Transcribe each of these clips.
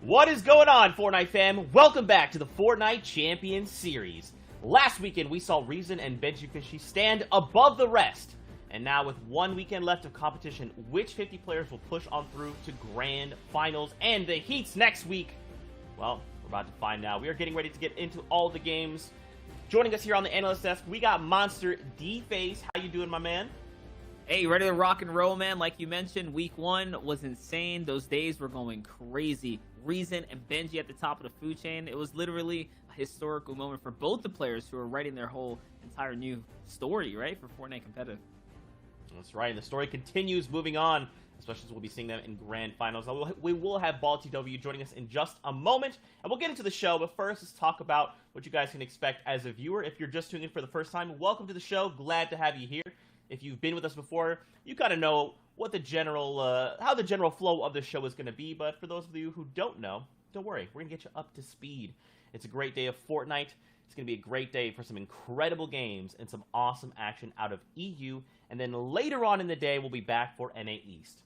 What is going on, Fortnite fam? Welcome back to the Fortnite Champion Series. Last weekend, we saw Reason and BenjiFishy stand above the rest. And now with one weekend left of competition, which 50 players will push on through to Grand Finals and the Heats next week? Well, we're about to find out. We are getting ready to get into all the games. Joining us here on the analyst desk, we got Monster D-Face. How you doing, my man? Hey, ready to rock and roll, man. Like you mentioned, week one was insane. Those days were going crazy. Reason and Benji at the top of the food chain. It was literally a historical moment for both the players who are writing their whole entire new story, right, for Fortnite competitive. That's right, and the story continues moving on, especially as we'll be seeing them in Grand Finals. We will have Ball TW joining us in just a moment, and we'll get into the show, but first, let's talk about what you guys can expect as a viewer. If you're just tuning in for the first time, welcome to the show. Glad to have you here. If you've been with us before, you kind of know what the general, how the general flow of the show is going to be. But for those of you who don't know, don't worry, we're going to get you up to speed. It's a great day of Fortnite. It's going to be a great day for some incredible games and some awesome action out of EU. And then later on in the day, we'll be back for NA East.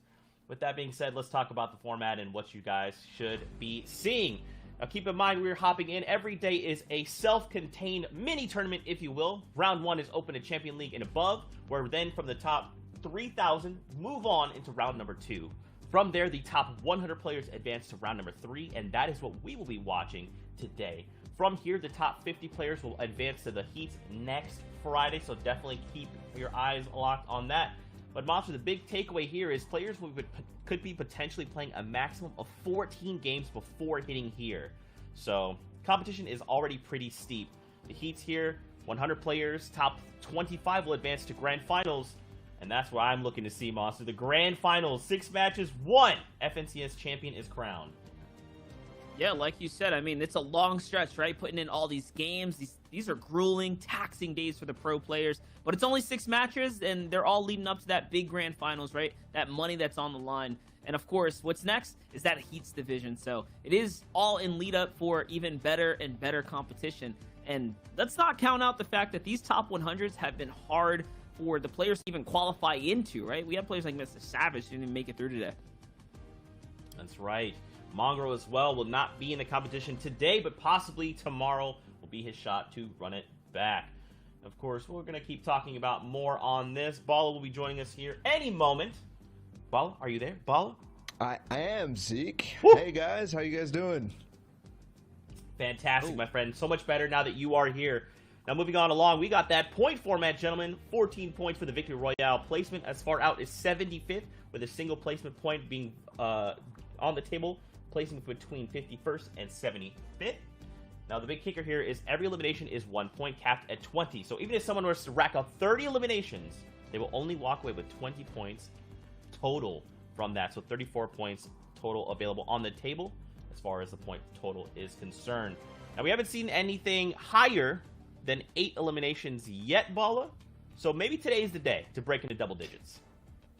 With that being said, let's talk about the format and what you guys should be seeing. Now, keep in mind, we're hopping in. Every day is a self-contained mini-tournament, if you will. Round 1 is open to Champion League and above, where then from the top 3,000, move on into round number 2. From there, the top 100 players advance to round number 3, and that is what we will be watching today. From here, the top 50 players will advance to the Heats next Friday, so definitely keep your eyes locked on that. But Monster, the big takeaway here is players could be potentially playing a maximum of 14 games before hitting here. So, competition is already pretty steep. The Heat's here, 100 players, top 25 will advance to Grand Finals, and that's where I'm looking to see, Monster. The Grand Finals, 6 matches, 1 FNCS champion is crowned. Yeah, like you said, I mean, it's a long stretch, right? Putting in all these games. These are grueling, taxing days for the pro players. But it's only 6 matches, and they're all leading up to that big Grand Finals, right? That money that's on the line. And, of course, what's next is that Heats division. So it is all in lead up for even better and better competition. And let's not count out the fact that these top 100s have been hard for the players to even qualify into, right? We have players like Mr. Savage who didn't even make it through today. That's right. Mongrel as well will not be in the competition today, but possibly tomorrow will be his shot to run it back. Of course, we're going to keep talking about more on this. Bala will be joining us here any moment. Bala, are you there? Bala? I am, Zeke. Woo! Hey, guys. How you guys doing? Fantastic, my friend. So much better now that you are here. Now, moving on along, we got that point format, gentlemen. 14 points for the Victory Royale placement. As far out as 75th, with a single placement point being on the table, placing between 51st and 75th. Now, the big kicker here is every elimination is 1 point, capped at 20. So even if someone was to rack up 30 eliminations, they will only walk away with 20 points total from that. So 34 points total available on the table as far as the point total is concerned. Now, we haven't seen anything higher than 8 eliminations yet, Bala. So maybe today is the day to break into double digits.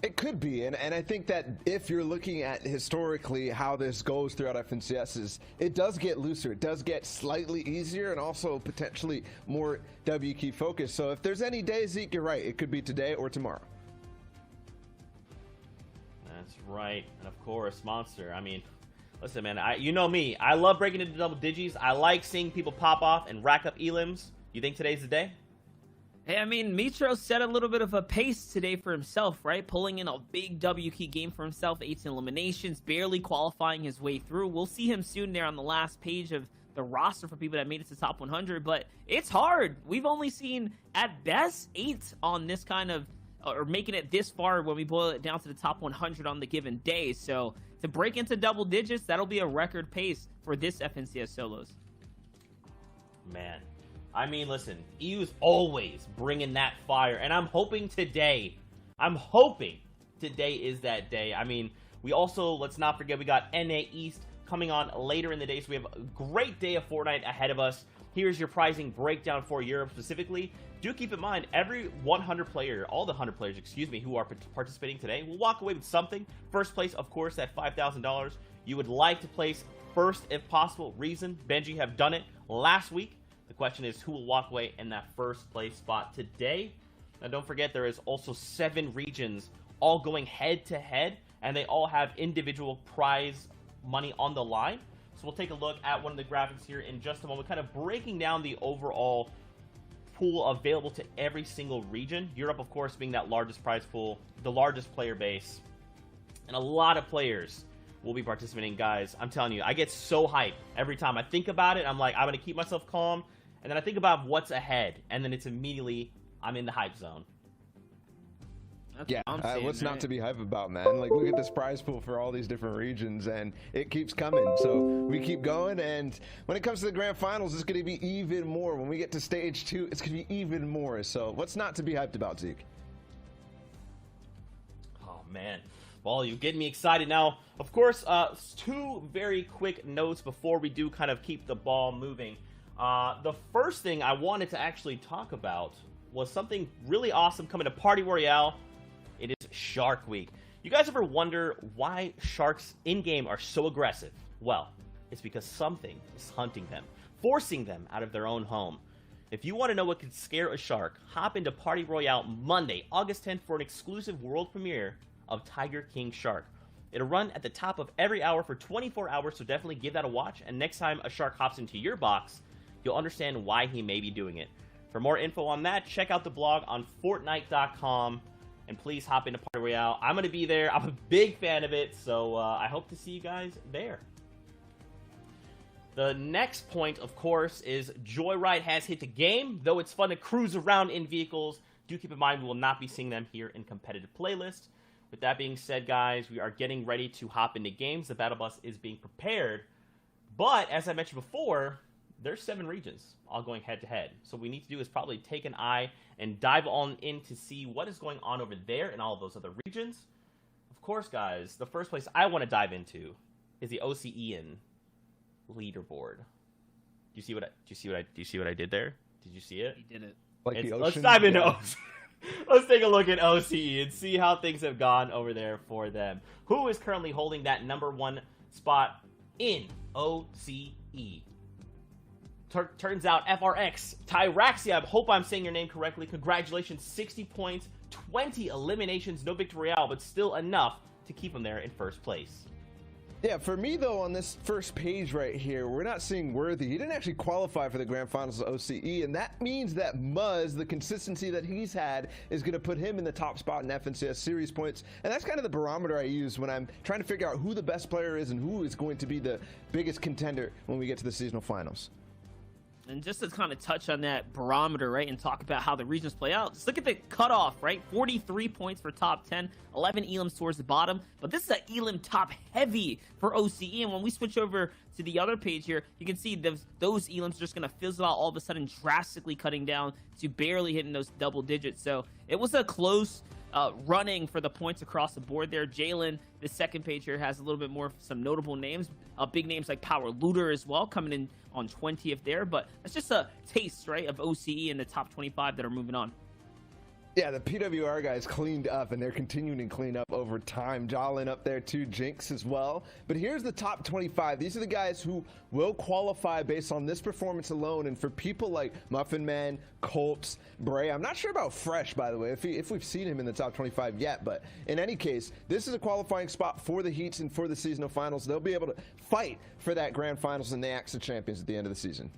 It could be, and I think that if you're looking at historically how this goes throughout FNCSs, it does get looser. It does get slightly easier and also potentially more W key focused. So if there's any day, Zeke, you're right. It could be today or tomorrow. That's right. And of course, Monster. I mean, listen, man, you know me. I love breaking into double digits. I like seeing people pop off and rack up elims. You think today's the day? Hey, I mean, Mitro set a little bit of a pace today for himself, right? Pulling in a big W key game for himself, 18 eliminations, barely qualifying his way through. We'll see him soon there on the last page of the roster for people that made it to top 100, but it's hard. We've only seen, at best, 8 on this kind of, or making it this far when we boil it down to the top 100 on the given day. So to break into double digits, that'll be a record pace for this FNCS solos. Man. I mean, listen, EU's always bringing that fire, and I'm hoping today is that day. I mean, we also, let's not forget, we got NA East coming on later in the day, so we have a great day of Fortnite ahead of us. Here's your pricing breakdown for Europe specifically. Do keep in mind, every 100 player, all the 100 players, excuse me, who are participating today will walk away with something. First place, of course, at $5,000. You would like to place first if possible. Reason, Benji have done it last week. The question is who will walk away in that first place spot today. Now, don't forget, there is also 7 regions all going head to head, and they all have individual prize money on the line. we'll take a look at one of the graphics here in just a moment, kind of breaking down the overall pool available to every single region. Europe, of course, being that largest prize pool, the largest player base, and a lot of players will be participating. Guys, I'm telling you, I get so hyped every time I think about it. I'm like, I'm going to keep myself calm, and then I think about what's ahead, and then it's immediately, I'm in the hype zone. That's Yeah, what I'm saying, what's right? not to be hype about, man? Like, look at this prize pool for all these different regions, and it keeps coming. So we keep going, and when it comes to the grand finals, it's going to be even more. When we get to stage 2, it's going to be even more. So what's not to be hyped about, Zeke? Oh, man. Well, you're getting me excited. Now, of course, 2 very quick notes before we do kind of keep the ball moving. The first thing I wanted to actually talk about was something really awesome coming to Party Royale. It is Shark Week. You guys ever wonder why sharks in-game are so aggressive? Well, it's because something is hunting them, forcing them out of their own home. If you want to know what could scare a shark, hop into Party Royale Monday, August 10th for an exclusive world premiere of Tiger King Shark. It'll run at the top of every hour for 24 hours, so definitely give that a watch, and next time a shark hops into your box, you'll understand why he may be doing it. For more info on that, check out the blog on Fortnite.com. And please hop into Party Royale. I'm going to be there. I'm a big fan of it, so I hope to see you guys there. The next point, of course, is Joyride has hit the game. Though it's fun to cruise around in vehicles, do keep in mind we will not be seeing them here in competitive playlists. With that being said, guys, we are getting ready to hop into games. The Battle Bus is being prepared. But, as I mentioned before, there's 7 regions all going head-to-head. So what we need to do is probably take an eye and dive on in to see what is going on over there in all of those other regions. Of course, guys, the first place I want to dive into is the OCEan leaderboard. Do you see what I did there? Did you see it? He did it. Like the Let's ocean? dive into Yeah. Let's take a look at OCE and see how things have gone over there for them. Who is currently holding that #1 spot in OCE? Turns out FRX, Tyraxia, I hope I'm saying your name correctly. Congratulations, 60 points, 20 eliminations, no victory royale, but still enough to keep him there in first place. Yeah, for me, though, on this first page right here, we're not seeing Worthy. He didn't actually qualify for the grand finals of OCE, and that means that Muzz, the consistency that he's had, is going to put him in the top spot in FNCS series points, and that's kind of the barometer I use when I'm trying to figure out who the best player is and who is going to be the biggest contender when we get to the seasonal finals. And just to kind of touch on that barometer, right, and talk about how the regions play out, just look at the cutoff, right? 43 points for top 10, 11 elims towards the bottom. But this is an elim top heavy for OCE. And when we switch over to the other page here, you can see those elims are just going to fizzle out all of a sudden, drastically cutting down to barely hitting those double digits. So it was a close running for the points across the board there. Jalen, the second page here, has a little bit more some notable names. Big names like Power Looter as well, coming in on 20th there. But it's just a taste, right, of OCE in the top 25 that are moving on. Yeah, the PWR guys cleaned up, and they're continuing to clean up over time. Jalen up there too, Jinx as well. But here's the top 25. These are the guys who will qualify based on this performance alone. And for people like Muffin Man, Colts, Bray, I'm not sure about Fresh, by the way, if we've seen him in the top 25 yet. But in any case, this is a qualifying spot for the Heats and for the seasonal finals. They'll be able to fight for that grand finals and the Axe of Champions at the end of the season.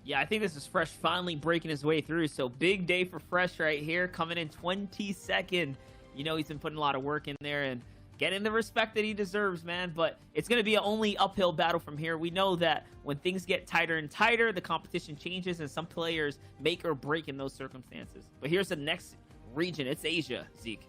Yeah, I think this is Fresh finally breaking his way through. So big day for Fresh right here, coming in 22nd. You know, he's been putting a lot of work in there and getting the respect that he deserves, man. But it's going to be an only uphill battle from here. We know that when things get tighter and tighter, the competition changes and some players make or break in those circumstances. But here's the next region. It's Asia, Zeke.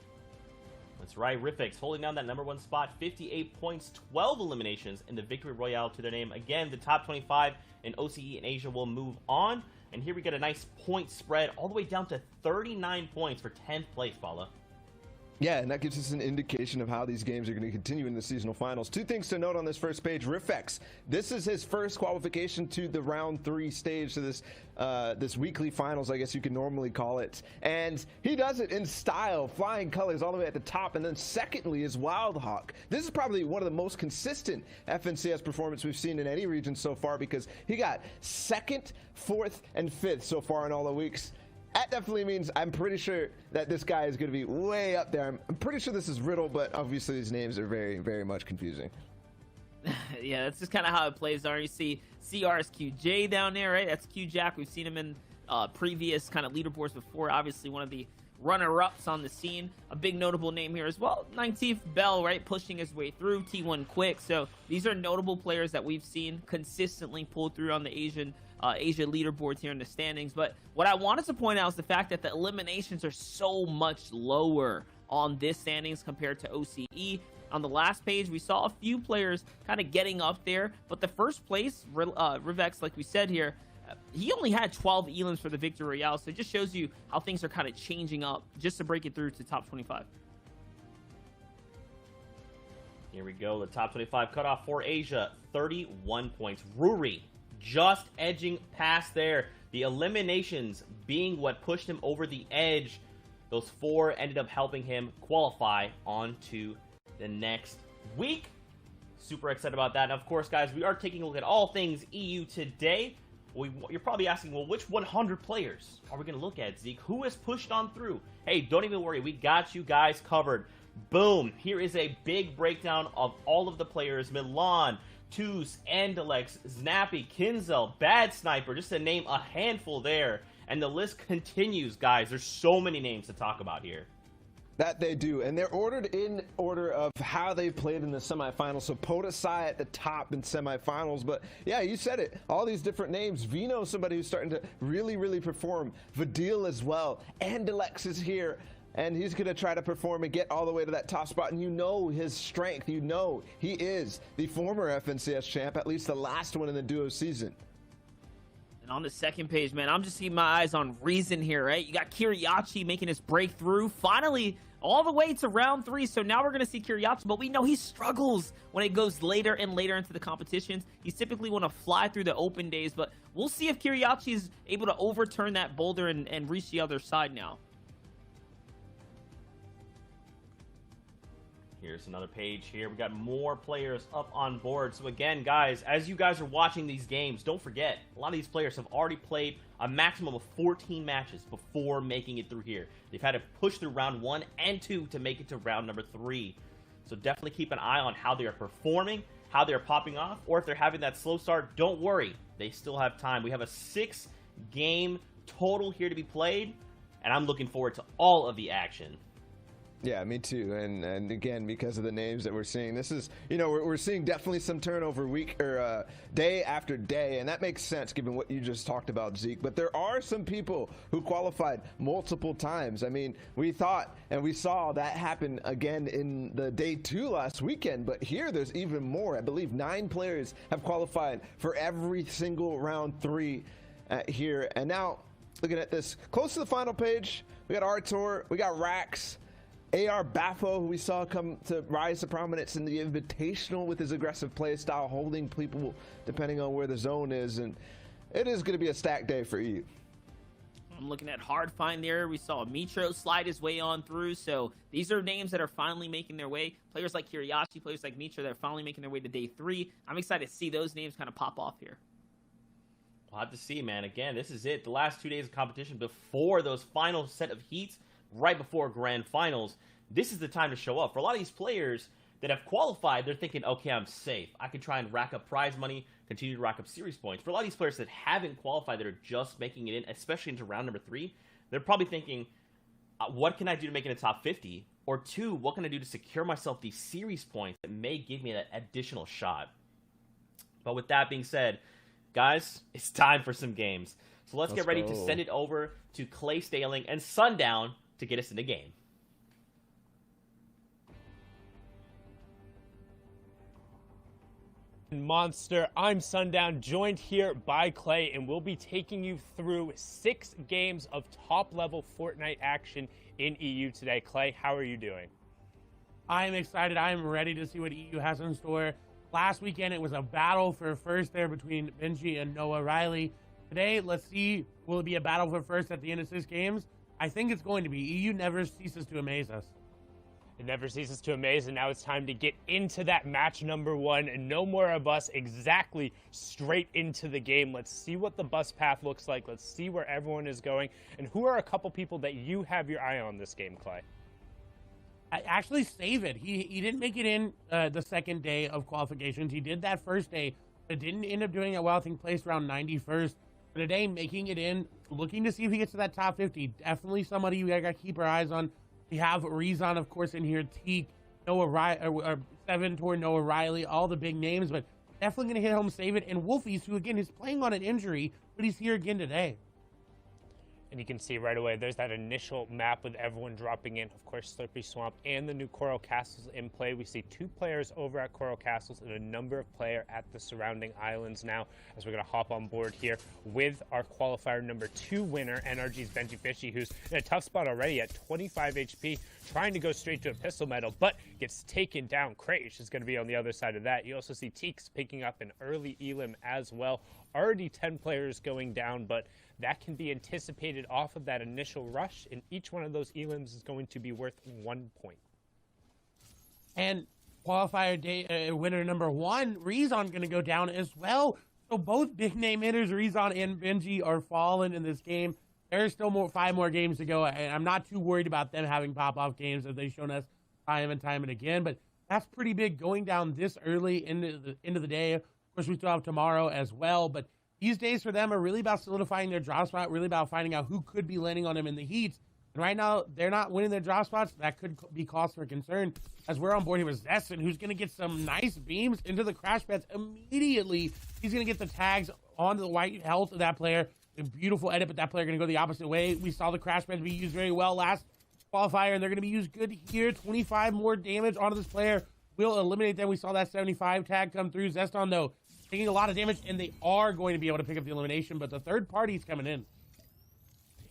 That's right, Rifix holding down that #1 spot, 58 points, 12 eliminations in the Victory Royale to their name. Again, the top 25 in OCE and Asia will move on. And here we get a nice point spread all the way down to 39 points for 10th place, Paula. Yeah, and that gives us an indication of how these games are going to continue in the seasonal finals. 2 things to note on this first page. Rifex, this is his first qualification to the round 3 stage, to this weekly finals, I guess you could normally call it. And he does it in style, flying colors all the way at the top. And then secondly is Wildhawk. This is probably one of the most consistent FNCS performance we've seen in any region so far, because he got 2nd, 4th, and 5th so far in all the weeks. That definitely means I'm pretty sure that this guy is going to be way up there. I'm pretty sure this is Riddle, but obviously these names are very, very much confusing. Yeah, that's just kind of how it plays. You see CRSQJ down there, right? That's Q-Jack. We've seen him in previous kind of leaderboards before. Obviously, one of the runner-ups on the scene. A big notable name here as well. 19th Bell, right? Pushing his way through. T1 Quick. So these are notable players that we've seen consistently pull through on the Asia leaderboards here in the standings. But what I wanted to point out is the fact that the eliminations are so much lower on this standings compared to OCE. On the last page, we saw a few players kind of getting up there, but the first place, Rivex, like we said here, he only had 12 elims for the Victory Royale, so it just shows you how things are kind of changing up just to break it through to top 25. Here we go, the top 25 cutoff for Asia, 31 points. Ruri just edging past there. The eliminations being what pushed him over the edge. Those 4 ended up helping him qualify onto the next week. Super excited about that. And of course, guys, we are taking a look at all things EU today. You're probably asking, well, which 100 players are we going to look at, Zeke? Who has pushed on through? Hey, don't even worry. We got you guys covered. Boom. Here is a big breakdown of all of the players. Milan, Toos, Andalex, Snappy, Kinzel, Bad Sniper, just to name a handful there. And the list continues, guys. There's so many names to talk about here. That they do, and they're ordered in order of how they played in the semifinals. So Podesai at the top in semifinals, but yeah, you said it. All these different names. Vino, somebody who's starting to really perform. Vadil as well. Andalex is here, and he's going to try to perform and get all the way to that top spot. And you know his strength. You know he is the former FNCS champ, at least the last one in the duo season. And on the second page, man, I'm just keeping my eyes on Reason here, right? You got Kiriachi making his breakthrough, finally, all the way to round 3. So now we're going to see Kiriachi, but we know he struggles when it goes later and later into the competitions. He's typically want to fly through the open days, but we'll see if Kiriachi is able to overturn that boulder and reach the other side now. Here's another page here. We got more players up on board. So again, guys, as you guys are watching these games, don't forget, a lot of these players have already played a maximum of 14 matches before making it through here. They've had to push through round 1 and 2 to make it to round number 3. So definitely keep an eye on how they are performing, how they're popping off, or if they're having that slow start, don't worry. They still have time. We have a 6-game total here to be played, and I'm looking forward to all of the action. Yeah, me too. And again, because of the names that we're seeing, this is, you know, we're seeing definitely some turnover week or day after day, and that makes sense given what you just talked about, Zeke. But there are some people who qualified multiple times. I mean, we thought and we saw that happen again in the day 2 last weekend, but here there's even more. I believe 9 players have qualified for every single round 3 here. And now, looking at this, close to the final page, we got Artur, we got Rax, AR Baffo, who we saw come to rise to prominence in the Invitational with his aggressive play style, holding people depending on where the zone is, and it is going to be a stacked day for EU. I'm looking at Hard Find there. We saw Mitro slide his way on through, so these are names that are finally making their way. Players like Kiriachi, players like Mitro that are finally making their way to day 3. I'm excited to see those names kind of pop off here. We'll have to see, man. Again, this is it. The last 2 days of competition before those final set of heats, right before grand finals. This is the time to show up. For a lot of these players that have qualified, they're thinking, okay, I'm safe. I can try and rack up prize money, continue to rack up series points. For a lot of these players that haven't qualified, that are just making it in, especially into round number 3, they're probably thinking, what can I do to make it in the top 50? Or 2, what can I do to secure myself these series points that may give me that additional shot? But with that being said, guys, it's time for some games. So let's get ready to send it over to Clay Staling and Sundown to get us in the game. Monster, I'm Sundown, joined here by Clay, and we'll be taking you through 6 games of top-level Fortnite action in EU today. Clay, how are you doing? I am excited. I am ready to see what EU has in store. Last weekend, it was a battle for first there between Benji and Noah Riley. Today, let's see, will it be a battle for first at the end of 6 games? I think it's going to be. EU never ceases to amaze us. It never ceases to amaze, and now it's time to get into that match number 1, and no more of us, exactly straight into the game. Let's see what the bus path looks like. Let's see where everyone is going, and who are a couple people that you have your eye on this game, Clay? actually save it. He didn't make it in the second day of qualifications. He did that first day, but didn't end up doing it well. I think placed around 91st. But today, making it in, looking to see if he gets to that top 50. Definitely somebody you gotta keep our eyes on. We have Rezon, of course, in here. Teak, Seven toward Noah Riley, all the big names, but definitely gonna hit home, save it. And Wolfies, who again is playing on an injury, but he's here again today. And you can see right away, there's that initial map with everyone dropping in. Of course, Slurpy Swamp and the new Coral Castles in play. We see 2 players over at Coral Castles and a number of players at the surrounding islands now, as we're going to hop on board here with our qualifier number 2 winner, NRG's Benji Fishy, who's in a tough spot already at 25 HP, trying to go straight to a pistol medal, but gets taken down. Krash is going to be on the other side of that. You also see Teeks picking up an early Elim as well. Already 10 players going down, but that can be anticipated off of that initial rush, and each one of those elims is going to be worth 1 point. And qualifier day winner number 1, Rezon, going to go down as well. So both big name hitters, Rezon and Benji, are fallen in this game. There's still 5 more games to go, and I'm not too worried about them having pop-off games, as they've shown us time and again. But that's pretty big going down this early into the end of the day. Of course, we still have tomorrow as well, but these days for them are really about solidifying their drop spot, really about finding out who could be landing on them in the heats. And right now, they're not winning their drop spots. That could be cause for concern, as we're on board here with Zestin, who's going to get some nice beams into the crash pads immediately. He's going to get the tags onto the white health of that player. A beautiful edit, but that player going to go the opposite way. We saw the crash pads be used very well last qualifier, and they're going to be used good here. 25 more damage onto this player will eliminate them. We saw that 75 tag come through. Zeston, though, taking a lot of damage, and they are going to be able to pick up the elimination, but the third party's coming in.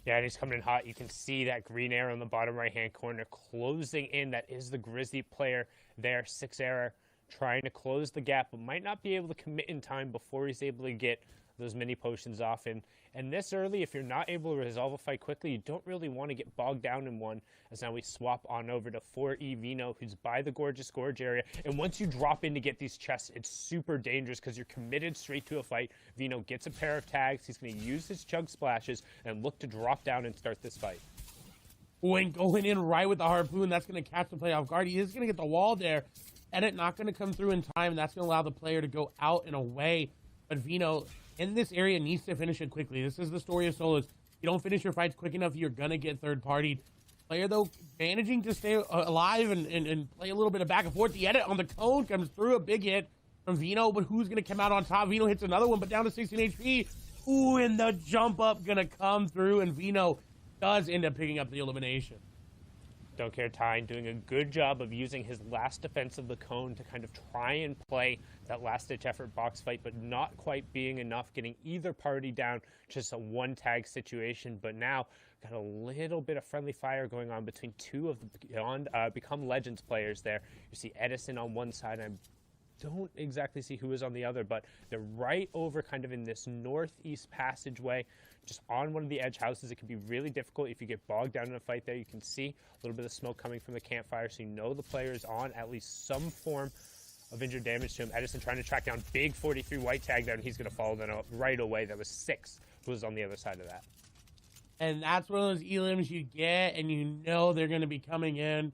Yeah, and he's coming in hot. You can see that green arrow in the bottom right-hand corner closing in. That is the Grizzly player there. 6 error, trying to close the gap, but might not be able to commit in time before he's able to get those mini potions off. And this early, if you're not able to resolve a fight quickly, you don't really want to get bogged down in one. As now we swap on over to 4E Vino, who's by the Gorgeous Gorge area. And once you drop in to get these chests, it's super dangerous because you're committed straight to a fight. Vino gets a pair of tags. He's going to use his chug splashes and look to drop down and start this fight. When going in right with the harpoon, that's going to catch the play off guard. He is going to get the wall there. Edit not going to come through in time, and that's going to allow the player to go out and away. But Vino, in this area, needs to finish it quickly. This is the story of solos. You don't finish your fights quick enough, you're going to get third-partied. Player, though, managing to stay alive and play a little bit of back and forth. The edit on the cone comes through, a big hit from Vino, but who's going to come out on top? Vino hits another one, but down to 16 HP. Ooh, and the jump up going to come through, and Vino does end up picking up the elimination. Don't Care Tyne doing a good job of using his last defense of the cone to kind of try and play that last-ditch effort box fight, but not quite being enough, getting either party down, just a one-tag situation. But now got a little bit of friendly fire going on between 2 of the Become Legends players there. You see Edison on one side, and I don't exactly see who is on the other, but they're right over kind of in this northeast passageway, just on one of the edge houses. It can be really difficult if you get bogged down in a fight there. You can see a little bit of smoke coming from the campfire, so you know the player is on at least some form of injured damage to him. Edison trying to track down big 43 white tag down. He's going to follow them right away. That was 6 who was on the other side of that. And that's one of those elims you get, and you know they're going to be coming in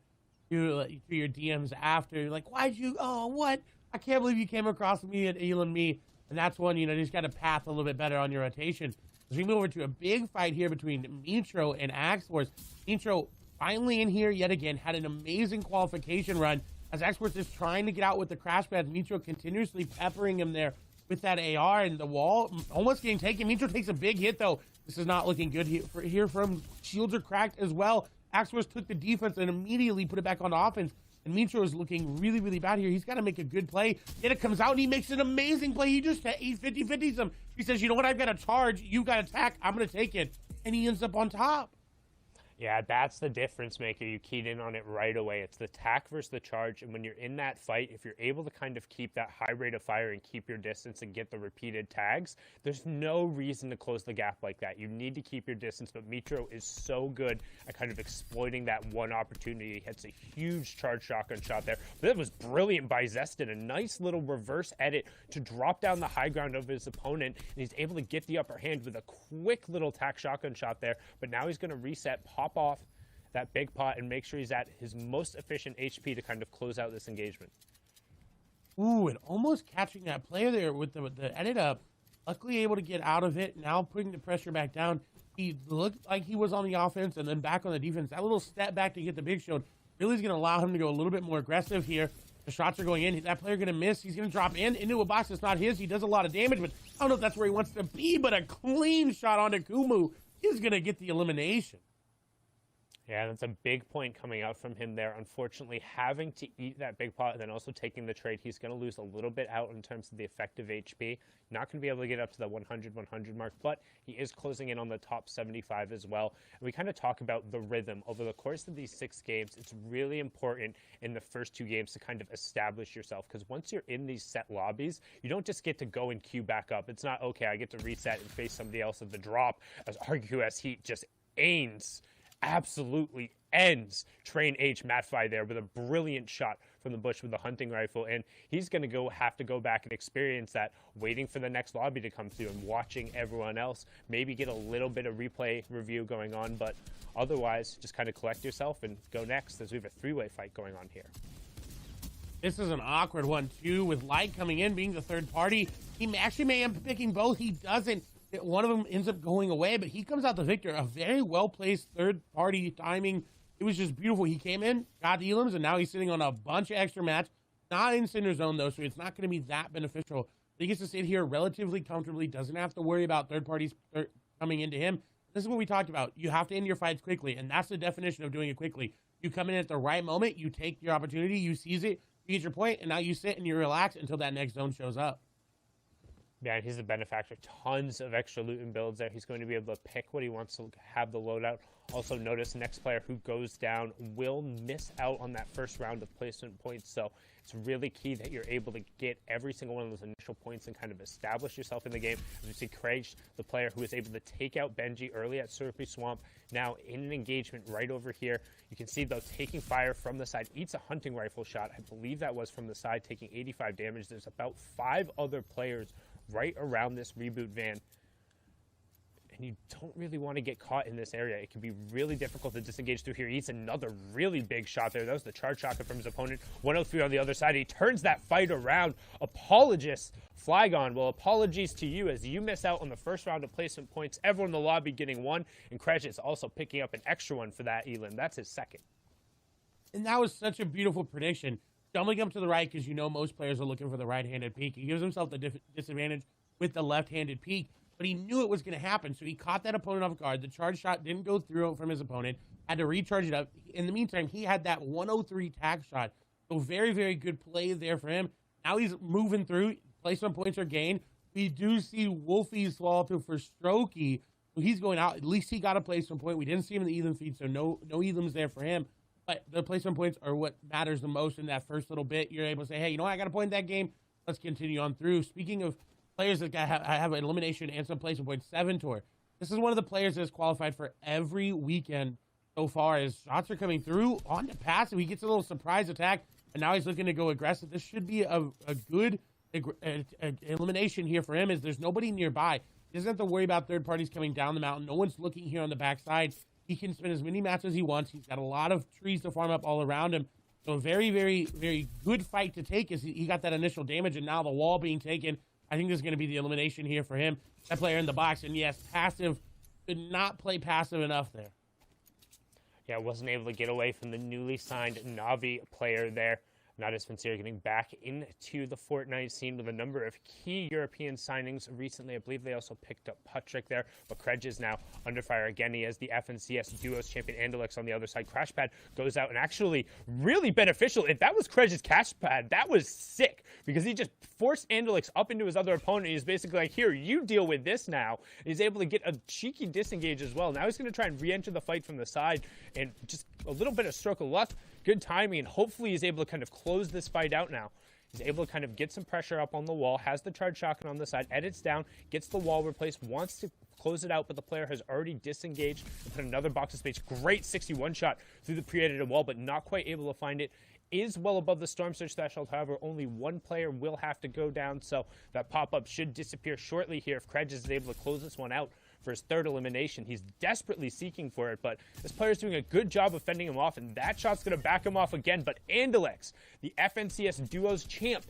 to your DMs after. You're like, why'd you, oh, what? I can't believe you came across me and elim me. And that's one, you just got to path a little bit better on your rotation. As we move over to a big fight here between Mitro and Axforce. Mitro finally in here yet again, had an amazing qualification run. As Axforce is trying to get out with the crash pads, Mitro continuously peppering him there with that AR, and the wall almost getting taken. Mitro takes a big hit, though. This is not looking good here from shields are cracked as well. Axforce took the defense and immediately put it back on offense. And Mitro is looking really, really bad here. He's got to make a good play. Then it comes out, and he makes an amazing play. He just 50-50s him. He says, you know what? I've got a charge. You've got attack. I'm going to take it. And he ends up on top. Yeah, that's the difference maker. You keyed in on it right away. It's the attack versus the charge. And when you're in that fight, if you're able to kind of keep that high rate of fire and keep your distance and get the repeated tags, there's no reason to close the gap like that. You need to keep your distance, but Mitro is so good at kind of exploiting that one opportunity. He hits a huge charge shotgun shot there. But that was brilliant by Zestin. A nice little reverse edit to drop down the high ground of his opponent, and he's able to get the upper hand with a quick little tack shotgun shot there. But now he's going to reset, pop off that big pot and make sure he's at his most efficient HP to kind of close out this engagement. Ooh, and almost catching that player there with the edit up. Luckily able to get out of it. Now putting the pressure back down. He looked like he was on the offense and then back on the defense. That little step back to get the big shield really is going to allow him to go a little bit more aggressive here. The shots are going in. That player going to miss. He's going to drop into a box that's not his. He does a lot of damage, but I don't know if that's where he wants to be, but a clean shot onto Kumu is going to get the elimination. Yeah, that's a big point coming out from him there. Unfortunately, having to eat that big pot and then also taking the trade, he's going to lose a little bit out in terms of the effective HP. Not going to be able to get up to the 100 mark, but he is closing in on the top 75 as well. And we kind of talk about the rhythm. Over the course of these 6 games, it's really important in the first 2 games to kind of establish yourself, because once you're in these set lobbies, you don't just get to go and queue back up. It's not, okay, I get to reset and face somebody else at the drop, as RQS Heat just absolutely ends Train H Matfi there with a brilliant shot from the bush with the hunting rifle, and he's going to have to go back and experience that, waiting for the next lobby to come through and watching everyone else, maybe get a little bit of replay review going on, but otherwise just kind of collect yourself and go next, as we have a 3-way fight going on here. This is an awkward one too, with Light coming in being the third party. He actually may end up picking both. He doesn't. One of them ends up going away, but he comes out the victor. A very well-placed third-party timing. It was just beautiful. He came in, got the elims, and now he's sitting on a bunch of extra mats. Not in Cinder Zone, though, so it's not going to be that beneficial. He gets to sit here relatively comfortably, doesn't have to worry about third parties coming into him. This is what we talked about. You have to end your fights quickly, and that's the definition of doing it quickly. You come in at the right moment, you take your opportunity, you seize it, you get your point, and now you sit and you relax until that next zone shows up. Yeah, he's the benefactor. Tons of extra loot and builds there. He's going to be able to pick what he wants to have the loadout. Also notice the next player who goes down will miss out on that first round of placement points. So it's really key that you're able to get every single one of those initial points and kind of establish yourself in the game. As we see Craig, the player who was able to take out Benji early at Surfy Swamp, now in an engagement right over here. You can see, though, taking fire from the side, eats a hunting rifle shot. I believe that was from the side, taking 85 damage. There's about 5 other players right around this reboot van, and you don't really want to get caught in this area. It can be really difficult to disengage through here. He eats another really big shot there. That was the charge shotgun from his opponent. 103 on the other side. He turns that fight around. Apologists, Flygon. Well, apologies to you as you miss out on the first round of placement points. Everyone in the lobby getting 1, and Krej is also picking up an extra one for that Elim. That's his second. And that was such a beautiful prediction. Stumbling up to the right, because you know most players are looking for the right-handed peek. He gives himself the disadvantage with the left-handed peek, but he knew it was going to happen, so he caught that opponent off guard. The charge shot didn't go through from his opponent, had to recharge it up. In the meantime, he had that 103 tag shot, so very, very good play there for him. Now he's moving through. Placement points are gained. We do see Wolfie's fall through for Strokey, so he's going out. At least he got a placement point. We didn't see him in the Elim feed, so no Elims there for him. But the placement points are what matters the most in that first little bit. You're able to say, hey, you know what? I got a point in that game. Let's continue on through. Speaking of players that have an elimination and some placement points, 7-Tor. This is one of the players that's qualified for every weekend so far, as shots are coming through on the passive. He gets a little surprise attack, and now he's looking to go aggressive. This should be a good elimination here for him, as there's nobody nearby. He doesn't have to worry about third parties coming down the mountain. No one's looking here on the backside. He can spin as many mats as he wants. He's got a lot of trees to farm up all around him. So a very, very, very good fight to take, as he got that initial damage, and now the wall being taken. I think this is going to be the elimination here for him. That player in the box, and yes, passive did not play passive enough there. Yeah, wasn't able to get away from the newly signed Navi player there. Not as sincere, getting back into the Fortnite scene with a number of key European signings recently. I believe they also picked up Patrick there, but Krej is now under fire again. He has the FNCS Duos champion Andalix on the other side. Crashpad goes out, and actually really beneficial. If that was Krej's Crashpad, that was sick, because he just forced Andalix up into his other opponent. He's basically like, here, you deal with this now. He's able to get a cheeky disengage as well. Now he's going to try and re-enter the fight from the side, and just a little bit of stroke of luck. Good timing, and hopefully he's able to kind of close this fight out now. He's able to kind of get some pressure up on the wall, has the charge shotgun on the side, edits down, gets the wall replaced, wants to close it out, but the player has already disengaged and put another box of space. Great 61 shot through the pre-edited wall, but not quite able to find it. Is well above the Storm Surge threshold. However, only one player will have to go down, so that pop-up should disappear shortly here if Krej is able to close this one out for his third elimination. He's desperately seeking for it, but this player's doing a good job of fending him off, and that shot's going to back him off again. But Andalex, the FNCS Duos champ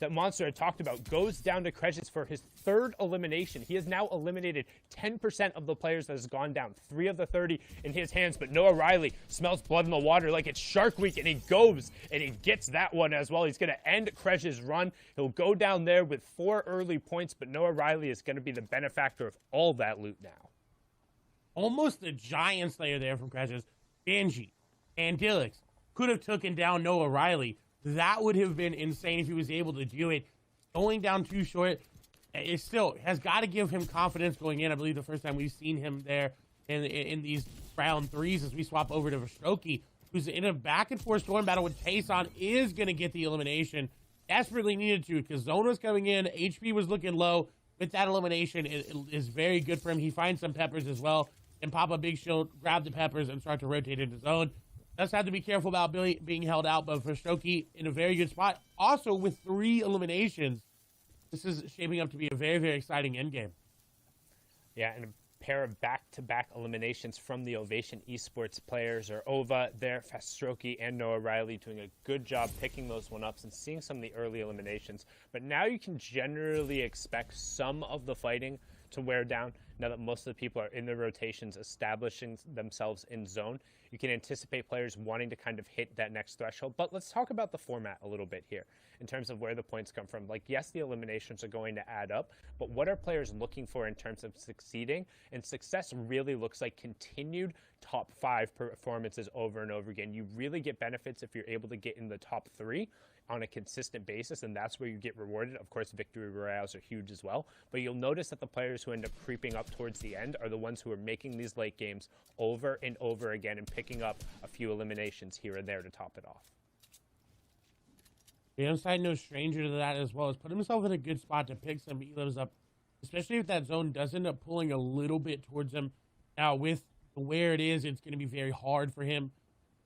that Monster had talked about, goes down to Krejcis for his third elimination. He has now eliminated 10% of the players that has gone down. 3 of the 30 in his hands, but Noah Riley smells blood in the water like it's Shark Week, and he goes and he gets that one as well. He's going to end Krejcis' run. He'll go down there with 4 early points, but Noah Riley is going to be the benefactor of all that loot now. Almost the giant slayer there from Krejcis. Benji and Dillix could have taken down Noah Riley. That would have been insane if he was able to do it. Going down too short, it still has got to give him confidence going in. I believe the first time we've seen him there in these round 3s as we swap over to Vostroki, who's in a back-and-forth storm battle with Tayson, is going to get the elimination. Desperately needed to, because Zone was coming in, HP was looking low. With that elimination, it is very good for him. He finds some peppers as well, and pop a big shield, grab the peppers, and start to rotate into Zone. Does have to be careful about Billy being held out, but Vostroki in a very good spot. Also, with 3 eliminations, this is shaping up to be a very, very exciting endgame. Yeah, and a pair of back-to-back eliminations from the Ovation Esports players are Ova there, Vostroki, and Noah Riley doing a good job picking those one-ups and seeing some of the early eliminations. But now you can generally expect some of the fighting to wear down now that most of the people are in the rotations establishing themselves in zone. You can anticipate players wanting to kind of hit that next threshold. But let's talk about the format a little bit here in terms of where the points come from. Like, yes, the eliminations are going to add up, but what are players looking for in terms of succeeding? And success really looks like continued top 5 performances over and over again. You really get benefits if you're able to get in the top 3 on a consistent basis, and that's where you get rewarded. Of course, victory royales are huge as well, but you'll notice that the players who end up creeping up towards the end are the ones who are making these late games over and over again and picking up a few eliminations here and there to top it off. Jamside, no stranger to that as well, has put himself in a good spot to pick some elims up, especially if that zone does end up pulling a little bit towards him. Now, with where it is, it's going to be very hard for him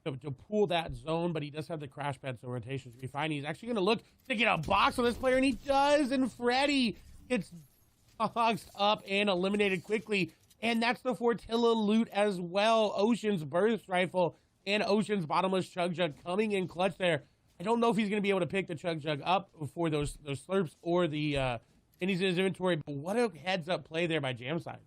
to pull that zone, but he does have the crash pad, so rotation should be fine. He's actually going to look to get a box on this player, and he does, and Freddy gets boxed up and eliminated quickly, and that's the Fortilla loot as well. Ocean's Burst Rifle and Ocean's Bottomless Chug Jug coming in clutch there. I don't know if he's going to be able to pick the Chug Jug up for those slurps or the minis in his inventory, but what a heads-up play there by Jamside.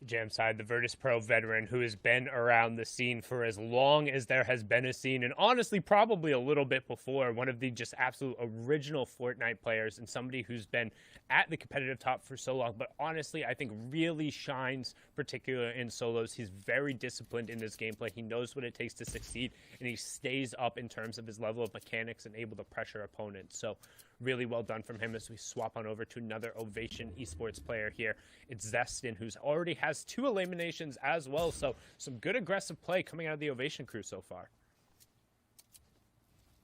Jamside, the Virtus Pro veteran who has been around the scene for as long as there has been a scene, and honestly probably a little bit before, one of the just absolute original Fortnite players and somebody who's been at the competitive top for so long, but honestly I think really shines particularly in solos. He's very disciplined in his gameplay. He knows what it takes to succeed, and he stays up in terms of his level of mechanics and able to pressure opponents. So really well done from him as we swap on over to another Ovation Esports player here. It's Zestin, who's already has 2 eliminations as well, so some good aggressive play coming out of the Ovation crew so far.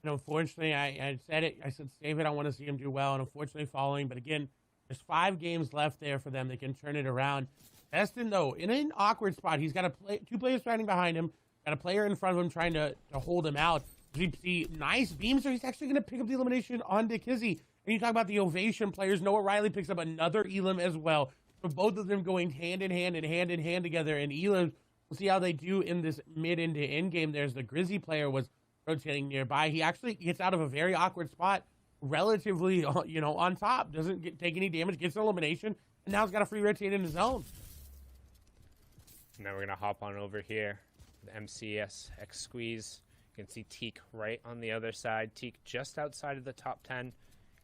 And unfortunately, I said it. I said, save it. I want to see him do well, and unfortunately falling. But again, there's 5 games left there for them. They can turn it around. Zestin, though, in an awkward spot. He's got 2 players standing behind him, got a player in front of him trying to hold him out. We see nice beams, so he's actually going to pick up the elimination on Dikizzy. And you talk about the Ovation players. Noah Riley picks up another elim as well. So both of them going hand in hand and hand in hand together. And elims, we'll see how they do in this mid into end game. There's the Grizzly player was rotating nearby. He actually gets out of a very awkward spot, relatively, on top. Doesn't take any damage, gets an elimination, and now he's got a free rotate in his own. Now we're going to hop on over here. The MCS X Squeeze. You can see Teak right on the other side. Teak just outside of the top 10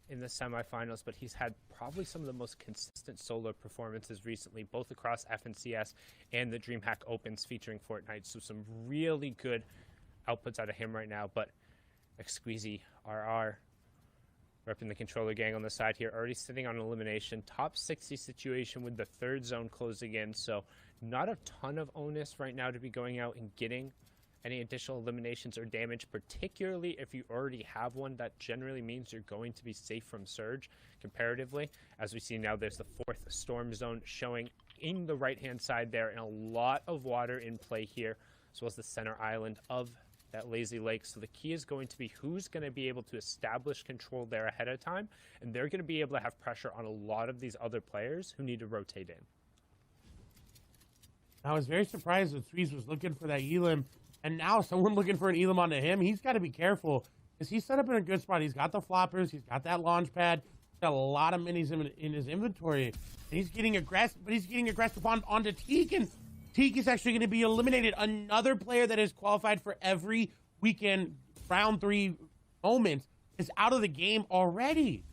in the semifinals, but he's had probably some of the most consistent solo performances recently, both across FNCS and the DreamHack Opens featuring Fortnite. So some really good outputs out of him right now. But Exqueezy RR repping the controller gang on the side here, already sitting on elimination. Top 60 situation with the 3rd zone closing in, so not a ton of onus right now to be going out and getting any additional eliminations or damage, particularly if you already have one. That generally means you're going to be safe from Surge comparatively. As we see now, there's the 4th storm zone showing in the right-hand side there, and a lot of water in play here, as well as the center island of that lazy lake. So the key is going to be who's going to be able to establish control there ahead of time, and they're going to be able to have pressure on a lot of these other players who need to rotate in. I was very surprised that Squeeze was looking for that Elim, and now someone looking for an Elim onto him. He's got to be careful because he's set up in a good spot. He's got the floppers. He's got that launch pad. He's got a lot of minis in his inventory. And he's getting aggressive, but he's getting aggressive onto Teak, and Teak is actually going to be eliminated. Another player that is qualified for every weekend round 3 moment is out of the game already.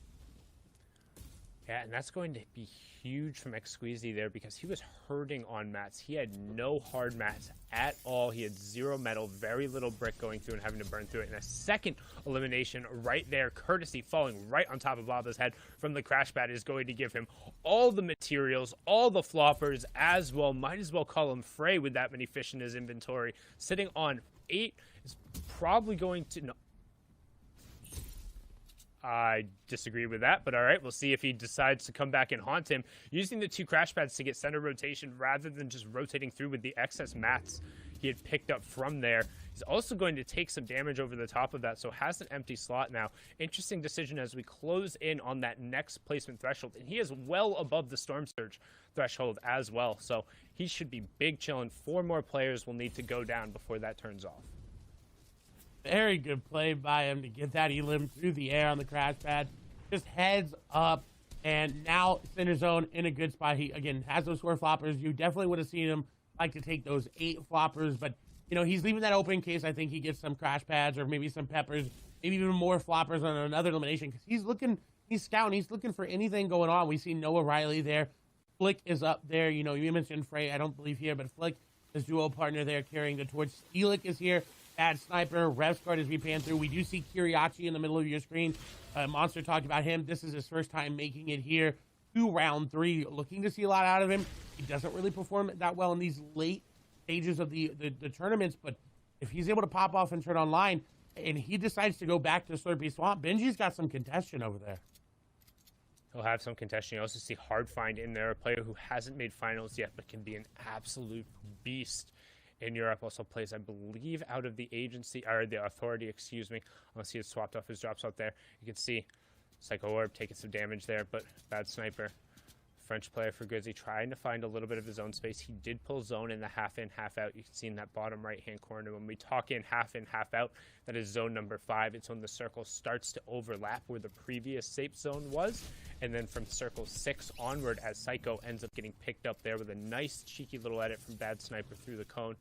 Yeah, and that's going to be huge from Xqueezy there because he was hurting on mats. He had no hard mats at all. He had 0 metal, very little brick going through and having to burn through it. And a second elimination right there, courtesy falling right on top of Lava's head from the crash pad, is going to give him all the materials, all the floppers as well. Might as well call him Frey with that many fish in his inventory. Sitting on 8 is probably going to... No, I disagree with that, but all right, we'll see if he decides to come back and haunt him. Using the 2 crash pads to get center rotation rather than just rotating through with the excess mats he had picked up from there. He's also going to take some damage over the top of that, so has an empty slot now. Interesting decision as we close in on that next placement threshold, and he is well above the Storm Surge threshold as well, so he should be big chilling. 4 more players will need to go down before that turns off. Very good play by him to get that Elim through the air on the crash pad. Just heads up, and now center zone in a good spot. He, again, has those 4 floppers. You definitely would have seen him like to take those 8 floppers, but, you know, he's leaving that open in case I think he gets some crash pads or maybe some peppers, maybe even more floppers on another elimination, because he's scouting, he's looking for anything going on. We see Noah Riley there. Flick is up there. You know, you mentioned Frey, I don't believe here, but Flick, his duo partner there carrying the torch. Steelic is here. Bad Sniper, Revscard as we pan through. We do see Kiriachi in the middle of your screen. Monster talked about him. This is his first time making it here to round 3. Looking to see a lot out of him. He doesn't really perform that well in these late stages of the tournaments, but if he's able to pop off and turn online, and he decides to go back to Slurpee Swamp, Benji's got some contention over there. He'll have some contention. You also see Hardfind in there, a player who hasn't made finals yet, but can be an absolute beast in Europe. Also plays, I believe, out of the agency, or the authority, excuse me, unless he has swapped off his drops out there. You can see Psycho Orb taking some damage there, but Bad Sniper, French player for Grizzly, trying to find a little bit of his own space. He did pull zone in the half in, half out. You can see in that bottom right-hand corner. When we talk in, half out, that is zone number 5. It's when the circle starts to overlap where the previous safe zone was. And then from circle 6 onward, as Psycho ends up getting picked up there with a nice cheeky little edit from Bad Sniper through the cone.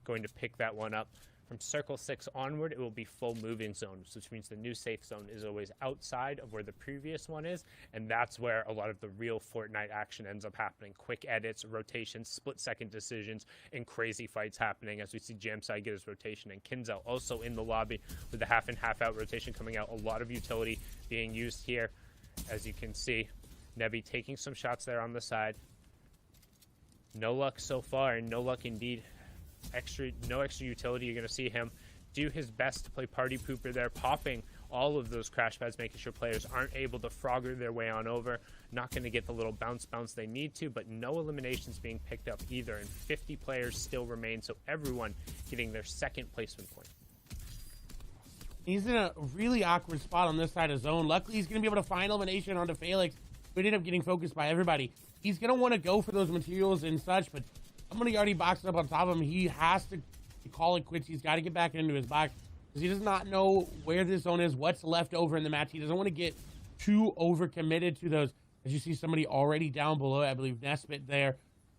Going to pick that one up. From circle 6 onward, it will be full moving zone, which means the new safe zone is always outside of where the previous one is, and that's where a lot of the real Fortnite action ends up happening. Quick edits, rotations, split-second decisions, and crazy fights happening as we see Jamside get his rotation, and Kinzel also in the lobby with the half in, half out rotation coming out. A lot of utility being used here, as you can see. Nebby taking some shots there on the side. No luck so far, and no luck indeed. No extra utility. You're going to see him do his best to play party pooper there, popping all of those crash pads, making sure players aren't able to frogger their way on over. Not going to get the little bounce they need to, but no eliminations being picked up either, and 50 players still remain, so everyone getting their second placement point. He's in a really awkward spot on this side of zone. Luckily, he's going to be able to find elimination onto Felix, who ended up getting focused by everybody. He's going to want to go for those materials and such, but somebody already boxed up on top of him. He has to call it quits. He's got to get back into his box because he does not know where this zone is, what's left over in the match. He doesn't want to get too overcommitted to those. As you see somebody already down below, I believe Nesbit there,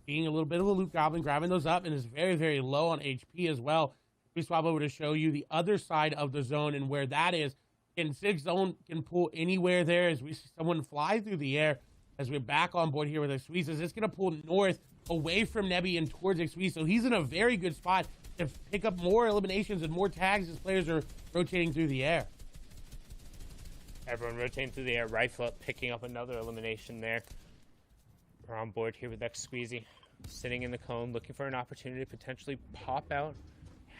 being a little bit of a loot goblin, grabbing those up, and is very, very low on HP as well. We swap over to show you the other side of the zone and where that is. And Sig's zone can pull anywhere there as we see someone fly through the air as we're back on board here with Xqueeze. It's going to pull north away from Nebby and towards Xqueeze, so he's in a very good spot to pick up more eliminations and more tags as players are rotating through the air. Everyone rotating through the air, rifle up, picking up another elimination there. We're on board here with Xqueeze, sitting in the cone, looking for an opportunity to potentially pop out.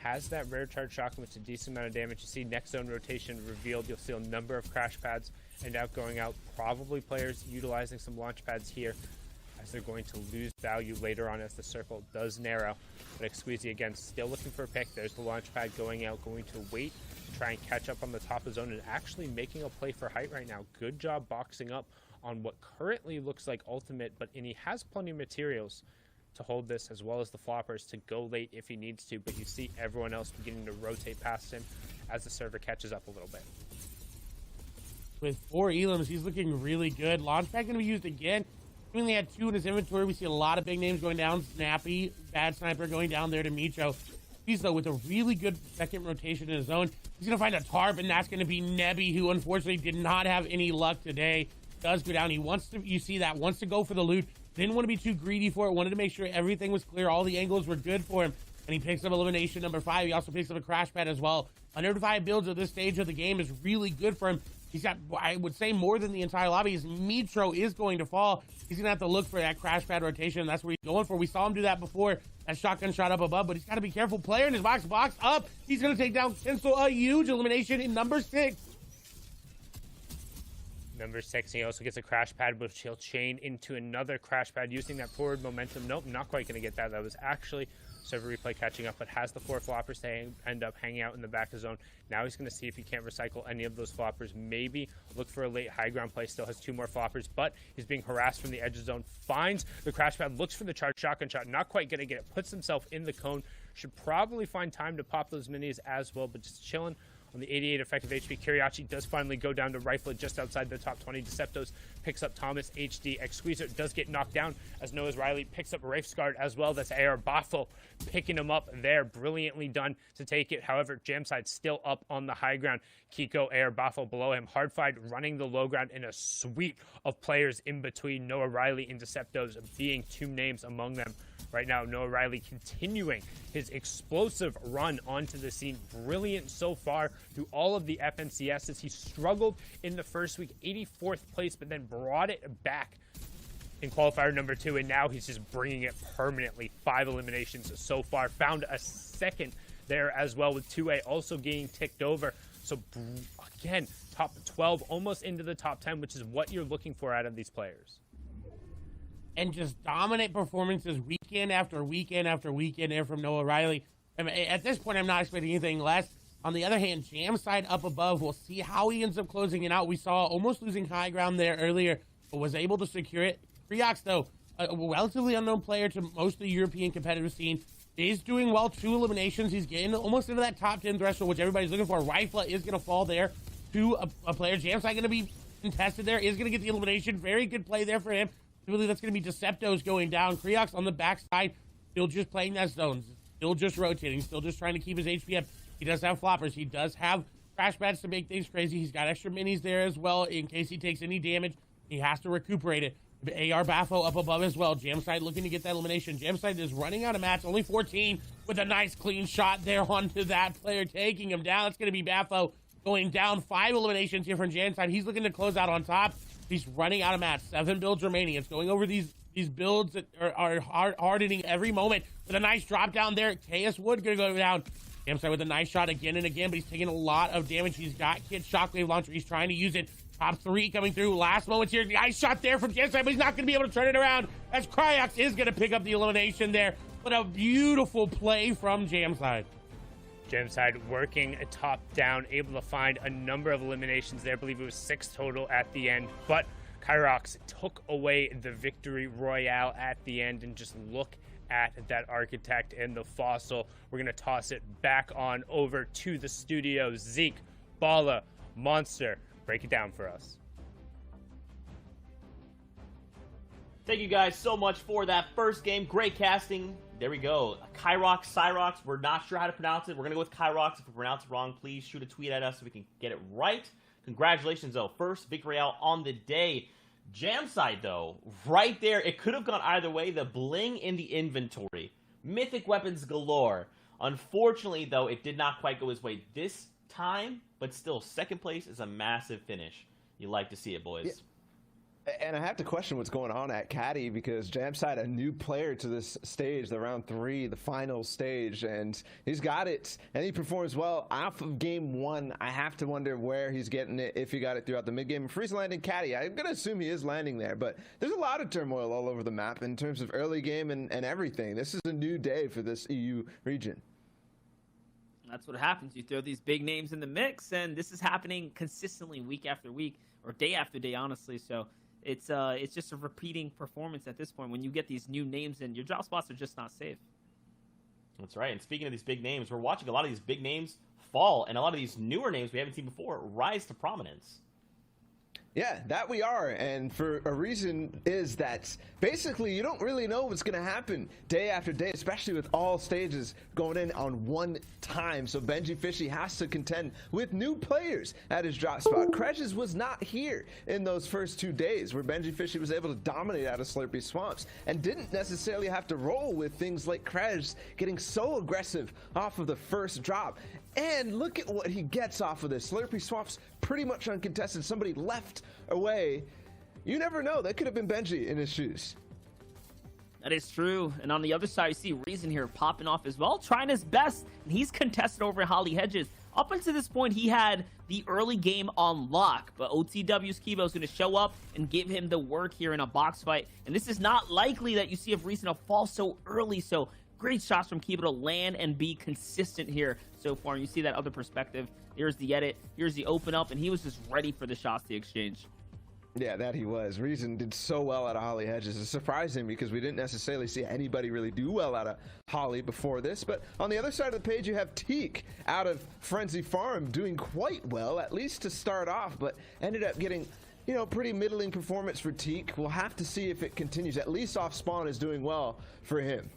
Has that rare charge shotgun with a decent amount of damage. You see next zone rotation revealed. You'll see a number of crash pads and out going out. Probably players utilizing some launch pads here, as they're going to lose value later on as the circle does narrow. But Xqueeze, again, still looking for a pick. There's the launch pad going out, going to wait to try and catch up on the top of zone, and actually making a play for height right now. Good job boxing up on what currently looks like ultimate, and he has plenty of materials to hold this, as well as the floppers to go late if he needs to, but you see everyone else beginning to rotate past him as the server catches up a little bit. With 4 elims, he's looking really good. Launchpad going to be used again. He only had 2 in his inventory. We see a lot of big names going down. Snappy, Bad Sniper going down there to Mitro. He's, though, with a really good second rotation in his own. He's going to find a tarp, and that's going to be Nebby, who unfortunately did not have any luck today. Does go down. He wants to, you see that, wants to go for the loot. Didn't want to be too greedy for it. Wanted to make sure everything was clear. All the angles were good for him. And he picks up elimination number 5. He also picks up a crash pad as well. Under 5 builds at this stage of the game is really good for him. He's got, I would say, more than the entire lobby. His Mitro is going to fall. He's going to have to look for that crash pad rotation. That's what he's going for. We saw him do that before. That shotgun shot up above, but he's got to be careful. Player in his box up. He's going to take down Tinsel. A huge elimination in number 6. Number 6, he also gets a crash pad, which he'll chain into another crash pad using that forward momentum. Nope, not quite going to get that. That was actually server replay catching up, but has the 4 floppers to end up hanging out in the back of zone. Now he's going to see if he can't recycle any of those floppers. Maybe look for a late high ground play. Still has 2 more floppers, but he's being harassed from the edge of zone. Finds the crash pad, looks for the charge shotgun shot. Not quite going to get it. Puts himself in the cone. Should probably find time to pop those minis as well, but just chilling on the 88 effective HP. Kiriachi does finally go down to rifle it just outside the top 20. Deceptos picks up Thomas. HD X Squeezer does get knocked down as Noah's Riley picks up Rafe's guard as well. That's AR Bafo picking him up there. Brilliantly done to take it. However, Jamside still up on the high ground. Kiko, AR Bafo below him. Hardfied running the low ground in a suite of players in between. Noah Riley and Deceptos being 2 names among them. Right now, Noah Riley continuing his explosive run onto the scene. Brilliant so far through all of the FNCSs. He struggled in the first week, 84th place, but then brought it back in qualifier number 2, and now he's just bringing it permanently. 5 eliminations so far. Found a second there as well, with 2A also getting ticked over. So again, top 12, almost into the top 10, which is what you're looking for out of these players. And just dominant performances weekend after weekend after weekend there from Noah Riley. I mean, at this point, I'm not expecting anything less. On the other hand, Jamside up above. We'll see how he ends up closing it out. We saw almost losing high ground there earlier, but was able to secure it. Kriox, though, a relatively unknown player to most of the European competitive scene, is doing well. 2 eliminations. He's getting almost into that top 10 threshold, which everybody's looking for. Rifla is going to fall there to a player. Jamside going to be contested there, is going to get the elimination. Very good play there for him. Really, that's going to be Deceptos going down. Kriox on the backside, still just playing that zone, still just rotating, still just trying to keep his HP up. He does have floppers. He does have crash pads to make things crazy. He's got extra minis there as well in case he takes any damage. He has to recuperate it. AR Bafo up above as well. Jamside looking to get that elimination. Jamside is running out of mats, only 14, with a nice clean shot there onto that player, taking him down. It's going to be Bafo going down. 5 eliminations here from Jamside. He's looking to close out on top. He's running out of mats. 7 builds remaining. It's going over these builds that are hardening every moment. With a nice drop down there. KS Wood going to go down. Jamside with a nice shot again and again, but he's taking a lot of damage. He's got Kid Shockwave Launcher. He's trying to use it. Top 3 coming through. Last moments here. Nice shot there from Jamside, but he's not going to be able to turn it around as Kriox is going to pick up the elimination there. But a beautiful play from Jamside. Jamside working top down, able to find a number of eliminations there. I believe it was 6 total at the end, but Kyrox took away the victory royale at the end. And just look at that architect and the fossil. We're going to toss it back on over to the studio. Zeke, Bala, Monster, break it down for us. Thank you guys so much for that first game. Great casting. There we go. Kyrox, Cyrox. We're not sure how to pronounce it. We're going to go with Kyrox. If we pronounce it wrong, please shoot a tweet at us so we can get it right. Congratulations, though. First victory out on the day. Jamside, though, right there. It could have gone either way. The bling in the inventory. Mythic weapons galore. Unfortunately, though, it did not quite go his way this time. But still, second place is a massive finish. You like to see it, boys. Yeah. And I have to question what's going on at Caddy, because Jamside, a new player to this stage, the round 3, the final stage, and he's got it, and he performs well off of game 1. I have to wonder where he's getting it, if he got it throughout the mid-game. If he's landing Caddy, I'm going to assume he is landing there, but there's a lot of turmoil all over the map in terms of early game and everything. This is a new day for this EU region. That's what happens. You throw these big names in the mix, and this is happening consistently week after week, or day after day, honestly. So it's just a repeating performance at this point. When you get these new names in, your drop spots are just not safe. That's right. And speaking of these big names, we're watching a lot of these big names fall, and a lot of these newer names we haven't seen before rise to prominence. Yeah, that we are, and for a reason is that basically you don't really know what's going to happen day after day, especially with all stages going in on one time. So Benji Fishy has to contend with new players at his drop spot. Krej's was not here in those first 2 days where Benji Fishy was able to dominate out of Slurpy Swamps and didn't necessarily have to roll with things like Krej getting so aggressive off of the first drop. And look at what he gets off of this. Slurpy Swamps pretty much uncontested. Somebody left away. You never know. That could have been Benji in his shoes. That is true. And on the other side, you see Reason here popping off as well, trying his best. And he's contested over Holly Hedges. Up until this point, he had the early game on lock. But OTW's Kibo is going to show up and give him the work here in a box fight. And this is not likely that you see of Reason to fall so early. So great shots from Kibo to land and be consistent here so far. And you see that other perspective. Here's the edit. Here's the open up. And he was just ready for the shots to exchange. Yeah, that he was. Reason did so well out of Holly Hedges. It's surprising because we didn't necessarily see anybody really do well out of Holly before this. But on the other side of the page, you have Teak out of Frenzy Farm doing quite well, at least to start off, but ended up getting, you know, pretty middling performance for Teak. We'll have to see if it continues. At least off spawn is doing well for him.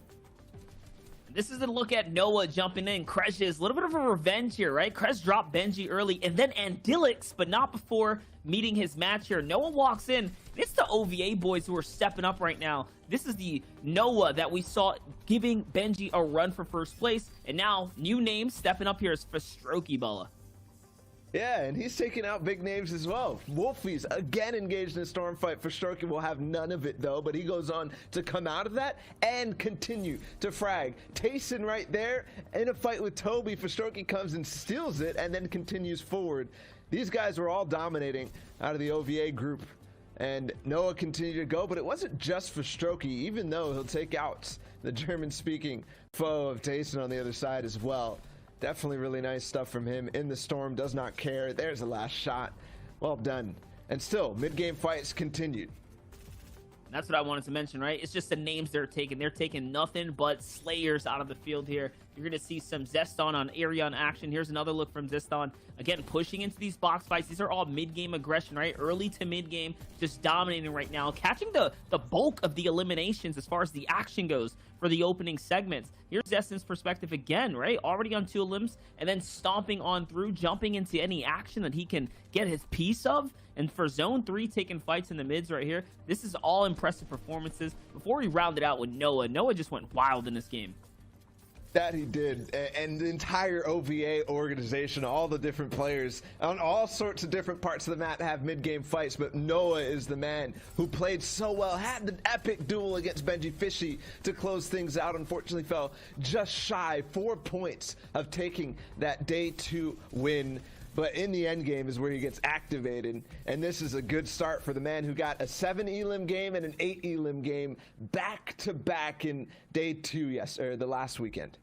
This is a look at Noah jumping in. Krej is a little bit of a revenge here, right? Krej dropped Benji early, and then Andilix, but not before meeting his match here. Noah walks in. It's the OVA boys who are stepping up right now. This is the Noah that we saw giving Benji a run for first place, and now new names stepping up here is Fastroki Bella. Yeah, and he's taking out big names as well. Wolfie's again engaged in a storm fight. Fastroki will have none of it though, but he goes on to come out of that and continue to frag. Tayson right there in a fight with Toby. Fastroki comes and steals it and then continues forward. These guys were all dominating out of the OVA group, and Noah continued to go, but it wasn't just Fastroki, even though he'll take out the German-speaking foe of Tayson on the other side as well. Definitely really nice stuff from him. In the storm, does not care. There's the last shot. Well done. And still, mid-game fights continued. That's what I wanted to mention, right? It's just the names they're taking. They're taking nothing but slayers out of the field here. You're going to see some Zeston on Arion action. Here's another look from Zeston. Again, pushing into these box fights. These are all mid-game aggression, right? Early to mid-game, just dominating right now. Catching the bulk of the eliminations as far as the action goes for the opening segments. Here's Zeston's perspective again, right? Already on 2 limbs, and then stomping on through, jumping into any action that he can get his piece of. And for Zone 3, taking fights in the mids right here, this is all impressive performances. Before we round it out with Noah, Noah just went wild in this game. That he did, and the entire OVA organization, all the different players on all sorts of different parts of the map have mid-game fights, but Noah is the man who played so well, had the epic duel against Benji Fishy to close things out. Unfortunately fell just shy 4 points of taking that day 2 win. But in the end game is where he gets activated, and this is a good start for the man who got a 7 elim game and an 8 elim game back to back in day 2, the last weekend.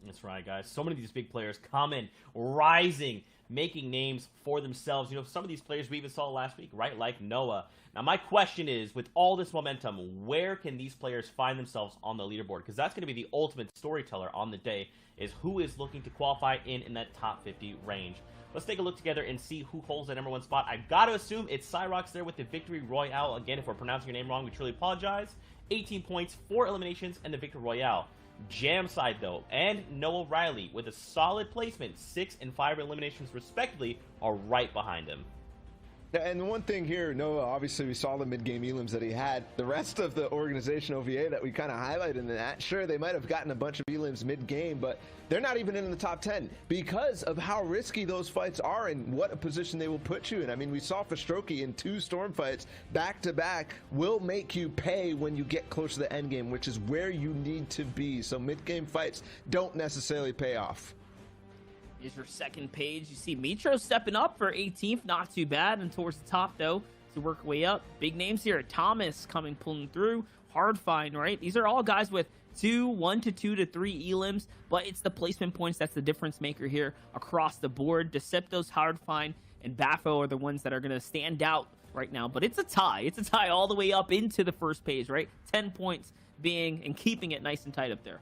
That's right, guys. So many of these big players coming, rising, making names for themselves. You know, some of these players we even saw last week, right? Like Noah. Now, my question is, with all this momentum, where can these players find themselves on the leaderboard? Because that's going to be the ultimate storyteller on the day, is who is looking to qualify in that top 50 range. Let's take a look together and see who holds the #1 spot. I've got to assume it's Cyrox there with the Victory Royale. Again, if we're pronouncing your name wrong, we truly apologize. 18 points, 4 eliminations, and the Victory Royale. Jam side, though, and Noah Riley with a solid placement, 6 and 5 eliminations respectively, are right behind him. And the one thing here, Noah, obviously we saw the mid-game elims that he had. The rest of the organization OVA that we kind of highlighted in that, sure, they might have gotten a bunch of elims mid-game, but they're not even in the top 10 because of how risky those fights are and what a position they will put you in. I mean, we saw Fastroki in 2 storm fights back-to-back will make you pay when you get close to the end game, which is where you need to be. So mid-game fights don't necessarily pay off. Here's your second page. You see Mitro stepping up for 18th. Not too bad. And towards the top, though, to work way up. Big names here. Thomas coming, pulling through. Hardfine, right? These are all guys with 1 to 2 to 3 elims, but it's the placement points that's the difference maker here across the board. Deceptos, Hardfine, and Baffo are the ones that are going to stand out right now, but it's a tie. It's a tie all the way up into the first page, right? 10 points being and keeping it nice and tight up there.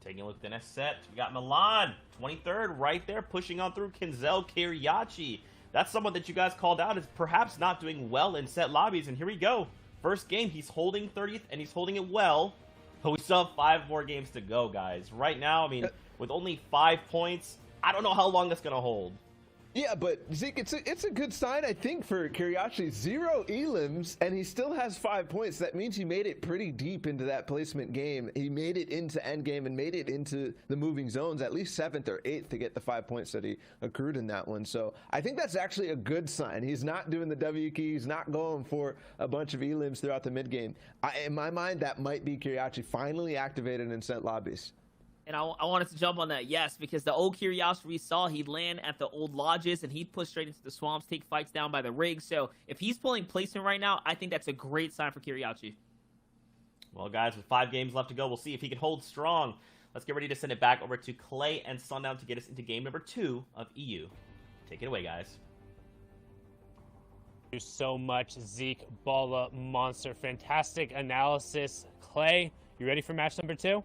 Taking a look at the next set, we got Milan, 23rd, right there, pushing on through Kenzel Kiriachi. That's someone that you guys called out as perhaps not doing well in set lobbies, and here we go. First game, he's holding 30th, and he's holding it well, but we still have 5 more games to go, guys. Right now, I mean, with only 5 points, I don't know how long that's going to hold. Yeah, but Zeke, it's a good sign, I think, for Kiriachi. 0 elims, and he still has 5 points. That means he made it pretty deep into that placement game. He made it into endgame and made it into the moving zones, at least 7th or 8th to get the 5 points that he accrued in that one. So I think that's actually a good sign. He's not doing the W key. He's not going for a bunch of elims throughout the mid game. In my mind, that might be Kiriachi finally activated in set lobbies. And I wanted to jump on that, yes, because the old Kiriachi we saw, he'd land at the old lodges, and he'd push straight into the swamps, take fights down by the rig. So if he's pulling placement right now, I think that's a great sign for Kiriachi. Well, guys, with 5 games left to go, we'll see if he can hold strong. Let's get ready to send it back over to Clay and Sundown to get us into game number 2 of EU. Take it away, guys. Thank you so much, Zeke, Balla, Monster. Fantastic analysis. Clay, you ready for match number 2?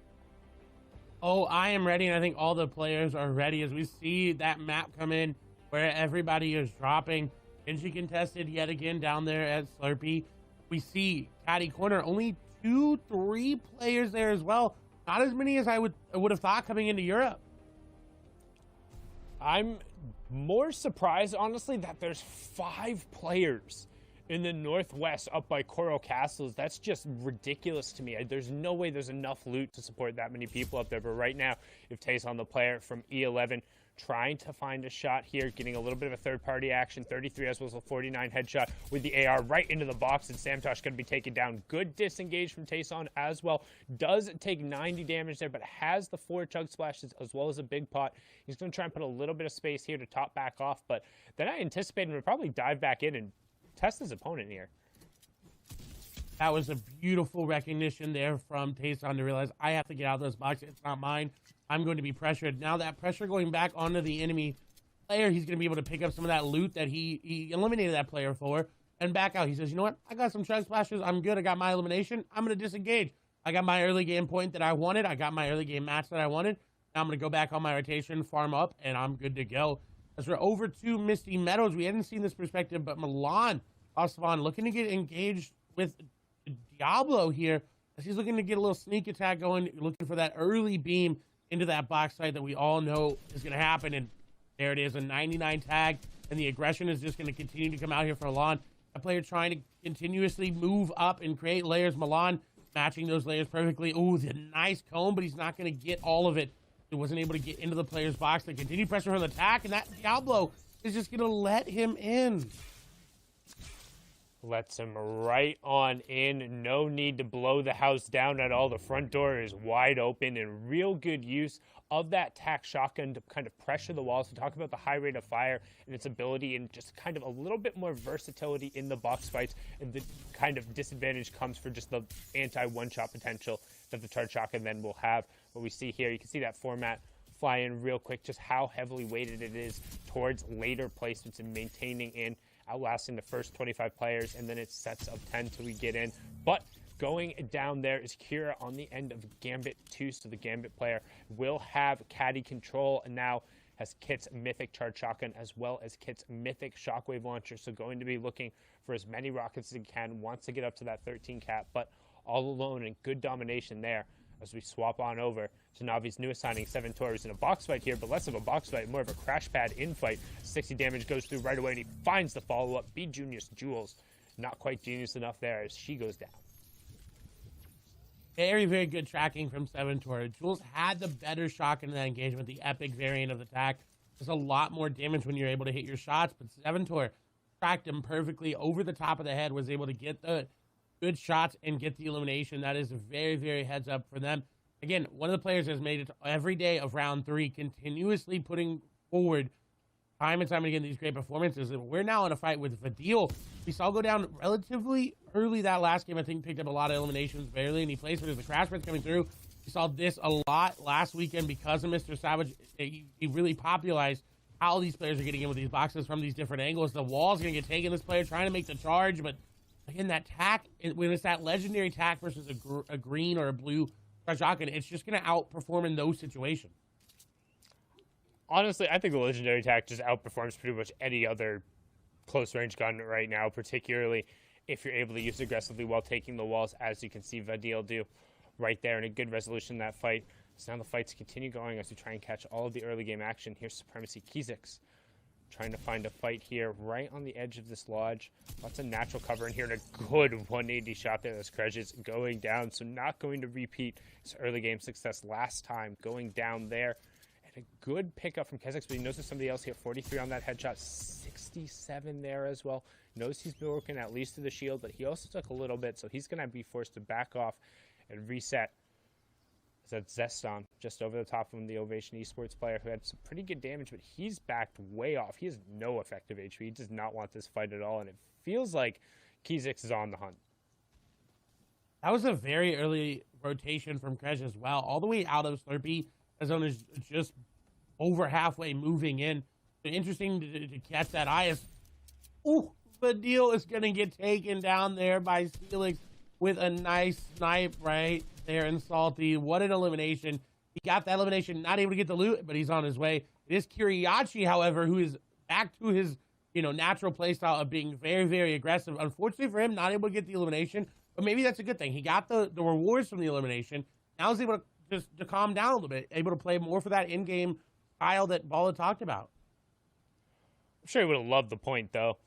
Oh, I am ready, and I think all the players are ready as we see that map come in where everybody is dropping. Benji contested yet again down there at Slurpee. We see Caddy Corner, only 2-3 players there as well. Not as many as I would have thought coming into Europe. I'm more surprised, honestly, that there's 5 players in the Northwest up by Coral Castles. That's just ridiculous to me. There's no way there's enough loot to support that many people up there. But right now, if Tayson, the player from E11, trying to find a shot here, getting a little bit of a third-party action, 33 as well as a 49 headshot with the AR right into the box, and Samtosh going to be taken down. Good disengage from Tayson as well. Does take 90 damage there, but has the 4 chug splashes as well as a big pot. He's going to try and put a little bit of space here to top back off, but then I anticipate him to probably dive back in and test his opponent here. That was a beautiful recognition there from Tayson to realize I have to get out of this box. It's not mine. I'm going to be pressured. Now that pressure going back onto the enemy player, he's going to be able to pick up some of that loot that he eliminated that player for and back out. He says, you know what? I got some chug splashes. I'm good. I got my elimination. I'm going to disengage. I got my early game point that I wanted. I got my early game match that I wanted. Now I'm going to go back on my rotation, farm up, and I'm good to go. As we're over to Misty Meadows, we hadn't seen this perspective, but Milan Osvan looking to get engaged with Diablo here as he's looking to get a little sneak attack going, looking for that early beam into that box site that we all know is going to happen. And there it is, a 99 tag, and the aggression is just going to continue to come out here for Milan. A player trying to continuously move up and create layers. Milan matching those layers perfectly. Ooh, the nice cone, but he's not going to get all of it. He wasn't able to get into the player's box. They continue pressure on the attack, and that Diablo is just going to let him in. Lets him right on in. No need to blow the house down at all. The front door is wide open, and real good use of that tac shotgun to kind of pressure the walls. To talk about the high rate of fire and its ability and just kind of a little bit more versatility in the box fights, and the kind of disadvantage comes for just the anti-one-shot potential that the charge shotgun then will have. What we see here, you can see that format fly in real quick, just how heavily weighted it is towards later placements and maintaining in, outlasting the first 25 players, and then it's sets of 10 till we get in. But going down there is Kira on the end of Gambit 2, so the Gambit player will have caddy control, and now has Kit's Mythic Charge Shotgun as well as Kit's Mythic Shockwave Launcher, so going to be looking for as many rockets as he can, wants to get up to that 13 cap, but all alone and good domination there as we swap on over to Navi's newest signing, 7 Tours, in a box fight here, but less of a box fight, more of a crash pad in fight. 60 damage goes through right away, and he finds the follow-up. B Junius Jules, not quite genius enough there as she goes down. Very, very good tracking from 7 Tours. Jules had the better shotgun in that engagement, the epic variant of the attack. There's a lot more damage when you're able to hit your shots, but 7 Tours tracked him perfectly over the top of the head, was able to get the good shots and get the elimination. That is a very, very heads up for them. Again, one of the players has made it every day of round 3, continuously putting forward time and time again these great performances. And we're now in a fight with Vadil. We saw go down relatively early that last game. I think picked up a lot of eliminations barely, and he plays, but there's the crash pits coming through. We saw this a lot last weekend because of Mr. Savage. He really popularized how these players are getting in with these boxes from these different angles. The wall's going to get taken. This player trying to make the charge, but again, that tack, when it's that legendary tack versus a green or a blue shotgun, it's just going to outperform in those situations. Honestly, I think the legendary tack just outperforms pretty much any other close-range gun right now, particularly if you're able to use it aggressively while taking the walls, as you can see Vadil do right there, and a good resolution in that fight. So now the fights continue going as we try and catch all of the early game action. Here's Supremacy Kizix trying to find a fight here right on the edge of this lodge. Lots of natural cover in here, and a good 180 shot there. This Krej is going down, so not going to repeat his early game success last time, going down there. And a good pickup from Kizix, but he knows there's somebody else here. 43 on that headshot, 67 there as well. Knows he's broken at least to the shield, but he also took a little bit, so he's going to be forced to back off and reset. That's Zeston just over the top of him, the Ovation Esports player who had some pretty good damage, but he's backed way off. He has no effective HP. He does not want this fight at all, and it feels like Kizix is on the hunt. That was a very early rotation from Krej as well. All the way out of Slurpee, the zone is just over halfway moving in. So interesting to catch that eye. Ooh, Vadil is going to get taken down there by Steelix with a nice snipe right there and Salty. What an elimination. He got that elimination, not able to get the loot, but he's on his way. It is Kiriachi, however, who is back to his, natural playstyle of being very, very aggressive. Unfortunately for him, not able to get the elimination, but maybe that's a good thing. He got the rewards from the elimination. Now he's able to just to calm down a little bit, able to play more for that in-game style that Balla talked about. I'm sure he would have loved the point, though.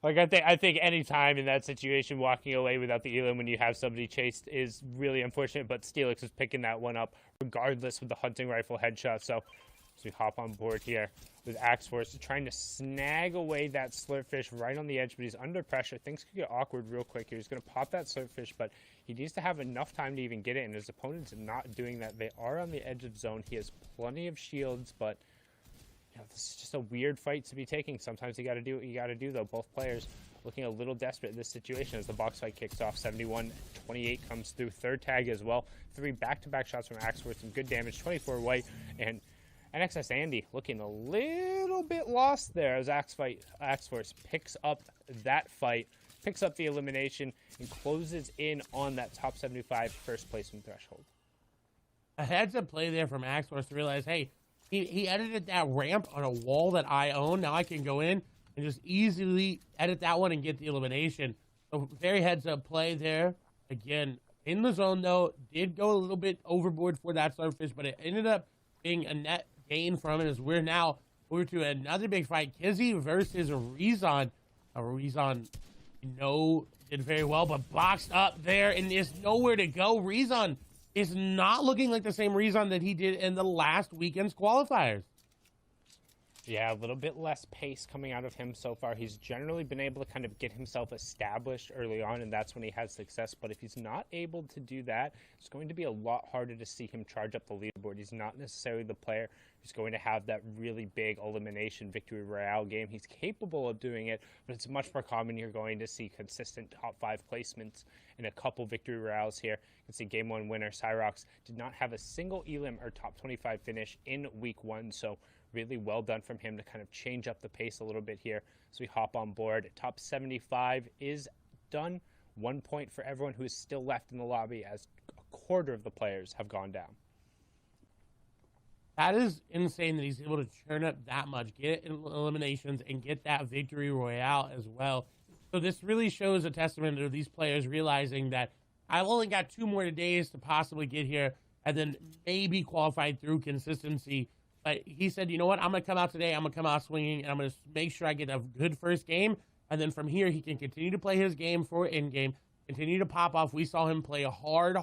Like, I think any time in that situation, walking away without the elim when you have somebody chased is really unfortunate, but Steelix is picking that one up regardless with the hunting rifle headshot. So we hop on board here with Axe Force trying to snag away that slurpfish right on the edge, but he's under pressure. Things could get awkward real quick here. He's going to pop that slurpfish, but he needs to have enough time to even get it, and his opponent's not doing that. They are on the edge of zone. He has plenty of shields, but this is just a weird fight to be taking. Sometimes you got to do what you got to do, though. Both players looking a little desperate in this situation as the box fight kicks off. 71-28 comes through. Third tag as well. 3 back-to-back shots from Axe Force. Some good damage. 24 white. And NXS Andy looking a little bit lost there as Axe Force picks up that fight, picks up the elimination, and closes in on that top 75 first placement threshold. A heads-up play there from Axe Force to realize, hey, he edited that ramp on a wall that I own. Now I can go in and just easily edit that one and get the elimination. So very heads-up play there. Again, in the zone, though, did go a little bit overboard for that surface, but it ended up being a net gain from it as we're now over to another big fight. Kizzy versus Rezon. Rezon, did very well, but boxed up there and there's nowhere to go. Rezon is not looking like the same Rezon that he did in the last weekend's qualifiers. Yeah, a little bit less pace coming out of him so far. He's generally been able to kind of get himself established early on, and that's when he has success. But if he's not able to do that, it's going to be a lot harder to see him charge up the leaderboard. He's not necessarily the player who's going to have that really big elimination victory royale game. He's capable of doing it, but it's much more common you're going to see consistent top 5 placements in a couple victory royales here. You can see game 1 winner Cyrox did not have a single elim or top 25 finish in week 1, so really well done from him to kind of change up the pace a little bit here. So we hop on board. Top 75 is done. 1 point for everyone who is still left in the lobby as a quarter of the players have gone down. That is insane that he's able to churn up that much, get eliminations, and get that victory royale as well. So this really shows a testament to these players realizing that I've only got 2 more days to possibly get here and then maybe qualify through consistency. But he said, you know what, I'm going to come out today, I'm going to come out swinging, and I'm going to make sure I get a good first game, and then from here he can continue to play his game for in-game, continue to pop off. We saw him play a hard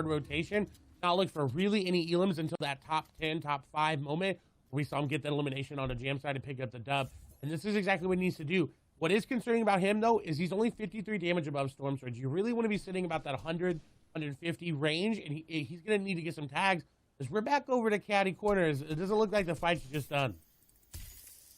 rotation, not look for really any elims until that top 10, top 5 moment, where we saw him get that elimination on a jam side and pick up the dub. And this is exactly what he needs to do. What is concerning about him, though, is he's only 53 damage above Storm Surge. You really want to be sitting about that 100, 150 range, and he's going to need to get some tags. As we're back over to Caddy Corners, it doesn't look like the fight's just done.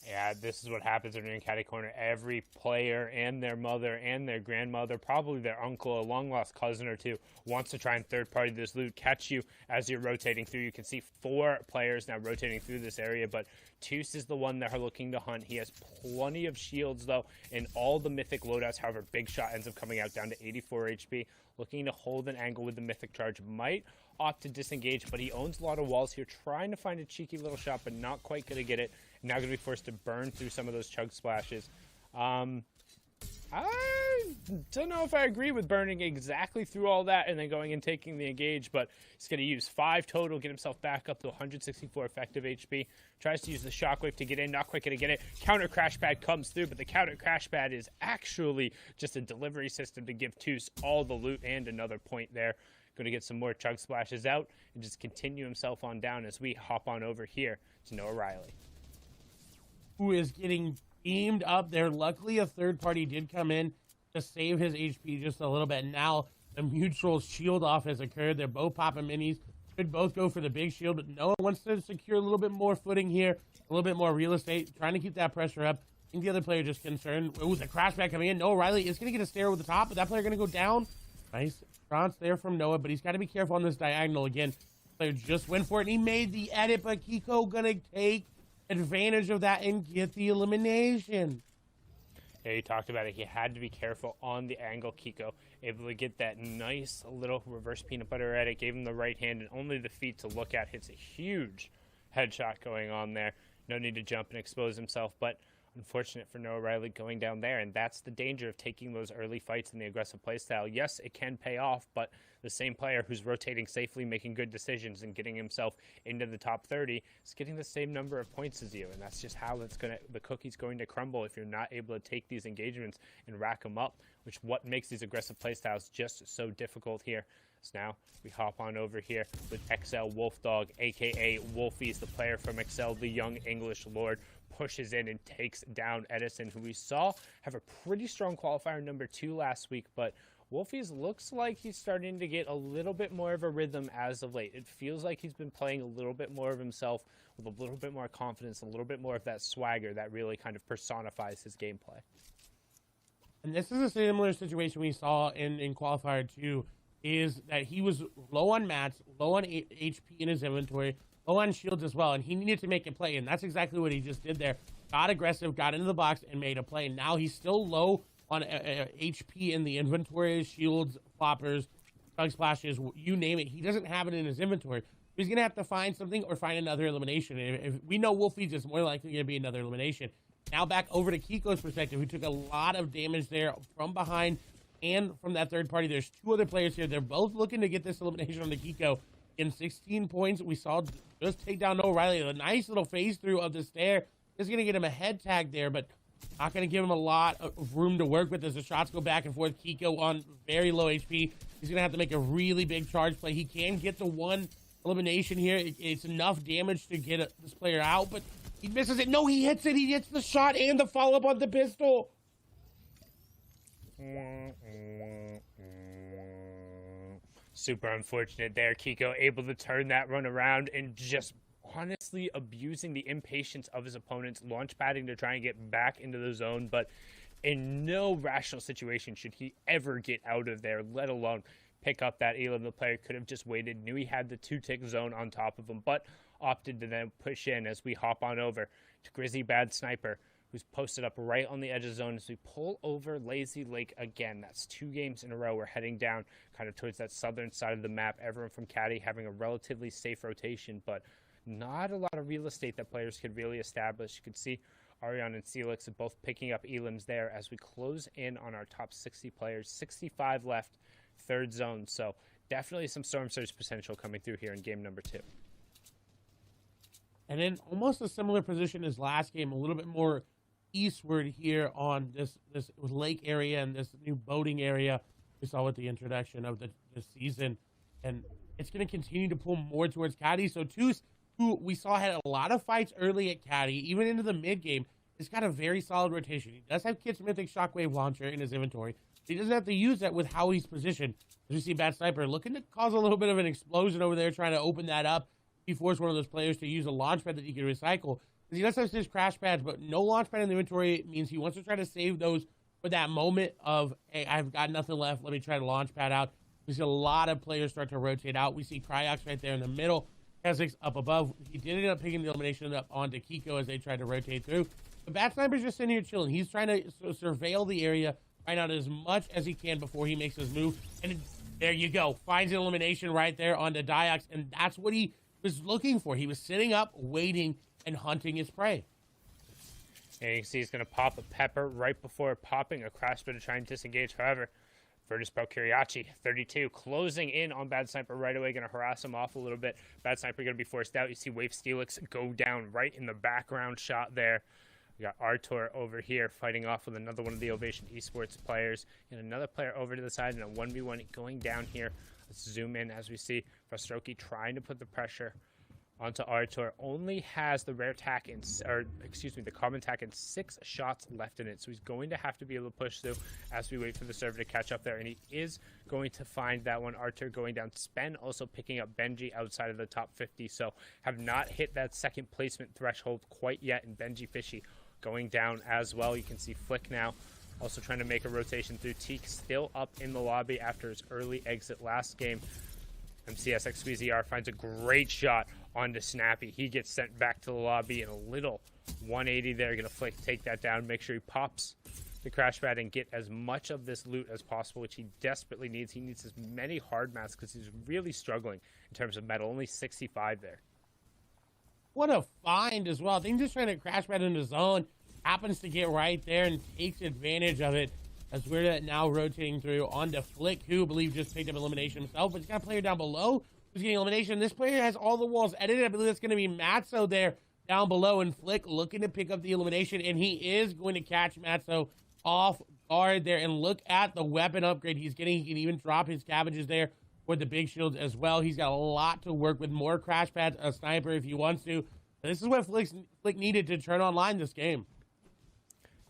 Yeah, this is what happens when you're in catty corner. Every player and their mother and their grandmother, probably their uncle, a long-lost cousin or two, wants to try and third-party this loot, catch you as you're rotating through. You can see 4 players now rotating through this area, but Toos is the one they're looking to hunt. He has plenty of shields, though, in all the mythic loadouts. However, Big Shot ends up coming out down to 84 HP, looking to hold an angle with the mythic charge. Might opt to disengage, but he owns a lot of walls here, trying to find a cheeky little shot, but not quite going to get it. Now going to be forced to burn through some of those chug splashes. I don't know if I agree with burning exactly through all that and then going and taking the engage, but he's going to use 5 total, get himself back up to 164 effective HP. Tries to use the shockwave to get in, not quite going to get it. Counter crash pad comes through, but the counter crash pad is actually just a delivery system to give Toos all the loot and another point there. Going to get some more chug splashes out and just continue himself on down as we hop on over here to Noah Riley, who is getting beamed up there. Luckily, a third party did come in to save his HP just a little bit. Now, the mutual shield off has occurred. They're both popping minis. Could both go for the big shield, but Noah wants to secure a little bit more footing here, a little bit more real estate, trying to keep that pressure up. I think the other player just concerned. Ooh, the crash back coming in. Noah Riley is going to get a stare over the top, but that player going to go down. Nice France there from Noah, but he's got to be careful on this diagonal again. Player just went for it, and he made the edit, but Kiko going to take advantage of that and get the elimination. Yeah, you talked about it. He had to be careful on the angle. Kiko able to get that nice little reverse peanut butter edit, gave him the right hand and only the feet to look at. Hits a huge headshot going on there. No need to jump and expose himself, but unfortunate for Noah Riley going down there, and that's the danger of taking those early fights in the aggressive playstyle. Yes, it can pay off, but the same player who's rotating safely, making good decisions, and getting himself into the top 30 is getting the same number of points as you, and that's just how the cookie's going to crumble if you're not able to take these engagements and rack them up, which what makes these aggressive playstyles just so difficult here. So now we hop on over here with XL Wolfdog, aka Wolfies, the player from XL, the young English Lord, pushes in and takes down Edison, who we saw have a pretty strong qualifier number 2 last week, but Wolfies looks like he's starting to get a little bit more of a rhythm as of late. It feels like he's been playing a little bit more of himself with a little bit more confidence, a little bit more of that swagger that really kind of personifies his gameplay. And this is a similar situation we saw in Qualifier 2, is that he was low on mats, low on HP in his inventory, low on shields as well, and he needed to make a play, and that's exactly what he just did there. Got aggressive, got into the box, and made a play. Now he's still low on HP in the inventory, shields, floppers, chug splashes, you name it. He doesn't have it in his inventory. He's going to have to find something or find another elimination. If we know Wolfie's is more likely going to be another elimination. Now back over to Kiko's perspective, who took a lot of damage there from behind and from that third party. There's 2 other players here. They're both looking to get this elimination on the Kiko. In 16 points, we saw just take down Noah Riley. A nice little phase through of the stair. Is going to get him a head tag there, but not going to give him a lot of room to work with as the shots go back and forth. Kiko on very low HP. He's going to have to make a really big charge play. He can get the 1 elimination here. It's enough damage to get this player out, but he misses it. No, he hits it. He hits the shot and the follow-up on the pistol. Super unfortunate there. Kiko able to turn that run around and just honestly abusing the impatience of his opponents, launch padding to try and get back into the zone, but in no rational situation should he ever get out of there, let alone pick up that elim. The player could have just waited, knew he had the 2-tick zone on top of him, but opted to then push in as we hop on over to Grizzy Bad Sniper, who's posted up right on the edge of the zone as we pull over Lazy Lake again. That's 2 games in a row. We're heading down kind of towards that southern side of the map. Everyone from Caddy having a relatively safe rotation, but not a lot of real estate that players could really establish. You can see Arion and Celix are both picking up elims there as we close in on our top 60 players. 65 left, 3rd zone. So definitely some Storm Surge potential coming through here in game number 2. And in almost a similar position as last game, a little bit more eastward here on this lake area and this new boating area we saw with the introduction of the season. And it's going to continue to pull more towards Caddy. So Toos, who we saw had a lot of fights early at Caddy, even into the mid-game, has got a very solid rotation. He does have Kit's Mythic Shockwave Launcher in his inventory. He doesn't have to use that with how he's positioned. As you see Bad Sniper looking to cause a little bit of an explosion over there, trying to open that up. He forced one of those players to use a launch pad that he could recycle. because he does have his crash pads, but no launch pad in the inventory means he wants to try to save those for that moment of, hey, I've got nothing left. Let me try to launch pad out. We see a lot of players start to rotate out. We see Cryox right there in the middle. Keswick's up above. He did end up picking the elimination up onto Kiko as they tried to rotate through. But Bat Sniper's just sitting here chilling. He's trying to surveil the area, find out as much as he can before he makes his move. And there you go. Finds an elimination right there onto Diox. And that's what he was looking for. He was sitting up, waiting, and hunting his prey. And you can see he's going to pop a pepper right before popping a crash pad to try and disengage. However, Virtus Pro Kiriachi, 32, closing in on Bad Sniper right away, going to harass him off a little bit. Bad Sniper going to be forced out. You see Wave Steelix go down right in the background shot there. We got Artur over here fighting off with another one of the Ovation Esports players. And another player over to the side in a 1v1 going down here. Let's zoom in as we see Frostroki trying to put the pressure onto Artur. Only has the rare tack in, the common tack in 6 shots left in it. So he's going to have to be able to push through as we wait for the server to catch up there. And he is going to find that one. Artur going down. Spen also picking up Benji outside of the top 50. So have not hit that second placement threshold quite yet. And Benji Fishy going down as well. You can see Flick now also trying to make a rotation through. Teak still up in the lobby after his early exit last game. MCSX SqueezyR finds a great shot onto Snappy. He gets sent back to the lobby in a little 180 there. Going to Flick take that down, make sure he pops the crash pad and get as much of this loot as possible, which he desperately needs. He needs as many hard mats because he's really struggling in terms of metal. Only 65 there. What a find as well. I think just trying to crash pad in the zone. Happens to get right there and takes advantage of it. As we're now rotating through onto Flick, who I believe just picked up elimination himself, but he's got a player down below who's getting elimination. This player has all the walls edited. I believe that's going to be Matzo there down below, and Flick looking to pick up the elimination, and he is going to catch Matzo off guard there. And look at the weapon upgrade he's getting. He can even drop his cabbages there with the big shields as well. He's got a lot to work with, more crash pads, a sniper if he wants to. This is what Flick needed to turn online this game.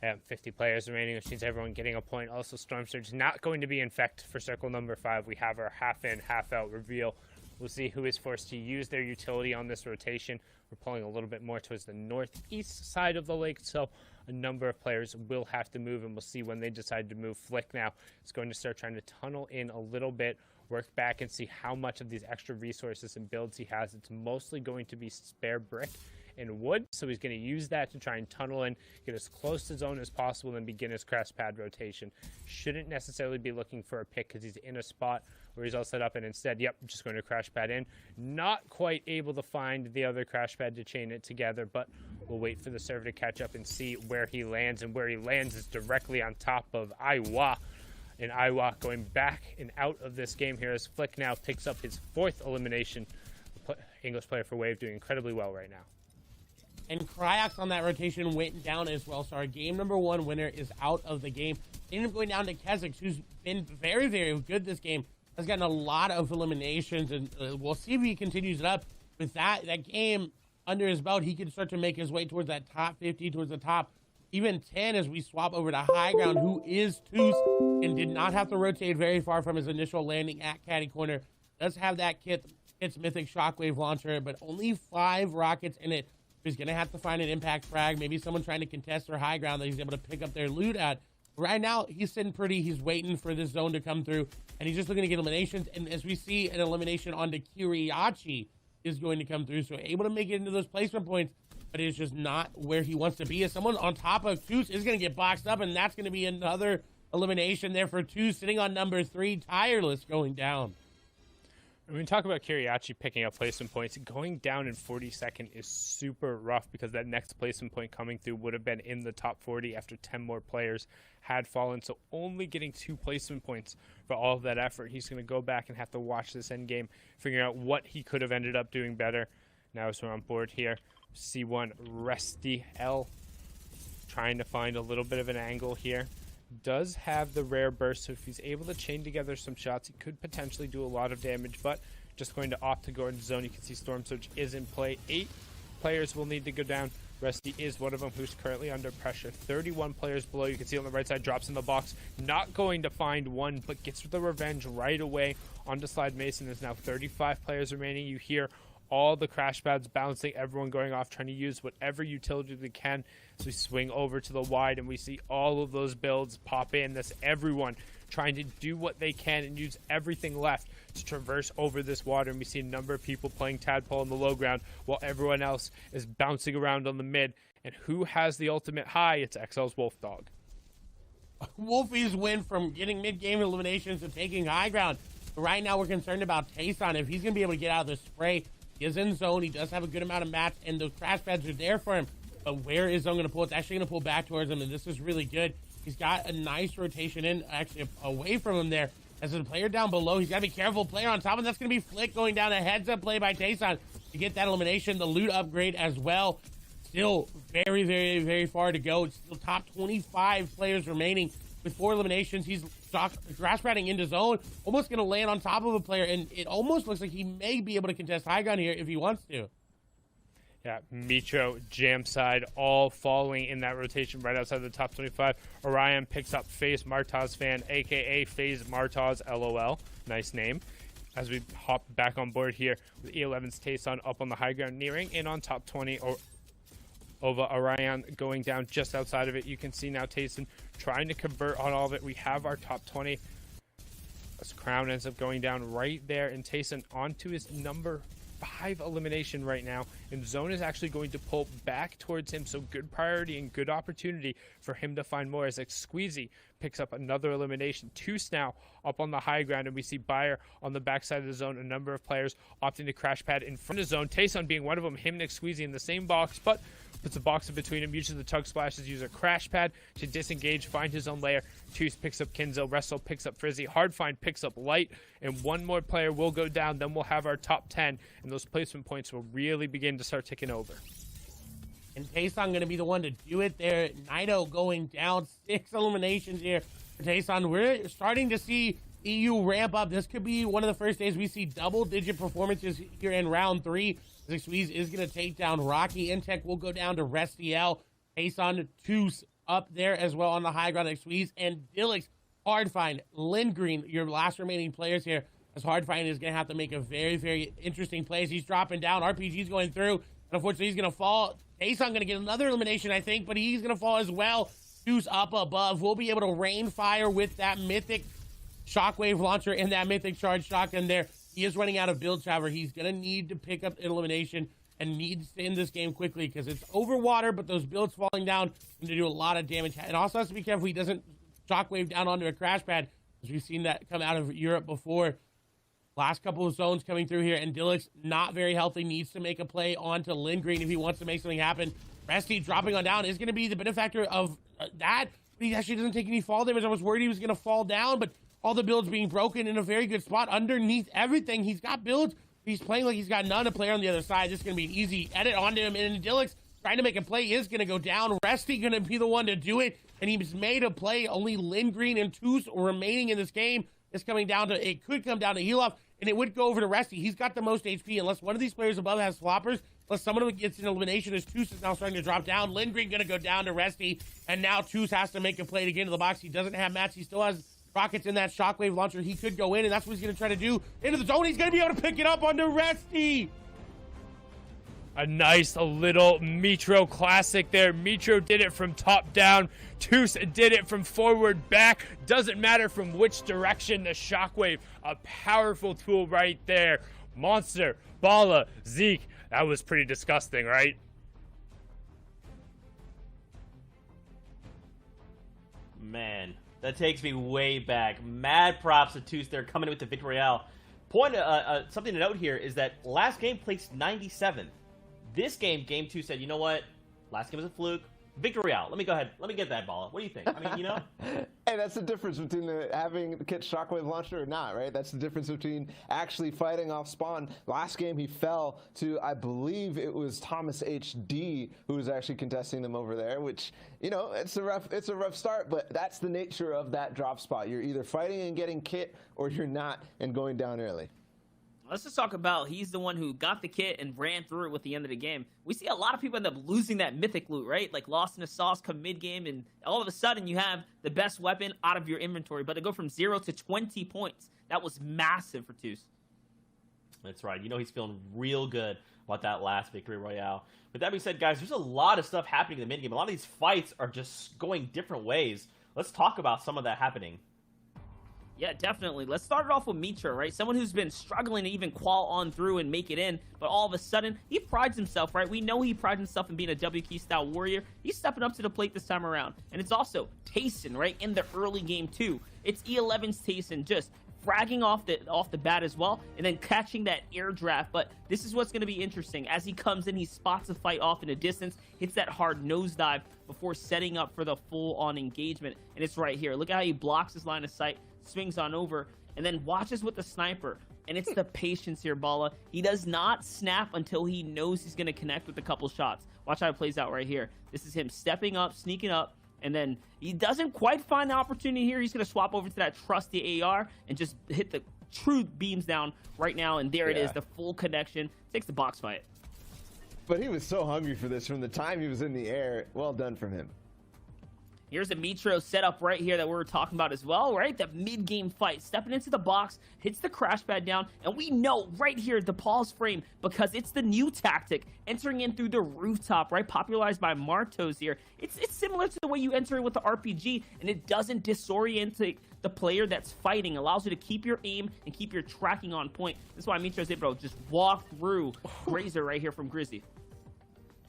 Yeah, 50 players remaining, which means everyone getting a point. Also, Storm Surge not going to be infect for circle number 5. We have our half in, half out reveal. We'll see who is forced to use their utility on this rotation. We're pulling a little bit more towards the northeast side of the lake, so a number of players will have to move, and we'll see when they decide to move. Flick now is going to start trying to tunnel in a little bit, work back and see how much of these extra resources and builds he has. It's mostly going to be spare brick and wood, so he's going to use that to try and tunnel in, get as close to zone as possible, and begin his crash pad rotation. Shouldn't necessarily be looking for a pick because he's in a spot where he's all set up, and instead, yep, just going to crash pad in. Not quite able to find the other crash pad to chain it together, but we'll wait for the server to catch up and see where he lands, and where he lands is directly on top of Iwa. And Iwa going back and out of this game here as Flick now picks up his 4th elimination. English player for Wave doing incredibly well right now. And Cryox on that rotation went down as well. So our game number 1 winner is out of the game. They ended up going down to Keswick, who's been very, very good this game. Has gotten a lot of eliminations, and we'll see if he continues it up. With that game under his belt, he can start to make his way towards that top 50, towards the top even 10 as we swap over to High Ground, who is Toos and did not have to rotate very far from his initial landing at Caddy Corner. Does have that Kit's Mythic Shockwave launcher, but only 5 rockets in it. He's going to have to find an impact frag, maybe someone trying to contest their high ground that he's able to pick up their loot at. Right now, he's sitting pretty. He's waiting for this zone to come through, and he's just looking to get eliminations. And as we see, an elimination onto Kiriachi is going to come through, so able to make it into those placement points, but it's just not where he wants to be. As someone on top of Toos is going to get boxed up, and that's going to be another elimination there for Toos, sitting on number 3, Tireless going down. When we talk about Kiriachi picking up placement points, going down in 42nd is super rough because that next placement point coming through would have been in the top 40 after 10 more players had fallen. So only getting 2 placement points for all of that effort. He's going to go back and have to watch this end game, figuring out what he could have ended up doing better. Now as we're on board here, C1 Resty L trying to find a little bit of an angle here. Does have the rare burst, so if he's able to chain together some shots, he could potentially do a lot of damage, but just going to opt to go into zone. You can see Storm Surge is in play. 8 players will need to go down. Rusty is one of them who's currently under pressure. 31 players below. You can see on the right side, drops in the box. Not going to find one, but gets the revenge right away onto Slide Mason. There's now 35 players remaining. You hear all the crash pads bouncing, everyone going off, trying to use whatever utility they can. So we swing over to the wide, and we see all of those builds pop in. That's everyone trying to do what they can and use everything left to traverse over this water. And we see a number of people playing tadpole on the low ground while everyone else is bouncing around on the mid. And who has the ultimate high? It's XL's Wolf Dog. Wolfie's win from getting mid-game eliminations to taking high ground. Right now, we're concerned about Tayson. If he's going to be able to get out of the spray, he is in zone. He does have a good amount of mats, and those crash pads are there for him. But where is zone going to pull? It's actually going to pull back towards him, and this is really good. He's got a nice rotation in, actually away from him there. As a player down below, he's got to be careful. Player on top, and that's going to be Flick going down. A heads-up play by Tayson to get that elimination. The loot upgrade as well. Still very, very, very far to go. It's still top 25 players remaining with 4 eliminations. He's grass padding into zone, almost going to land on top of a player, and it almost looks like he may be able to contest high ground here if he wants to. Yeah, Mitro, Jam side, all following in that rotation right outside the top 25. Orion picks up FaZe Martaz fan, a.k.a. FaZe Martaz, LOL. Nice name. As we hop back on board here with E11's Tayson up on the high ground, nearing in on top 20, or Ova Orion going down just outside of it. You can see now Tayson trying to convert on all of it. We have our top 20. As Crown ends up going down right there, and Tayson onto his number 5 elimination right now, and zone is actually going to pull back towards him, so good priority and good opportunity for him to find more as like Squeezy picks up another elimination. Toos now up on the high ground, and we see Bayer on the backside of the zone. A number of players opting to crash pad in front of zone, Tayson being one of them. Him and Squeezy in the same box, but puts a box in between him, uses the tug splashes, use a crash pad to disengage, find his own layer. Toos picks up Kinzo, Wrestle picks up Frizzy, Hardfind picks up Light, and one more player will go down. Then we'll have our top 10, and those placement points will really begin to start ticking over. And Tayson going to be the one to do it there. Naito going down, 6 eliminations here for Tayson. We're starting to see EU ramp up. This could be one of the first days we see double-digit performances here in round 3. Squeeze is going to take down Rocky. Intech will go down to Restiel. Tayson, Toos up there as well on the high ground. Squeeze and Dillix. Hardfind, Lindgreen, your last remaining players here. As Hardfind is going to have to make a very, very interesting play. He's dropping down. RPG's going through. And unfortunately, he's going to fall. Tayson going to get another elimination, I think, but he's going to fall as well. Toos up above. We'll be able to rain fire with that mythic shockwave launcher and that mythic charge shotgun there. He is running out of build traver. He's going to need to pick up elimination and needs to end this game quickly because it's over water, but those builds falling down going to do a lot of damage. And also has to be careful he doesn't shockwave down onto a crash pad, because we've seen that come out of Europe before. Last couple of zones coming through here, and Dillix, not very healthy, needs to make a play onto Lindgreen if he wants to make something happen. Resty dropping on down is going to be the benefactor of that, but he actually doesn't take any fall damage. I was worried he was going to fall down, but all the builds being broken in a very good spot underneath everything. He's got builds. He's playing like he's got none. A player on the other side. This is going to be an easy edit onto him. And Dillix trying to make a play is going to go down. Resty going to be the one to do it. And he's made a play. Only Lindgreen and Toos remaining in this game. It's coming down to, it could come down to heal off. And it would go over to Resty. He's got the most HP. Unless one of these players above has floppers. Unless someone gets an elimination as Toos is now starting to drop down. Lindgreen going to go down to Resty. And now Toos has to make a play to get into the box. He doesn't have mats. He still has rockets in that shockwave launcher. He could go in, and that's what he's going to try to do. Into the zone. He's going to be able to pick it up onto Resty. A nice little Mitro classic there. Mitro did it from top down. Toos did it from forward back. Doesn't matter from which direction. The shockwave, a powerful tool right there. Monster, Bala, Zeke. That was pretty disgusting, right? Man, that takes me way back. Mad props to Toos there, coming in with the victory royale. Something to note here is that last game placed 97th. This game, game 2 said, you know what? Last game was a fluke. Victory royale. Let me go ahead. Let me get that ball. What do you think? I mean, you know? Hey, that's the difference between having the kit shockwave launcher or not, right? That's the difference between actually fighting off spawn. Last game, he fell to, I believe it was Thomas HD who was actually contesting them over there, which, you know, it's a rough start, but that's the nature of that drop spot. You're either fighting and getting kit, or you're not and going down early. Let's just talk about he's the one who got the kit and ran through it with the end of the game. We see a lot of people end up losing that mythic loot, right? Like Lost in a Sauce come mid-game, and all of a sudden you have the best weapon out of your inventory. But to go from 0 to 20 points, that was massive for Toos. That's right. You know he's feeling real good about that last victory royale. With that being said, guys, there's a lot of stuff happening in the mid game. A lot of these fights are just going different ways. Let's talk about some of that happening. Yeah, definitely. Let's start it off with Mitra, right? Someone who's been struggling to even qual on through and make it in, but all of a sudden, he prides himself, right? We know he prides himself in being a W key style warrior. He's stepping up to the plate this time around. And it's also Tayson, right, in the early game too. It's E11's Tayson just fragging off the bat as well, and then catching that air draft. But this is what's going to be interesting. As he comes in, he spots a fight off in the distance, hits that hard nosedive before setting up for the full-on engagement. And it's right here. Look at how he blocks his line of sight, swings on over, and then watches with the sniper. And it's the patience here, Bala. He does not snap until he knows he's going to connect with a couple shots. Watch how it plays out right here. This is him stepping up, sneaking up, and then he doesn't quite find the opportunity here. He's going to swap over to that trusty AR and just hit the true beams down right now. And there it is, the full connection. Takes the box fight. But he was so hungry for this from the time he was in the air. Well done from him. Here's a Mitro setup right here that we were talking about as well, right? The mid-game fight, stepping into the box, hits the crash pad down, and we know right here the pause frame, because it's the new tactic, entering in through the rooftop, right? Popularized by Martos here. It's similar to the way you enter in with the RPG, and it doesn't disorient the player that's fighting. It allows you to keep your aim and keep your tracking on point. That's why Mitro's able to just walk through Grazer right here from Grizzy.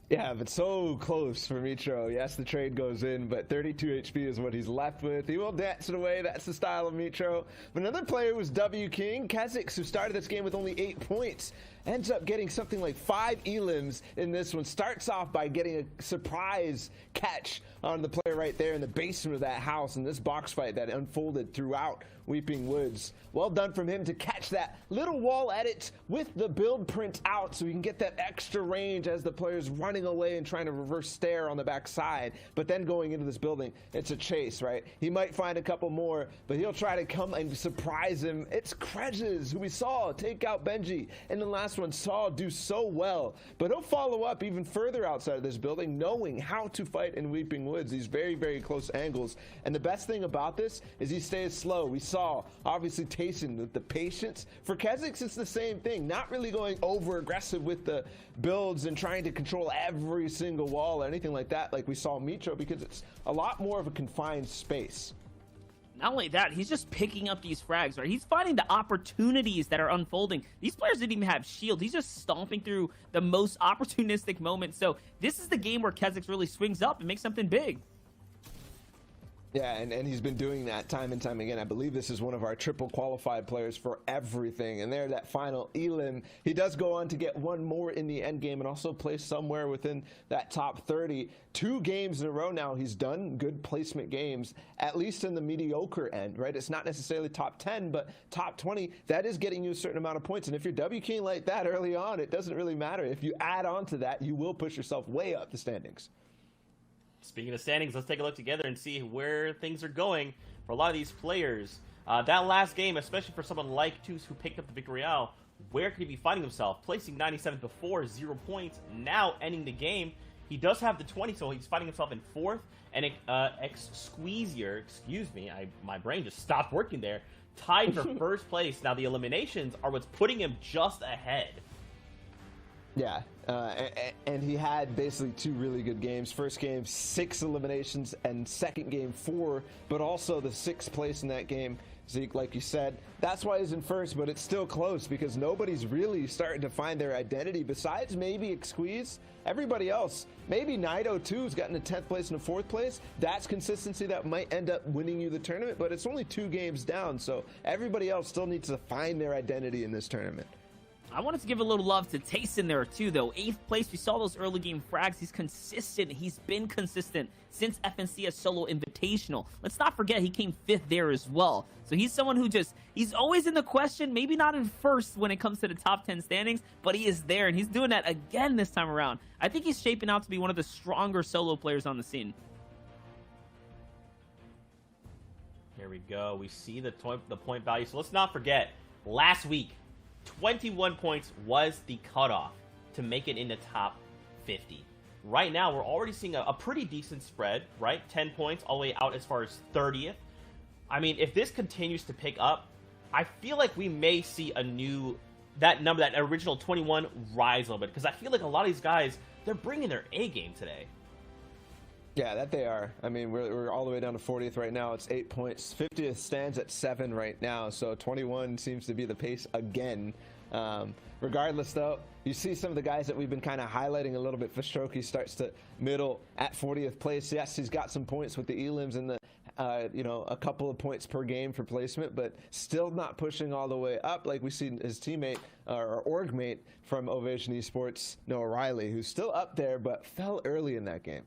Yeah, but so close for Mitro. Yes, the trade goes in, but 32 HP is what he's left with. He will dance it away. That's the style of Mitro. But another player was W King. Kha'Zix, who started this game with only 8 points, ends up getting something like 5 elims in this one. Starts off by getting a surprise catch on the player right there in the basement of that house in this box fight that unfolded throughout Weeping Woods. Well done from him to catch that little wall edit with the build print out so he can get that extra range as the player's running away and trying to reverse stare on the backside. But then going into this building, it's a chase, right? He might find a couple more, but he'll try to come and surprise him. It's Kredges, who we saw take out Benji in the last one, saw do so well. But he'll follow up even further outside of this building, knowing how to fight in Weeping Woods. These very, very close angles. And the best thing about this is he stays slow. We saw, obviously, Tayson with the patience. For Kha'Zix, it's the same thing. Not really going over aggressive with the builds and trying to control every single wall or anything like that, like we saw Mitro, because it's a lot more of a confined space. Not only that, he's just picking up these frags, right? He's finding the opportunities that are unfolding. These players didn't even have shield. He's just stomping through the most opportunistic moments. So this is the game where Kha'Zix really swings up and makes something big. Yeah, and he's been doing that time and time again. I believe this is one of our triple qualified players for everything. And there, that final elim, he does go on to get one more in the end game and also place somewhere within that top 30. 2 games in a row now, he's done good placement games, at least in the mediocre end, right? It's not necessarily top 10, but top 20. That is getting you a certain amount of points. And if you're W King like that early on, it doesn't really matter. If you add on to that, you will push yourself way up the standings. Speaking of standings, let's take a look together and see where things are going for a lot of these players. That last game, especially for someone like Toos who picked up the Victory Royale, where could he be finding himself? Placing 97th before, 0 points, now ending the game. He does have the 20, so he's finding himself in 4th. And Squeezier, excuse me, my brain just stopped working there, tied for first place. Now the eliminations are what's putting him just ahead. Yeah, and he had basically 2 really good games. First game, 6 eliminations, and second game, 4, but also the 6th place in that game. Zeke, like you said, that's why he's in first, but it's still close because nobody's really starting to find their identity besides maybe Squeeze. Everybody else, maybe Nido too, has gotten a 10th place and a 4th place. That's consistency that might end up winning you the tournament, but it's only 2 games down, so everybody else still needs to find their identity in this tournament. I wanted to give a little love to Tayson there too, though. 8th place, we saw those early game frags. He's consistent. He's been consistent since FNCS Solo Invitational. Let's not forget he came 5th there as well. So he's someone who he's always in the question, maybe not in first when it comes to the top 10 standings, but he is there, and he's doing that again this time around. I think he's shaping out to be one of the stronger solo players on the scene. Here we go. We see the point value. So let's not forget, last week, 21 points was the cutoff to make it in the top 50. Right now, we're already seeing a pretty decent spread, right? 10 points all the way out as far as 30th. I mean, if this continues to pick up, I feel like we may see a new that number, that original 21, rise a little bit, because I feel like a lot of these guys, they're bringing their A game today. Yeah, that they are. I mean, we're all the way down to 40th right now. It's 8 points. 50th stands at 7 right now, so 21 seems to be the pace again. Regardless, though, you see some of the guys that we've been kind of highlighting a little bit. Fishroki starts to middle at 40th place. Yes, he's got some points with the elims and the, a couple of points per game for placement, but still not pushing all the way up like we see his teammate or org mate from Ovation Esports, Noah Riley, who's still up there but fell early in that game.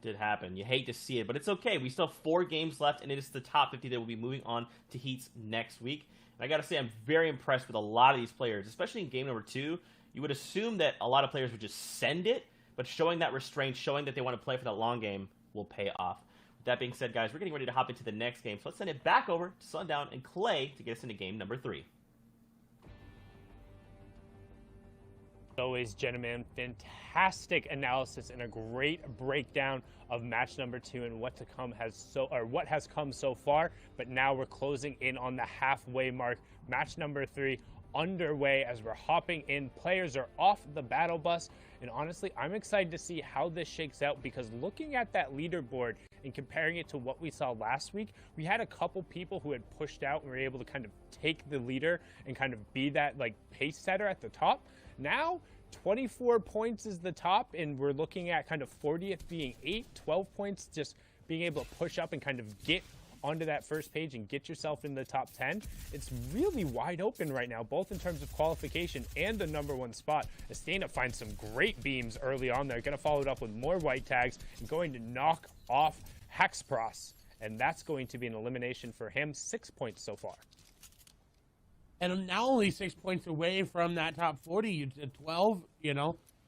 Did happen. You hate to see it, but it's okay. We still have 4 games left, and it is the top 50 that will be moving on to heats next week. And I got to say, I'm very impressed with a lot of these players, especially in game number 2. You would assume that a lot of players would just send it, but showing that restraint, showing that they want to play for that long game will pay off. With that being said, guys, we're getting ready to hop into the next game, so let's send it back over to Sundown and Clay to get us into game number 3. Always, gentlemen, fantastic analysis and a great breakdown of match number 2 and what has come so far. But now we're closing in on the halfway mark. Match number 3 underway as we're hopping in. Players are off the battle bus, and honestly, I'm excited to see how this shakes out, because looking at that leaderboard and comparing it to what we saw last week, we had a couple people who had pushed out and were able to kind of take the leader and kind of be that like pace setter at the top. Now 24 points is the top, and we're looking at kind of 40th being 8, 12 points, just being able to push up and kind of get onto that first page and get yourself in the top 10. It's really wide open right now, both in terms of qualification and the number 1 spot. Astana finds some great beams early on there, going to follow it up with more white tags and going to knock off Hexpros, and that's going to be an elimination for him. 6 points so far. And now only 6 points away from that top 40. You did 12,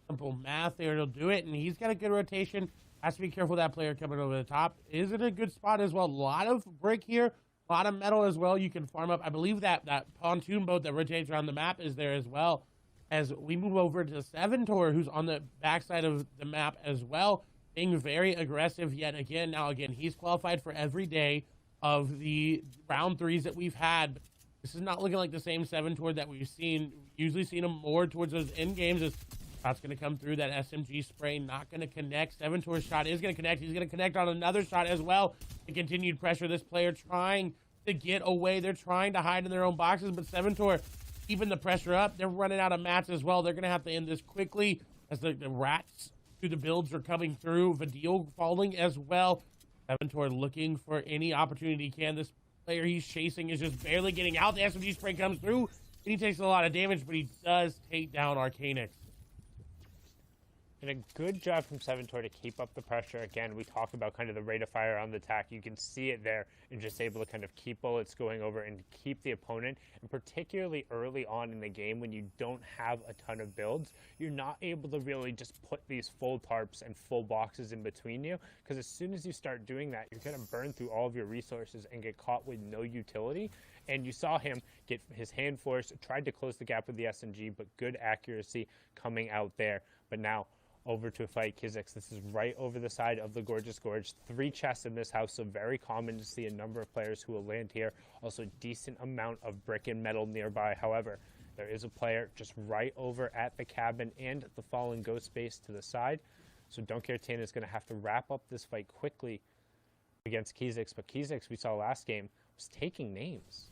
simple math there to do it. And he's got a good rotation. Has to be careful that player coming over the top. Is it a good spot as well? A lot of brick here, a lot of metal as well. You can farm up. I believe that pontoon boat that rotates around the map is there as well. As we move over to Seventor, who's on the backside of the map as well, being very aggressive yet again. Now, again, he's qualified for every day of the round 3s that we've had. This is not looking like the same Seventor that we've seen. Usually seen him more towards those end games. As shot's going to come through. That SMG spray not going to connect. Seventor's shot is going to connect. He's going to connect on another shot as well. The continued pressure. This player trying to get away. They're trying to hide in their own boxes, but Seventor keeping the pressure up. They're running out of mats as well. They're going to have to end this quickly as the rats through the builds are coming through. Vadil falling as well. Seventor looking for any opportunity he can. This player he's chasing is just barely getting out. The SMG spray comes through, and he takes a lot of damage, but he does take down Arcanix. And a good job from Seventor to keep up the pressure. Again, we talk about kind of the rate of fire on the attack. You can see it there, and just able to kind of keep bullets going over and keep the opponent. And particularly early on in the game, when you don't have a ton of builds, you're not able to really just put these full tarps and full boxes in between you, because as soon as you start doing that, you're going to burn through all of your resources and get caught with no utility. And you saw him get his hand force, tried to close the gap with the SMG, but good accuracy coming out there. But now over to fight Kizix. This is right over the side of the Gorgeous Gorge. 3 chests in this house, so very common to see a number of players who will land here. Also, decent amount of brick and metal nearby. However, there is a player just right over at the cabin and the fallen ghost base to the side. So Dunkirtan is going to have to wrap up this fight quickly against Kizix. But Kizix, we saw last game, was taking names.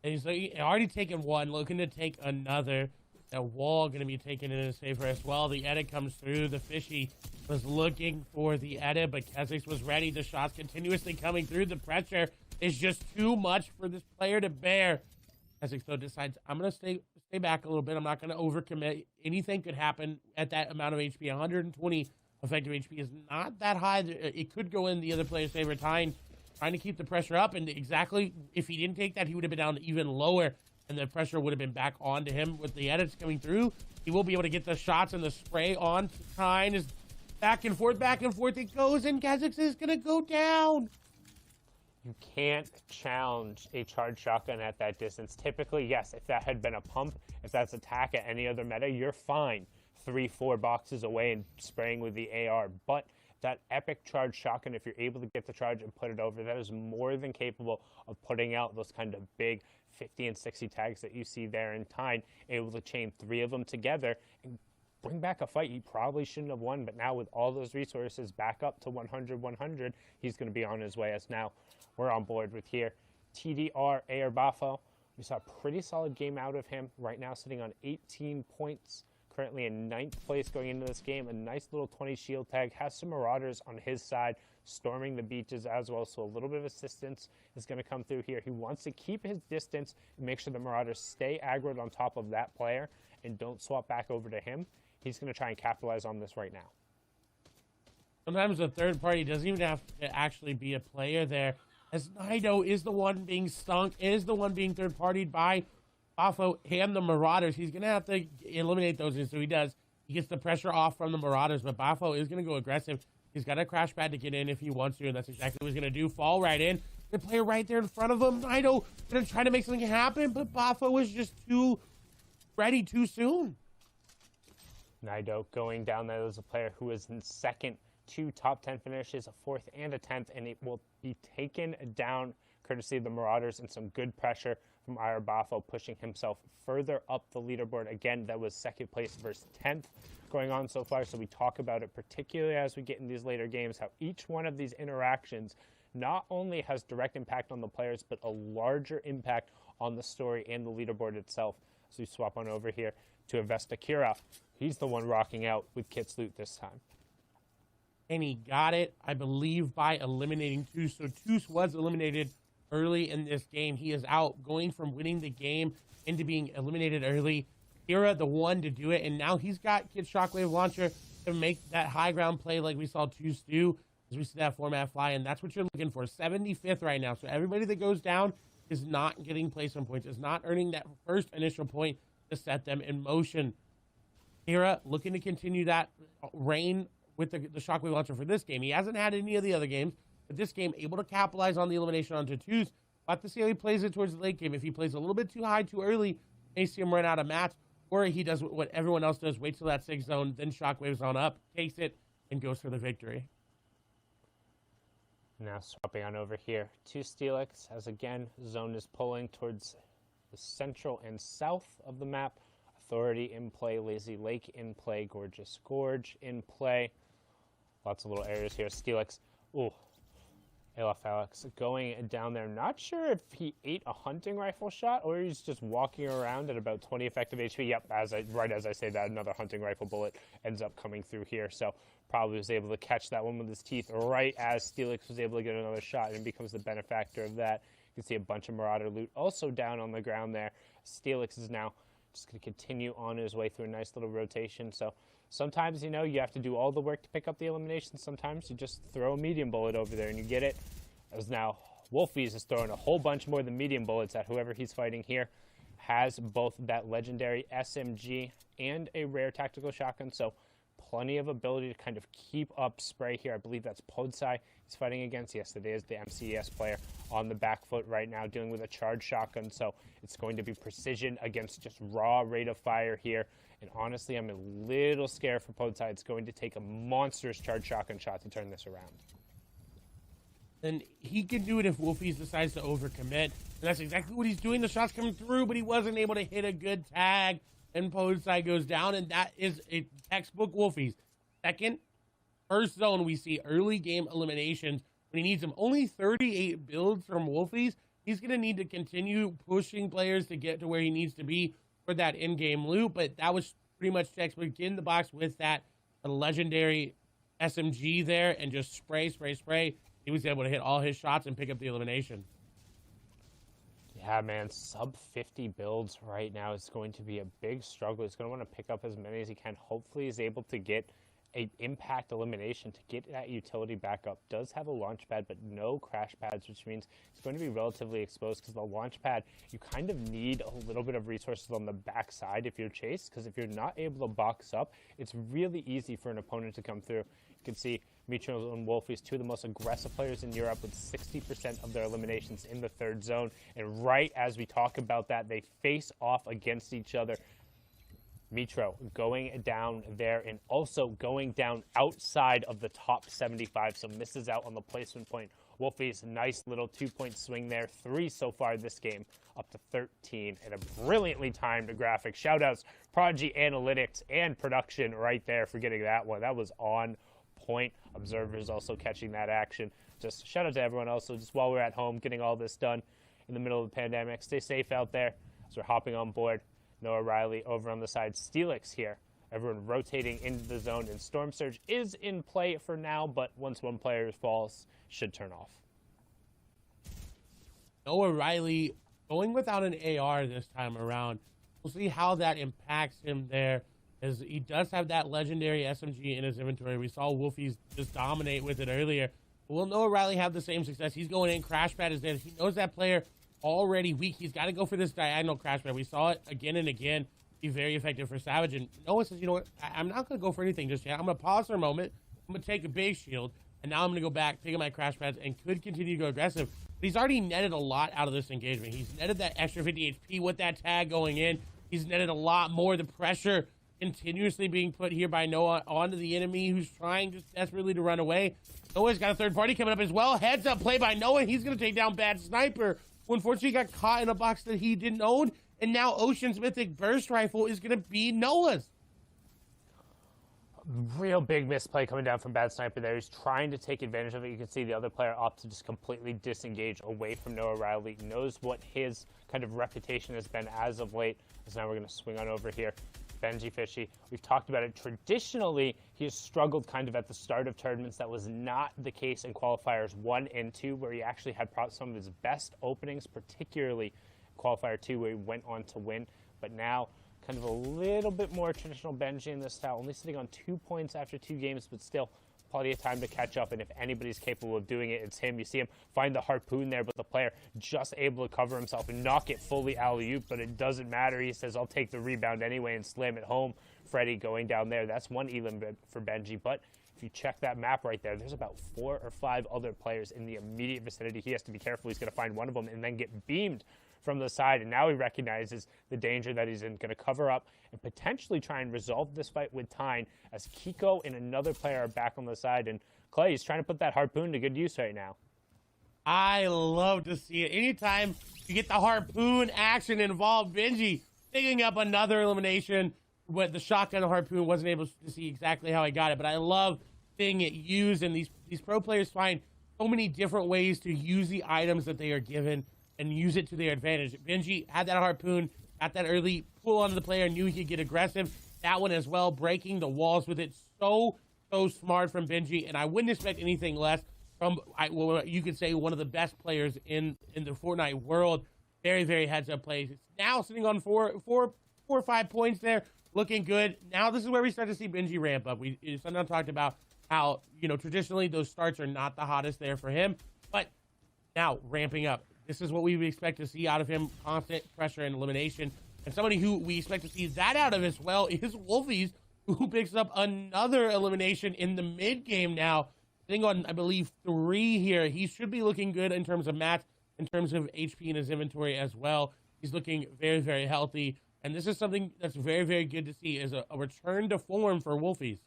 And he's already taken one, looking to take another. That wall going to be taken in his favor as well. The edit comes through. The fishy was looking for the edit, but Kizix was ready. The shots continuously coming through. The pressure is just too much for this player to bear. Kizix, though, decides, I'm going to stay back a little bit. I'm not going to overcommit. Anything could happen at that amount of HP. 120 effective HP is not that high. It could go in the other player's favor. Trying to keep the pressure up, and exactly, if he didn't take that, he would have been down even lower, and the pressure would have been back onto him. With the edits coming through, he will be able to get the shots and the spray on. Time is back and forth it goes, and Kizix is going to go down. You can't challenge a charged shotgun at that distance. Typically, yes, if that had been a pump, if that's attack at any other meta, you're fine 3-4 boxes away and spraying with the AR. But that epic charge shotgun, if you're able to get the charge and put it over, that is more than capable of putting out those kind of big 50 and 60 tags that you see there in Tide, able to chain 3 of them together and bring back a fight he probably shouldn't have won, but now with all those resources back up to 100, he's going to be on his way, as now we're on board with here. TDR AR Bafo, we saw a pretty solid game out of him, right now sitting on 18 points, currently in 9th place going into this game. A nice little 20 shield tag, has some Marauders on his side, storming the beaches as well, so a little bit of assistance is going to come through here. He wants to keep his distance and make sure the Marauders stay aggroed on top of that player and don't swap back over to him. He's going to try and capitalize on this right now. Sometimes the third party doesn't even have to actually be a player there, as Nido is the one being stunk, is the one being third-partied by Bafo and the Marauders. He's going to have to eliminate those, and so he does. He gets the pressure off from the Marauders, but Bafo is going to go aggressive. He's got a crash pad to get in if he wants to, and that's exactly what he's going to do. Fall right in. The player right there in front of him. Nido going to try to make something happen, but Bafo was just too ready too soon. Nido going down there as a player who is in second, 2 top 10 finishes, a 4th and a 10th, and it will be taken down courtesy of the Marauders and some good pressure from AR Bafo, pushing himself further up the leaderboard. Again, that was 2nd place versus 10th going on so far, so we talk about it particularly as we get in these later games, how each one of these interactions not only has direct impact on the players, but a larger impact on the story and the leaderboard itself. So we swap on over here to Avesta Kira. He's the one rocking out with Kit's loot this time. And he got it, I believe, by eliminating Toos. So Toos was eliminated early in this game. He is out, going from winning the game into being eliminated early. Kira, the one to do it, and now he's got Kit's Shockwave Launcher to make that high ground play like we saw Toos do, as we see that format fly, and that's what you're looking for. 75th right now, so everybody that goes down is not getting placement points, is not earning that first initial point to set them in motion. Kira looking to continue that reign with the Shockwave Launcher for this game. He hasn't had any of the other games, but this game able to capitalize on the elimination onto Toos. We'll have to see how he plays it towards the late game. If he plays a little bit too high too early, may see him run out of mats, or he does what everyone else does, waits till that 6 zone, then Shockwaves on up, takes it, and goes for the victory. Now swapping on over here to Steelix, as again, zone is pulling towards the central and south of the map. Authority in play, Lazy Lake in play, Gorgeous Gorge in play. Lots of little areas here. Steelix, ooh, Alex going down there. Not sure if he ate a hunting rifle shot or he's just walking around at about 20 effective HP. Yep, right as I say that, another hunting rifle bullet ends up coming through here. So probably was able to catch that one with his teeth right as Steelix was able to get another shot and becomes the benefactor of that. You can see a bunch of Marauder loot also down on the ground there. Steelix is now just going to continue on his way through a nice little rotation. So sometimes, you know, you have to do all the work to pick up the elimination. Sometimes you just throw a medium bullet over there and you get it. As now Wolfies is throwing a whole bunch more than medium bullets at whoever he's fighting here. Has both that legendary SMG and a rare tactical shotgun. So plenty of ability to kind of keep up spray here. I believe that's Podsai he's fighting against. Yes, it is the MCES player on the back foot right now, dealing with a charged shotgun. So it's going to be precision against just raw rate of fire here. And honestly, I'm a little scared for Podsai. It's going to take a monstrous charged shotgun shot to turn this around. And he can do it if Wolfies decides to overcommit. And that's exactly what he's doing. The shot's coming through, but he wasn't able to hit a good tag. And Podsai goes down, and that is a textbook Wolfies. First zone, we see early game eliminations when he needs them. Only 38 builds from Wolfies. He's going to need to continue pushing players to get to where he needs to be for that in-game loot, but that was pretty much textbook. Get in the box with that legendary SMG there and just spray. He was able to hit all his shots and pick up the elimination. Yeah, man, sub 50 builds right now is going to be a big struggle. He's going to want to pick up as many as he can. Hopefully he's able to get a impact elimination to get that utility back up. Does have a launch pad, but no crash pads, which means it's going to be relatively exposed because the launch pad, you kind of need a little bit of resources on the backside if you're chased, because if you're not able to box up, it's really easy for an opponent to come through. You can see Mitchell and Wolfies, two of the most aggressive players in Europe with 60% of their eliminations in the third zone. And right as we talk about that, they face off against each other. Mitro going down there and also going down outside of the top 75, so misses out on the placement point. Wolfie's nice little 2-point swing there, 3 so far this game, up to 13, and a brilliantly timed graphic. Shoutouts, Prodigy Analytics and Production right there for getting that one. That was on point. Observers also catching that action. Just shout out to everyone else. So just while we're at home getting all this done in the middle of the pandemic, stay safe out there as we're hopping on board. Noah Riley over on the side. Steelix here. Everyone rotating into the zone, and Storm Surge is in play for now, but once one player falls, should turn off. Noah Riley going without an AR this time around. We'll see how that impacts him there, as he does have that legendary SMG in his inventory. We saw Wolfies just dominate with it earlier. Will Noah Riley have the same success? He's going in. Crash Pad is there. He knows that player already weak. He's got to go for this diagonal Crash Pad. We saw it again and again be very effective for Savage. And Noah says, you know what? I'm not going to go for anything just yet. I'm going to pause for a moment. I'm going to take a big shield. And now I'm going to go back, pick up my Crash Pads, and could continue to go aggressive. But he's already netted a lot out of this engagement. He's netted that extra 50 HP with that tag going in. He's netted a lot more. The pressure continuously being put here by Noah onto the enemy, who's trying just desperately to run away. Noah's got a third party coming up as well. Heads up play by Noah. He's going to take down Bad Sniper, who unfortunately got caught in a box that he didn't own. And now Ocean's Mythic Burst Rifle is going to be Noah's. Real big misplay coming down from Bad Sniper there. He's trying to take advantage of it. You can see the other player opt to just completely disengage away from Noah Riley. Knows what his kind of reputation has been as of late. So now we're going to swing on over here. Benji Fishy, we've talked about it. Traditionally, he has struggled kind of at the start of tournaments. That was not the case in qualifiers 1 and 2, where he actually had some of his best openings, particularly qualifier 2, where he went on to win. But now, kind of a little bit more traditional Benji in this style, only sitting on 2 points after 2 games, but still plenty of time to catch up. And if anybody's capable of doing it, it's him. You see him find the harpoon there, but the player just able to cover himself and knock it fully alley-oop, but it doesn't matter. He says, I'll take the rebound anyway and slam it home. Freddy going down there. That's one elim for Benji, but if you check that map right there, there's about 4 or 5 other players in the immediate vicinity. He has to be careful. He's going to find one of them and then get beamed from the side, and now he recognizes the danger that he's in. Going to cover up and potentially try and resolve this fight with Tyne, as Kiko and another player are back on the side, and Clay is trying to put that harpoon to good use right now. I love to see it. Anytime you get the harpoon action involved, Benji picking up another elimination. But the shotgun harpoon, wasn't able to see exactly how I got it, but I love seeing it used, and these pro players find so many different ways to use the items that they are given and use it to their advantage. Benji had that harpoon, got that early pull onto the player, knew he could get aggressive. That one as well, breaking the walls with it. So smart from Benji, and I wouldn't expect anything less from, you could say, one of the best players in the Fortnite world. Very, very heads-up plays. It's now sitting on four or 5 points there, looking good. Now this is where we start to see Benji ramp up. We sometimes talked about how, traditionally those starts are not the hottest there for him, but now ramping up. This is what we would expect to see out of him, constant pressure and elimination. And somebody who we expect to see that out of as well is Wolfies, who picks up another elimination in the mid-game now. Sitting on, I believe, 3 here. He should be looking good in terms of mats, in terms of HP in his inventory as well. He's looking very, very healthy. And this is something that's very, very good to see, is a return to form for Wolfies.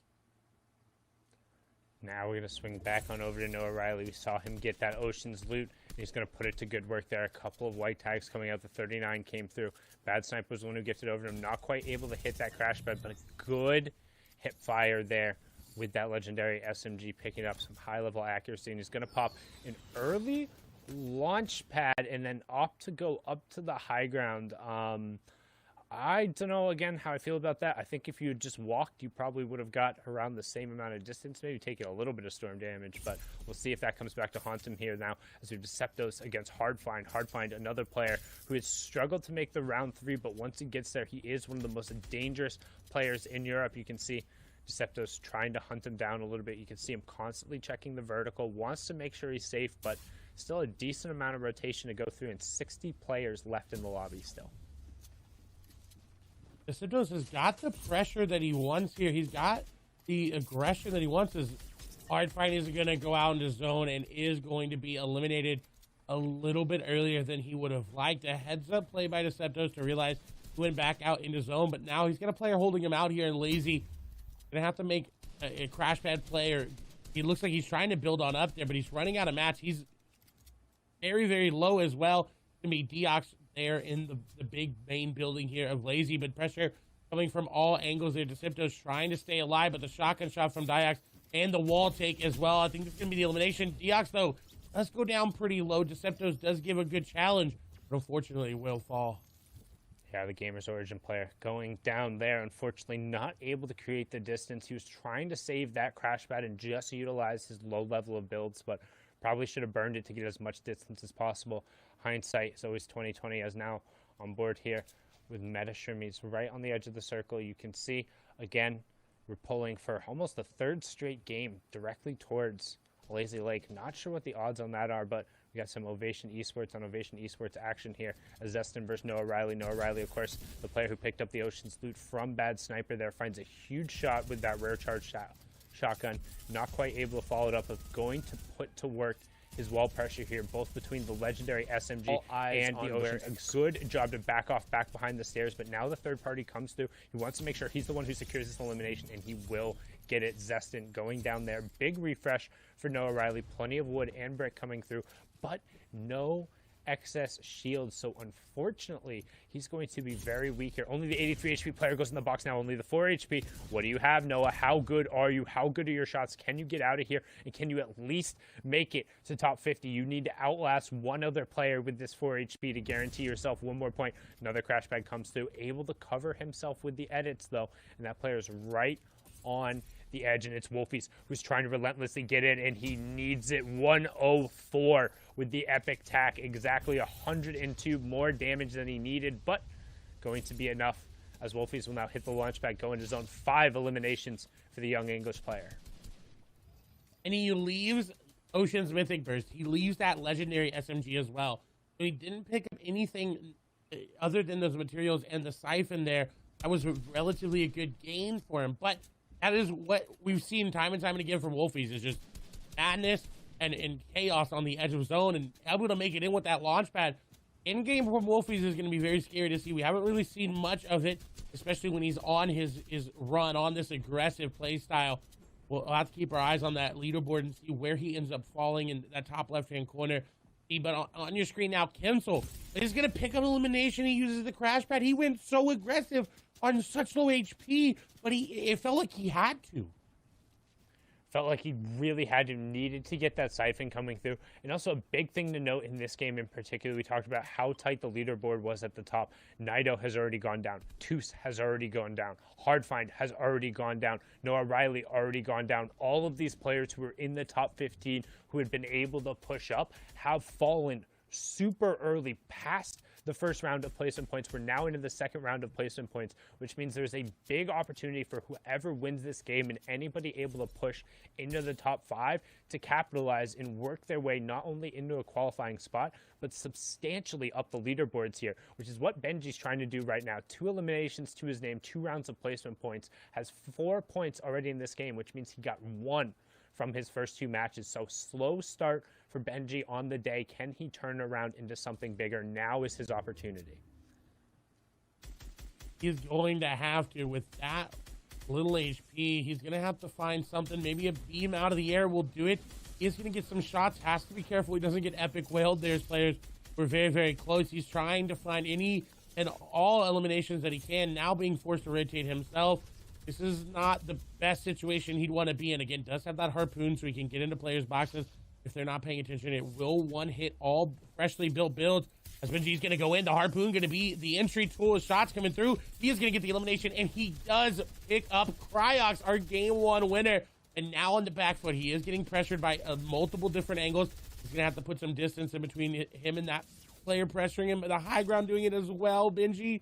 Now we're going to swing back on over to Noah Riley. We saw him get that Ocean's loot. He's going to put it to good work there. A couple of white tags coming out. The 39 came through. Bad Sniper was the one who gifted over to him. Not quite able to hit that crash pad, but a good hip fire there with that legendary SMG, picking up some high-level accuracy. And he's going to pop an early launch pad and then opt to go up to the high ground. I don't know, again, how I feel about that. I think if you had just walked, you probably would have got around the same amount of distance, maybe taking a little bit of storm damage, but we'll see if that comes back to haunt him here now as we have Deceptos against Hardfind. Hardfind, another player who has struggled to make the round 3, but once he gets there, he is one of the most dangerous players in Europe. You can see Deceptos trying to hunt him down a little bit. You can see him constantly checking the vertical, wants to make sure he's safe, but still a decent amount of rotation to go through, and 60 players left in the lobby still. Deceptos has got the pressure that he wants here. He's got the aggression that he wants. His Hardfind is going to go out into zone and is going to be eliminated a little bit earlier than he would have liked. A heads-up play by Deceptos to realize He went back out into zone, but now he's got a player holding him out here, and Lazy gonna have to make a crash pad play, or he looks like he's trying to build on up there, but he's running out of mats. He's very, very low as well. Gonna be Deox there in the big main building here of Lazy, but pressure coming from all angles there. Decepto's trying to stay alive, but the shotgun shot from Diox and the wall take as well. I think this is going to be the elimination. Deox, though, does go down pretty low. Decepto's does give a good challenge, but unfortunately will fall. Yeah, the Gamers Origin player going down there, unfortunately not able to create the distance. He was trying to save that crash pad and just utilize his low level of builds, but probably should have burned it to get as much distance as possible. Hindsight is always 20/20, as now on board here with Metashrim. He's right on the edge of the circle. You can see, again, we're pulling for almost the third straight game directly towards Lazy Lake. Not sure what the odds on that are, but we got some Ovation Esports on Ovation Esports action here as Zestin versus Noah Riley. Noah Riley, of course, the player who picked up the Ocean's loot from Bad Sniper there, finds a huge shot with that rare charge shotgun. Not quite able to follow it up, but going to put to work his wall pressure here, both between the legendary SMG and the Ocean. A good job to back off back behind the stairs, but now the third party comes through. He wants to make sure he's the one who secures this elimination, and he will get it. Zestin going down there. Big refresh for Noah Riley. Plenty of wood and brick coming through, but no excess shield, so unfortunately he's going to be very weak here. Only the 83 HP player goes in the box now, only the 4 HP. What do you have, Noah? How good are you? How good are your shots? Can you get out of here, and can you at least make it to top 50? You need to outlast one other player with this 4 HP to guarantee yourself one more point. Another crash pad comes through, able to cover himself with the edits though, and that player is right on the edge, and it's Wolfies who's trying to relentlessly get in, and he needs it. 104 with the epic tack, exactly 102 more damage than he needed, but going to be enough as Wolfies will now hit the launch pad, go into zone. 5 eliminations for the young English player. And he leaves Ocean's Mythic Burst. He leaves that legendary SMG as well. So he didn't pick up anything other than those materials and the siphon there. That was relatively a good gain for him, but that is what we've seen time and time again from Wolfies, is just madness and chaos on the edge of zone, and able to make it in with that launch pad. In-game from Wolfies is going to be very scary to see. We haven't really seen much of it, especially when he's on his run, on this aggressive play style. We'll have to keep our eyes on that leaderboard and see where he ends up falling in that top left-hand corner. But on your screen now, Kensel is going to pick up elimination. He uses the crash pad. He went so aggressive on such low HP, but it felt like he had to. Felt like he really needed to get that siphon coming through. And also a big thing to note in this game in particular, we talked about how tight the leaderboard was at the top. Nido has already gone down. Toos has already gone down. Hardfind has already gone down. Noah Riley already gone down. All of these players who were in the top 15 who had been able to push up have fallen super early past the first round of placement points. We're now into the second round of placement points, which means there's a big opportunity for whoever wins this game and anybody able to push into the top 5 to capitalize and work their way not only into a qualifying spot, but substantially up the leaderboards here, which is what Benji's trying to do right now. 2 eliminations to his name, 2 rounds of placement points, has 4 points already in this game, which means he got 1 from his first 2 matches. So slow start for Benji on the day. Can he turn around into something bigger? Now is his opportunity. He's going to have to, with that little HP, he's going to have to find something. Maybe a beam out of the air will do it. He's going to get some shots. Has to be careful he doesn't get epic whaled. There's players who are very, very close. He's trying to find any and all eliminations that he can, now being forced to rotate himself. This is not the best situation he'd want to be in. Again, does have that harpoon so he can get into players' boxes. If they're not paying attention, it will one-hit all freshly built builds. As Benji's going to go in, the harpoon going to be the entry tool of shots coming through. He is going to get the elimination, and he does pick up Cryox, our Game 1 winner. And now on the back foot, he is getting pressured by multiple different angles. He's going to have to put some distance in between him and that player pressuring him. But the high ground doing it as well. Benji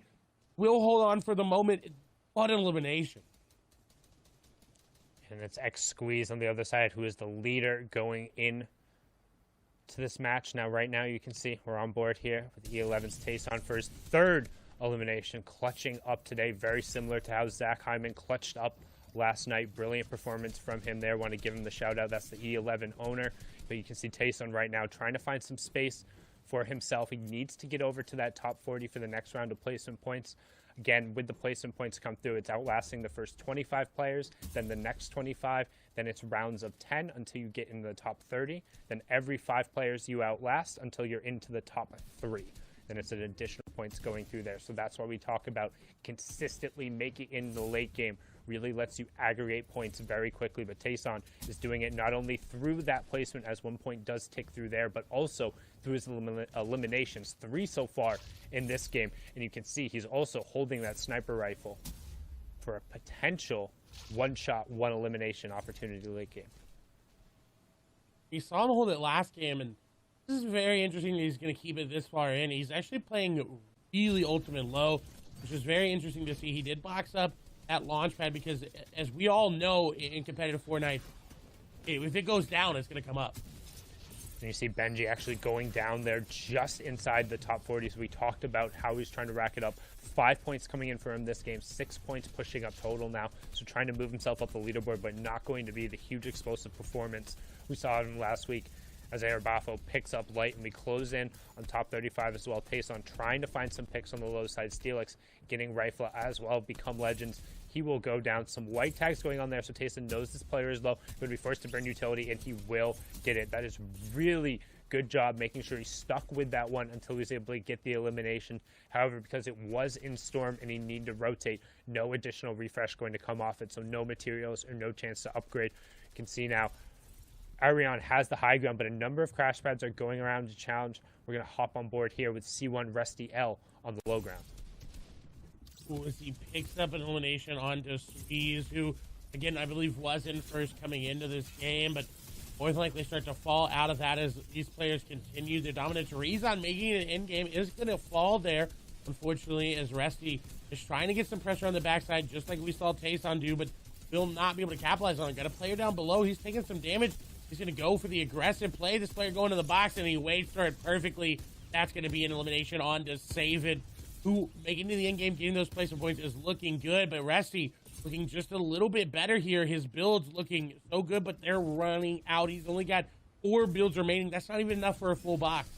will hold on for the moment, but an elimination. And it's X Squeeze on the other side, who is the leader going in to this match. Now, right now, you can see we're on board here with E11's Tayson for his 3rd elimination, clutching up today. Very similar to how Zach Hyman clutched up last night. Brilliant performance from him there. Want to give him the shout out. That's the E11 owner. But you can see Tayson right now trying to find some space for himself. He needs to get over to that top 40 for the next round of placement points. Again, with the placement points come through, it's outlasting the first 25 players, then the next 25, then it's rounds of 10 until you get into the top 30, then every 5 players you outlast until you're into the top 3. Then it's an additional points going through there. So that's why we talk about consistently making it in the late game. Really lets you aggregate points very quickly, but Tayson is doing it not only through that placement, as 1 point does tick through there, but also through his eliminations, 3 so far in this game. And you can see he's also holding that sniper rifle for a potential 1-shot, 1 elimination opportunity late game. We saw him hold it last game, and this is very interesting that he's going to keep it this far in. He's actually playing really ultimate low, which is very interesting to see. He did box up at launchpad because, as we all know in competitive Fortnite, if it goes down, it's going to come up. And you see Benji actually going down there just inside the top 40. So we talked about how he's trying to rack it up. 5 points coming in for him this game, 6 points pushing up total now. So trying to move himself up the leaderboard, but not going to be the huge explosive performance we saw him last week as Airbuffo picks up light, and we close in on top 35 as well. Tayson trying to find some picks on the low side. Steelix getting rifle as well. Become legends. He will go down. Some white tags going on there, so Tayson knows this player is low. He would be forced to burn utility, and he will get it. That is really good job making sure he stuck with that one until he was able to get the elimination. However, because it was in Storm and he needed to rotate, no additional refresh going to come off it, so no materials or no chance to upgrade. You can see now Arion has the high ground, but a number of crash pads are going around to challenge. We're going to hop on board here with C1 Rusty L on the low ground. As he picks up an elimination onto Squeeze, who, again, I believe was in first coming into this game, but more than likely start to fall out of that as these players continue their dominance. Rezon making it in game is going to fall there, unfortunately, as Rusty is trying to get some pressure on the backside, just like we saw Tayson do, but will not be able to capitalize on it. Got a player down below. He's taking some damage. He's going to go for the aggressive play. This player going to the box, and he waits for it perfectly. That's going to be an elimination on to save it. Who, making it to the end game, getting those placement points is looking good, but Rusty looking just a little bit better here. His build's looking so good, but they're running out. He's only got 4 builds remaining. That's not even enough for a full box.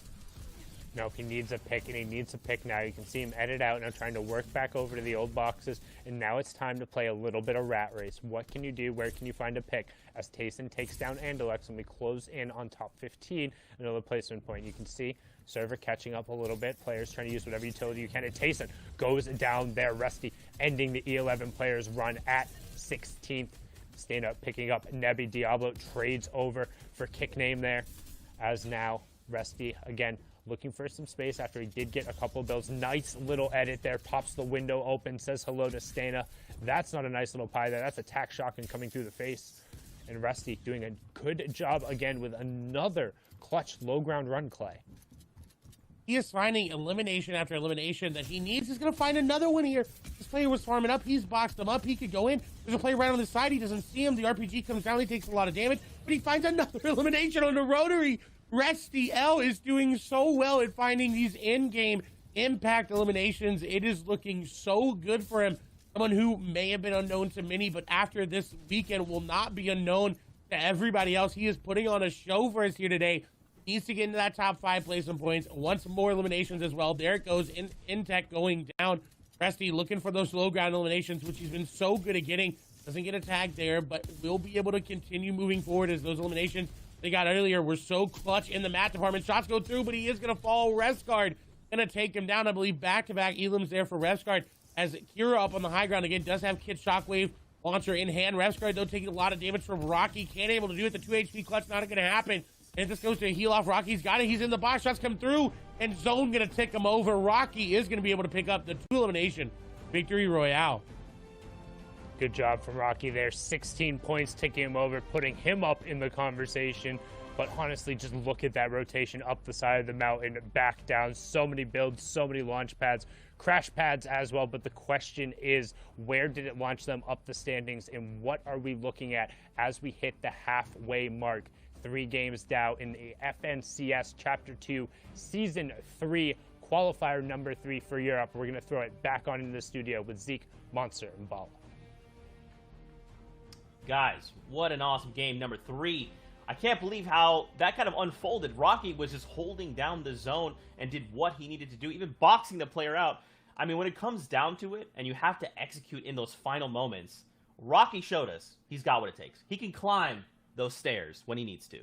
No, he needs a pick, and he needs a pick now. You can see him edit out now, trying to work back over to the old boxes, and now it's time to play a little bit of rat race. What can you do? Where can you find a pick? As Tayson takes down Andalex, and we close in on top 15, another placement point. You can see server catching up a little bit. Players trying to use whatever utility you can, and Tayson goes down there. Rusty ending the E11 players run at 16th. Stand up, picking up Nebby. Diablo trades over for kick name there, as now Rusty again looking for some space after he did get a couple of builds. Nice little edit there. Pops the window open. Says hello to Stana. That's not a nice little pie there. That's a tack shotgun coming through the face. And Rusty doing a good job again with another clutch low ground run, Clay. He is finding elimination after elimination that he needs. He's going to find another one here. This player was farming up. He's boxed him up. He could go in. There's a player right on the side. He doesn't see him. The RPG comes down. He takes a lot of damage. But he finds another elimination on the rotary. Rusty L is doing so well at finding these in-game impact eliminations. It is looking so good for him. Someone who may have been unknown to many, but after this weekend will not be unknown to everybody else. He is putting on a show for us here today. Needs to get into that top 5 placement points. Wants more eliminations as well. There it goes. In tech going down. Rusty looking for those low ground eliminations, which he's been so good at getting. Doesn't get a tag there, but will be able to continue moving forward as those eliminations they got earlier were so clutch in the mat department. Shots go through, but he is going to fall. Resguard going to take him down. I believe back-to-back elims there for Resguard as Kira up on the high ground again. Does have Kit Shockwave launcher in hand. Resguard, though, taking a lot of damage from Rocky. Can't able to do it. The 2 HP clutch not going to happen. And this goes to heal off. Rocky's got it. He's in the box. Shots come through, and Zone going to tick him over. Rocky is going to be able to pick up the 2 elimination victory royale. Good job from Rocky there. 16 points ticking him over, putting him up in the conversation. But honestly, just look at that rotation up the side of the mountain, back down. So many builds, so many launch pads, crash pads as well. But the question is, where did it launch them up the standings, and what are we looking at as we hit the halfway mark? 3 games down in the FNCS Chapter 2, Season 3, Qualifier number 3 for Europe. We're going to throw it back on into the studio with Zeke, Monster, and Bala. Guys, what an awesome game, number 3. I can't believe how that kind of unfolded. Rocky was just holding down the zone and did what he needed to do, even boxing the player out. I mean, when it comes down to it, and you have to execute in those final moments, Rocky showed us he's got what it takes. He can climb those stairs when he needs to.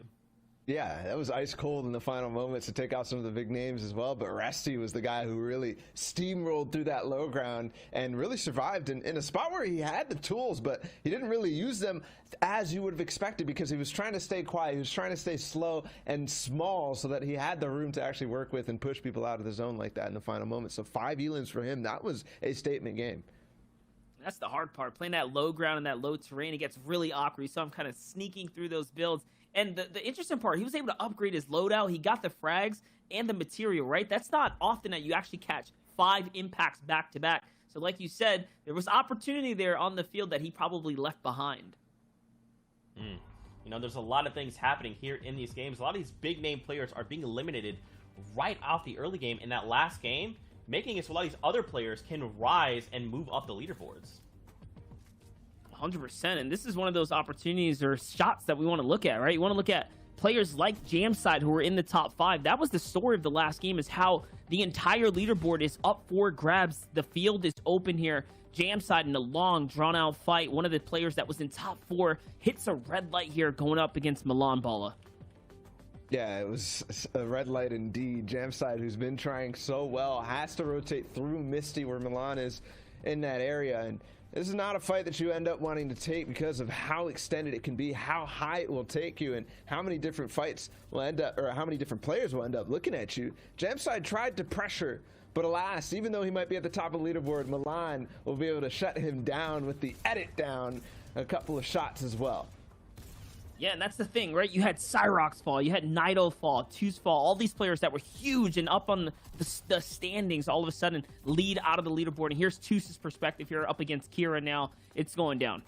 Yeah, that was ice cold in the final moments to take out some of the big names as well. But Resty was the guy who really steamrolled through that low ground and really survived in a spot where he had the tools, but he didn't really use them as you would have expected because he was trying to stay quiet. He was trying to stay slow and small so that he had the room to actually work with and push people out of the zone like that in the final moments. So 5 elims for him, that was a statement game. That's the hard part. Playing that low ground and that low terrain, it gets really awkward. You saw him kind of sneaking through those builds. And the interesting part, he was able to upgrade his loadout. He got the frags and the material, right? That's not often that you actually catch 5 impacts back to back. So like you said, there was opportunity there on the field that he probably left behind. You know, there's a lot of things happening here in these games. A lot of these big name players are being eliminated right off the early game in that last game, making it so a lot of these other players can rise and move up the leaderboards. 100%, and this is one of those opportunities or shots that we want to look at, right? You want to look at players like Jamside who were in the top 5. That was the story of the last game, is how the entire leaderboard is up for grabs. The field is open here. Jamside in a long, drawn-out fight. One of the players that was in top 4 hits a red light here going up against Milan Bala. Yeah, it was a red light indeed. Jamside, who's been trying so well, has to rotate through Misty where Milan is in that area, and this is not a fight that you end up wanting to take because of how extended it can be, how high it will take you, and how many different fights will end up, or how many different players will end up looking at you. Jamside tried to pressure, but alas, even though he might be at the top of the leaderboard, Milan will be able to shut him down with the edit down a couple of shots as well. Yeah, and that's the thing, right? You had Cyrox fall, you had Nido fall, Tuz fall, all these players that were huge and up on the standings all of a sudden lead out of the leaderboard. And here's Tuz's perspective here up against Kira now. It's going down.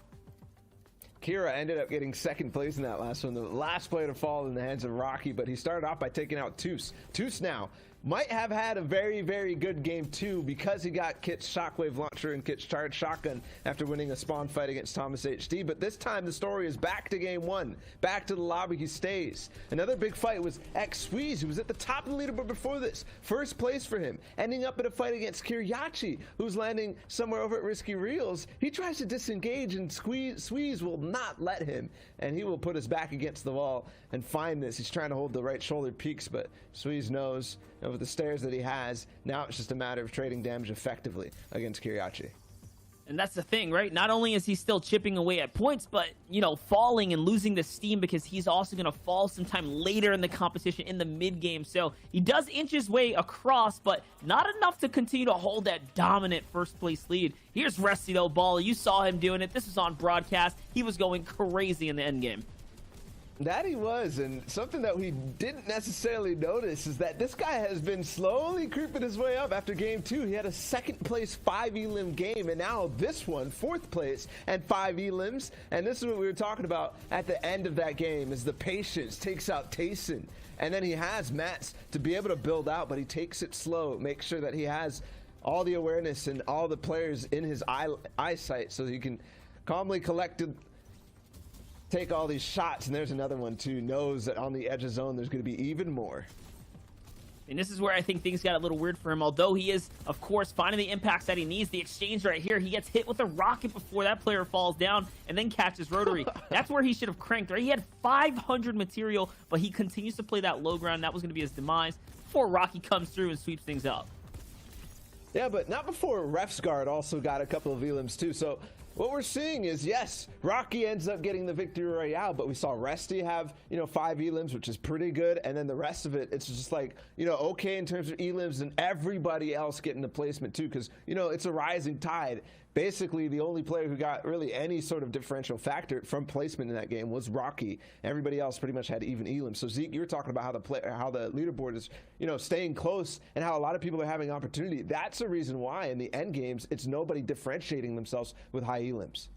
Kira ended up getting 2nd place in that last one, the last player to fall in the hands of Rocky, but he started off by taking out Tuz. Tuz now might have had a very, very good game too because he got Kit's Shockwave Launcher and Kit's Charged Shotgun after winning a spawn fight against Thomas HD. But this time the story is back to game 1, back to the lobby he stays. Another big fight was X-Squeeze, who was at the top of the leaderboard before this. 1st place for him, ending up in a fight against Kiryachi, who's landing somewhere over at Risky Reels. He tries to disengage and Squeeze will not let him, and he will put us back against the wall and find this. He's trying to hold the right shoulder peaks, but Squeeze knows, and with the stairs that he has, now it's just a matter of trading damage effectively against Kiryachi. And that's the thing, right? Not only is he still chipping away at points, but, you know, falling and losing the steam because he's also going to fall sometime later in the competition in the mid-game. So he does inch his way across, but not enough to continue to hold that dominant first-place lead. Here's Resty, though, Ball. You saw him doing it. This was on broadcast. He was going crazy in the endgame. That he was, and something that we didn't necessarily notice is that this guy has been slowly creeping his way up. After game 2, he had a 2nd place 5 elim game, and now this one, 4th place and 5 elims. And this is what we were talking about at the end of that game, is the patience takes out Tayson. And then he has Mats to be able to build out, but he takes it slow, makes sure that he has all the awareness and all the players in his eyesight so he can calmly take all these shots. And there's another one too, knows that on the edge of zone there's going to be even more. And this is where I think things got a little weird for him. Although he is, of course, finding the impacts that he needs. The exchange right here, he gets hit with a rocket before that player falls down and then catches Rotary. That's where he should have cranked, right? He had 500 material, but he continues to play that low ground. That was going to be his demise before Rocky comes through and sweeps things up. Yeah, but not before Ref's Guard also got a couple of elims too. So what we're seeing is, yes, Rocky ends up getting the victory royale, but we saw Resty have, 5 elims, which is pretty good, and then the rest of it, it's just like, okay in terms of elims, and everybody else getting the placement too, because, it's a rising tide. Basically, the only player who got really any sort of differential factor from placement in that game was Rocky. Everybody else pretty much had even elims. So Zeke, you were talking about how the leaderboard is, staying close, and how a lot of people are having opportunity. That's the reason why in the end games, it's nobody differentiating themselves with high elims.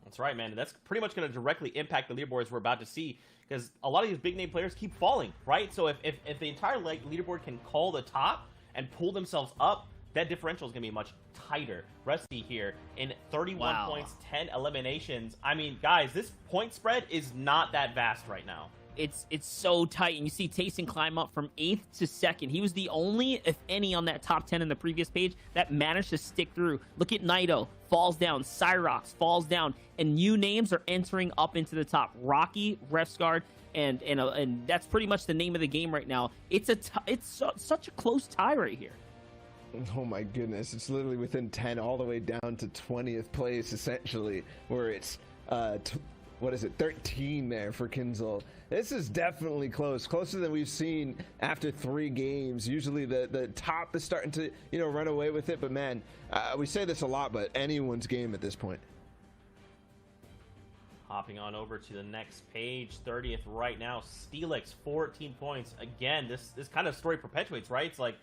That's right, man. That's pretty much going to directly impact the leaderboards we're about to see, because a lot of these big name players keep falling, right? So if the entire leaderboard can call the top and pull themselves up, that differential is going to be much tighter. Resty here in 31 points, 10 eliminations. I mean, guys, this point spread is not that vast right now. it's so tight. And you see Tayson climb up from 8th to 2nd. He was the only, if any, on that top 10 in the previous page that managed to stick through. Look at Naito, falls down. Cyrox falls down. And new names are entering up into the top. Rocky, Refsguard, and that's pretty much the name of the game right now. It's such a close tie right here. Oh my goodness, it's literally within 10 all the way down to 20th place, essentially, where it's, what is it, 13 there for Kinzel. This is definitely close, closer than we've seen after 3 games. Usually the top is starting to, run away with it, but man, we say this a lot, but anyone's game at this point. Hopping on over to the next page, 30th right now, Steelix, 14 points. Again, this kind of story perpetuates, right? It's like,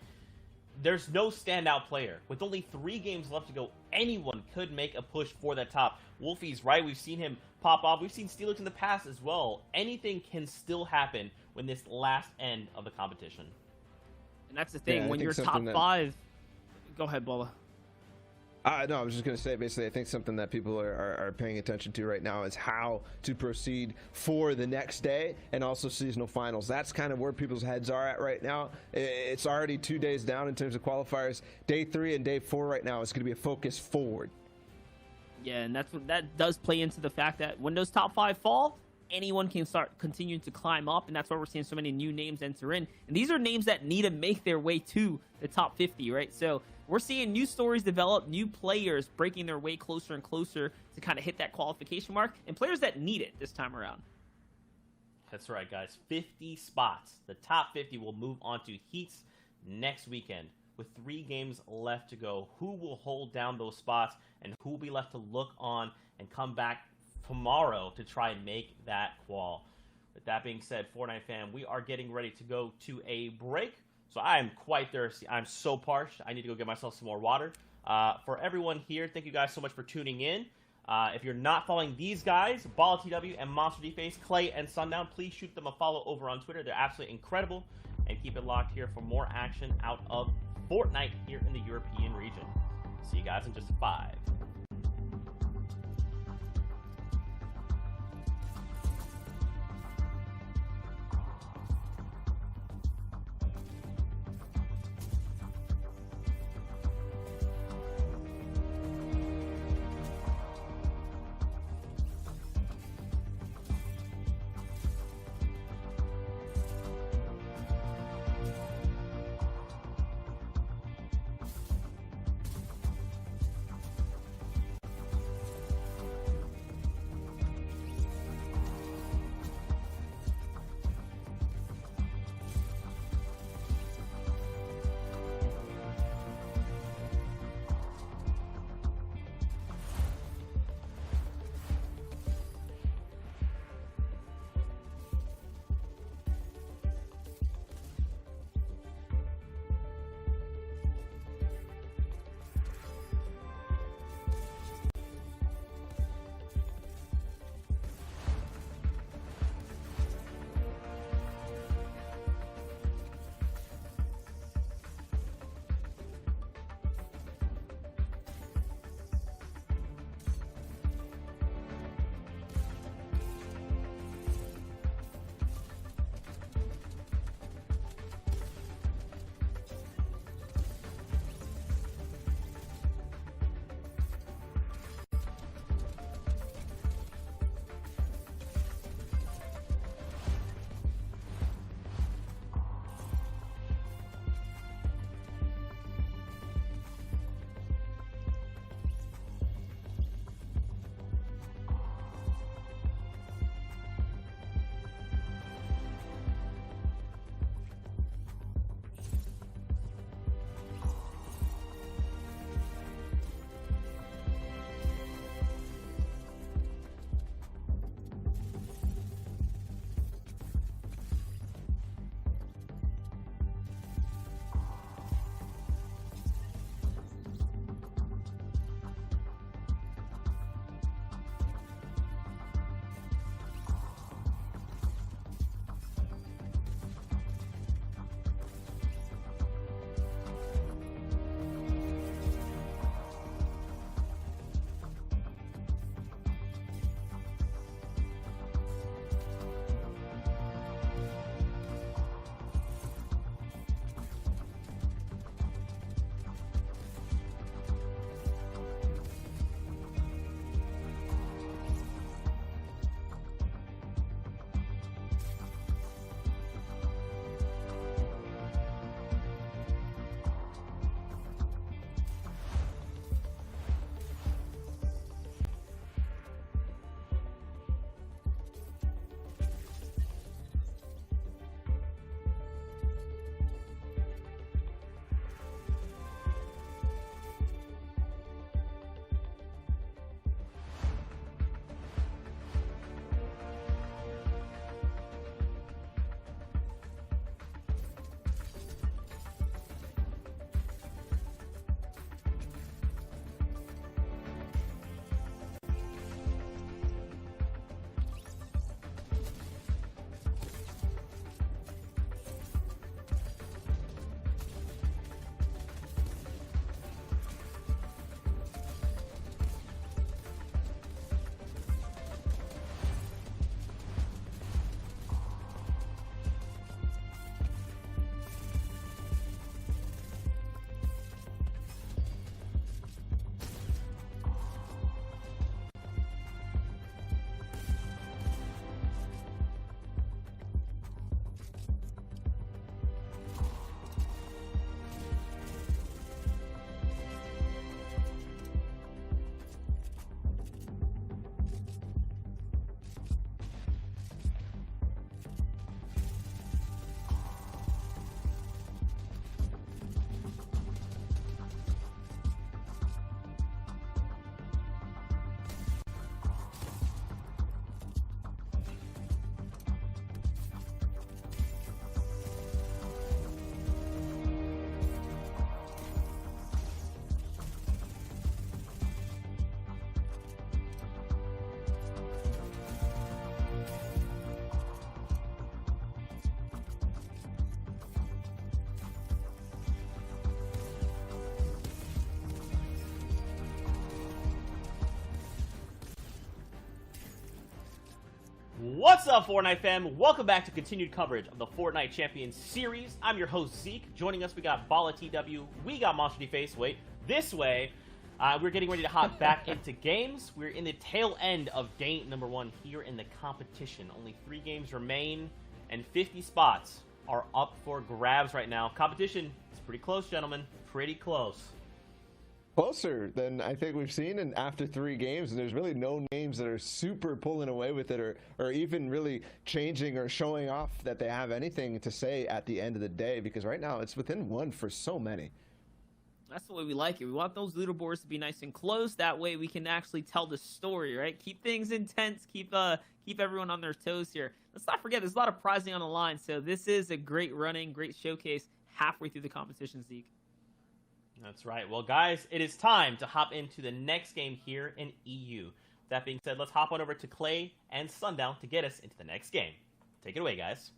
there's no standout player. With only 3 games left to go, anyone could make a push for that top. Wolfie's right. We've seen him pop off. We've seen Steelix in the past as well. Anything can still happen when this last end of the competition. And that's the thing. Yeah, when you're top 5... Go ahead, Bola. No, I was just going to say, basically, I think something that people are paying attention to right now is how to proceed for the next day and also seasonal finals. That's kind of where people's heads are at right now. It's already 2 days down in terms of qualifiers. Day 3 and day 4 right now is going to be a focus forward. Yeah, and that does play into the fact that when those top 5 fall, anyone can start continuing to climb up, and that's why we're seeing so many new names enter in. And these are names that need to make their way to the top 50, right? So we're seeing new stories develop, new players breaking their way closer and closer to kind of hit that qualification mark, and players that need it this time around. That's right, guys. 50 spots. The top 50 will move on to heats next weekend. With 3 games left to go, who will hold down those spots and who will be left to look on and come back tomorrow to try and make that qual? With that being said, Fortnite fam, we are getting ready to go to a break. So I am quite thirsty. I'm so parched. I need to go get myself some more water. For everyone here, thank you guys so much for tuning in. If you're not following these guys, Ball TW and Monster Deface, Clay and Sundown, please shoot them a follow over on Twitter. They're absolutely incredible. And keep it locked here for more action out of Fortnite here in the European region. See you guys in just 5. What's up, Fortnite fam? Welcome back to continued coverage of the Fortnite Champions Series. I'm your host, Zeke. Joining us, we got Bala TW, we got Monster Face. Wait, this way. We're getting ready to hop back into games. We're in the tail end of game number 1 here in the competition. Only 3 games remain, and 50 spots are up for grabs right now. Competition is pretty close, gentlemen. Pretty close. Closer than I think we've seen in after 3 games, and there's really no names that are super pulling away with it or even really changing or showing off that they have anything to say at the end of the day, because right now it's within 1 for so many. That's the way we like it. We want those leaderboards to be nice and close. That way we can actually tell the story, right? Keep things intense. Keep everyone on their toes here. Let's not forget, there's a lot of prizing on the line. So this is a great running, great showcase halfway through the competition, Zeke. That's right. Well, guys, it is time to hop into the next game here in EU. That being said, let's hop on over to Clay and Sundown to get us into the next game. Take it away, guys.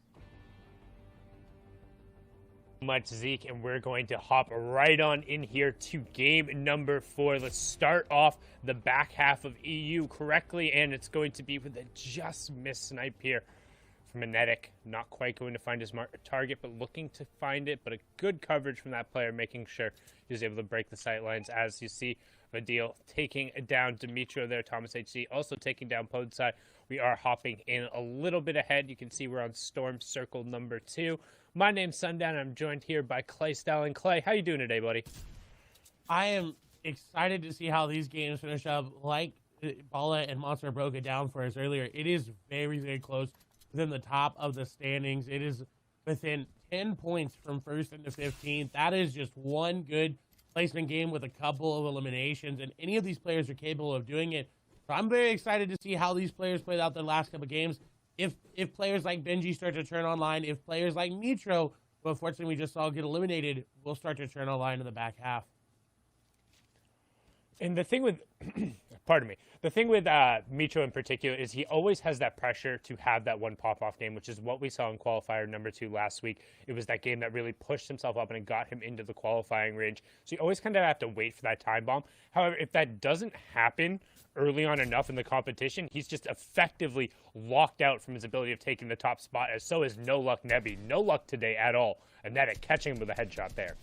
Much, Zeke, and we're going to hop right on in here to game number 4. Let's start off the back half of EU correctly, and it's going to be with a just missed snipe here from Magnetic. Not quite going to find his target, but looking to find it, but a good coverage from that player, making sure he was able to break the sight lines. As you see, Vadil taking down Dimitro there, Thomas HC also taking down Podside. We are hopping in a little bit ahead. You can see we're on Storm Circle number 2. My name's Sundown. I'm joined here by Clay Stalling. Clay, how you doing today, buddy? I am excited to see how these games finish up. Like Bala and Monster broke it down for us earlier, it is very, very close within the top of the standings. It is within 10 points from 1st into 15th. That is just one good placement game with a couple of eliminations, and any of these players are capable of doing it. So I'm very excited to see how these players played out their last couple of games. If players like Benji start to turn online, if players like Nitro, who unfortunately we just saw get eliminated, will start to turn online in the back half. And the thing with, pardon me, the thing with Mitro in particular is he always has that pressure to have that one pop-off game, which is what we saw in Qualifier number 2 last week. It was that game that really pushed himself up and it got him into the qualifying range. So you always kind of have to wait for that time bomb. However, if that doesn't happen early on enough in the competition, he's just effectively locked out from his ability of taking the top spot, as so is No Luck Nebby. No luck today at all. And that at catching him with a headshot there.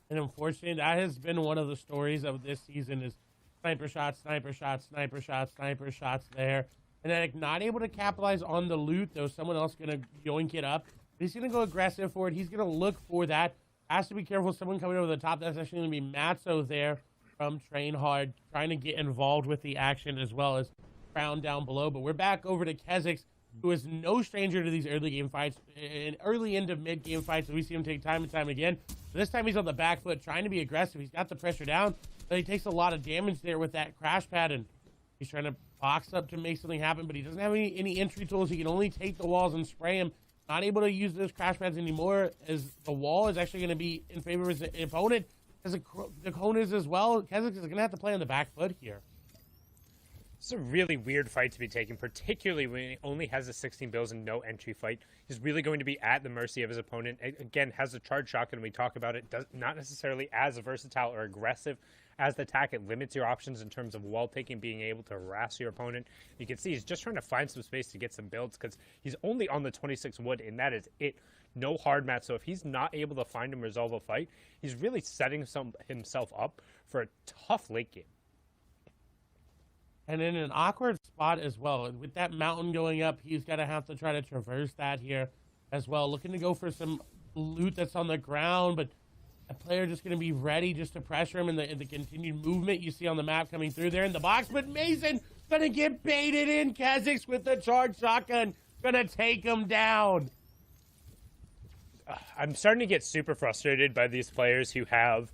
And unfortunately, that has been one of the stories of this season is sniper shots, sniper shots, sniper shots, sniper shots there. And then not able to capitalize on the loot, though. Someone else going to yoink it up. He's going to go aggressive for it. He's going to look for that. Has to be careful. Someone coming over the top. That's actually going to be Matzo there from Train Hard, trying to get involved with the action as well as Crown down below. But we're back over to Kezix, who is no stranger to these early game fights, and early into mid game fights. We see him take time and time again. This time he's on the back foot, trying to be aggressive. He's got the pressure down, but he takes a lot of damage there with that crash pad, and he's trying to box up to make something happen, but he doesn't have any entry tools. He can only take the walls and spray him. Not able to use those crash pads anymore, as the wall is actually going to be in favor of his opponent, as the cone is as well. Kezix is going to have to play on the back foot here. It's a really weird fight to be taken, particularly when he only has a 16 bills and no entry fight. He's really going to be at the mercy of his opponent. Again, has a charge shotgun. We talk about it. Not necessarily as versatile or aggressive as the attack. It limits your options in terms of wall picking, being able to harass your opponent. You can see he's just trying to find some space to get some builds because he's only on the 26 wood, and that is it. No hard mat. So if he's not able to find and resolve a fight, he's really setting himself up for a tough late game. And in an awkward spot as well. And with that mountain going up, he's going to have to try to traverse that here as well. Looking to go for some loot that's on the ground, but a player just going to be ready just to pressure him in the continued movement you see on the map coming through there in the box. But Mason going to get baited in. Kezix with the charge shotgun going to take him down. I'm starting to get super frustrated by these players who have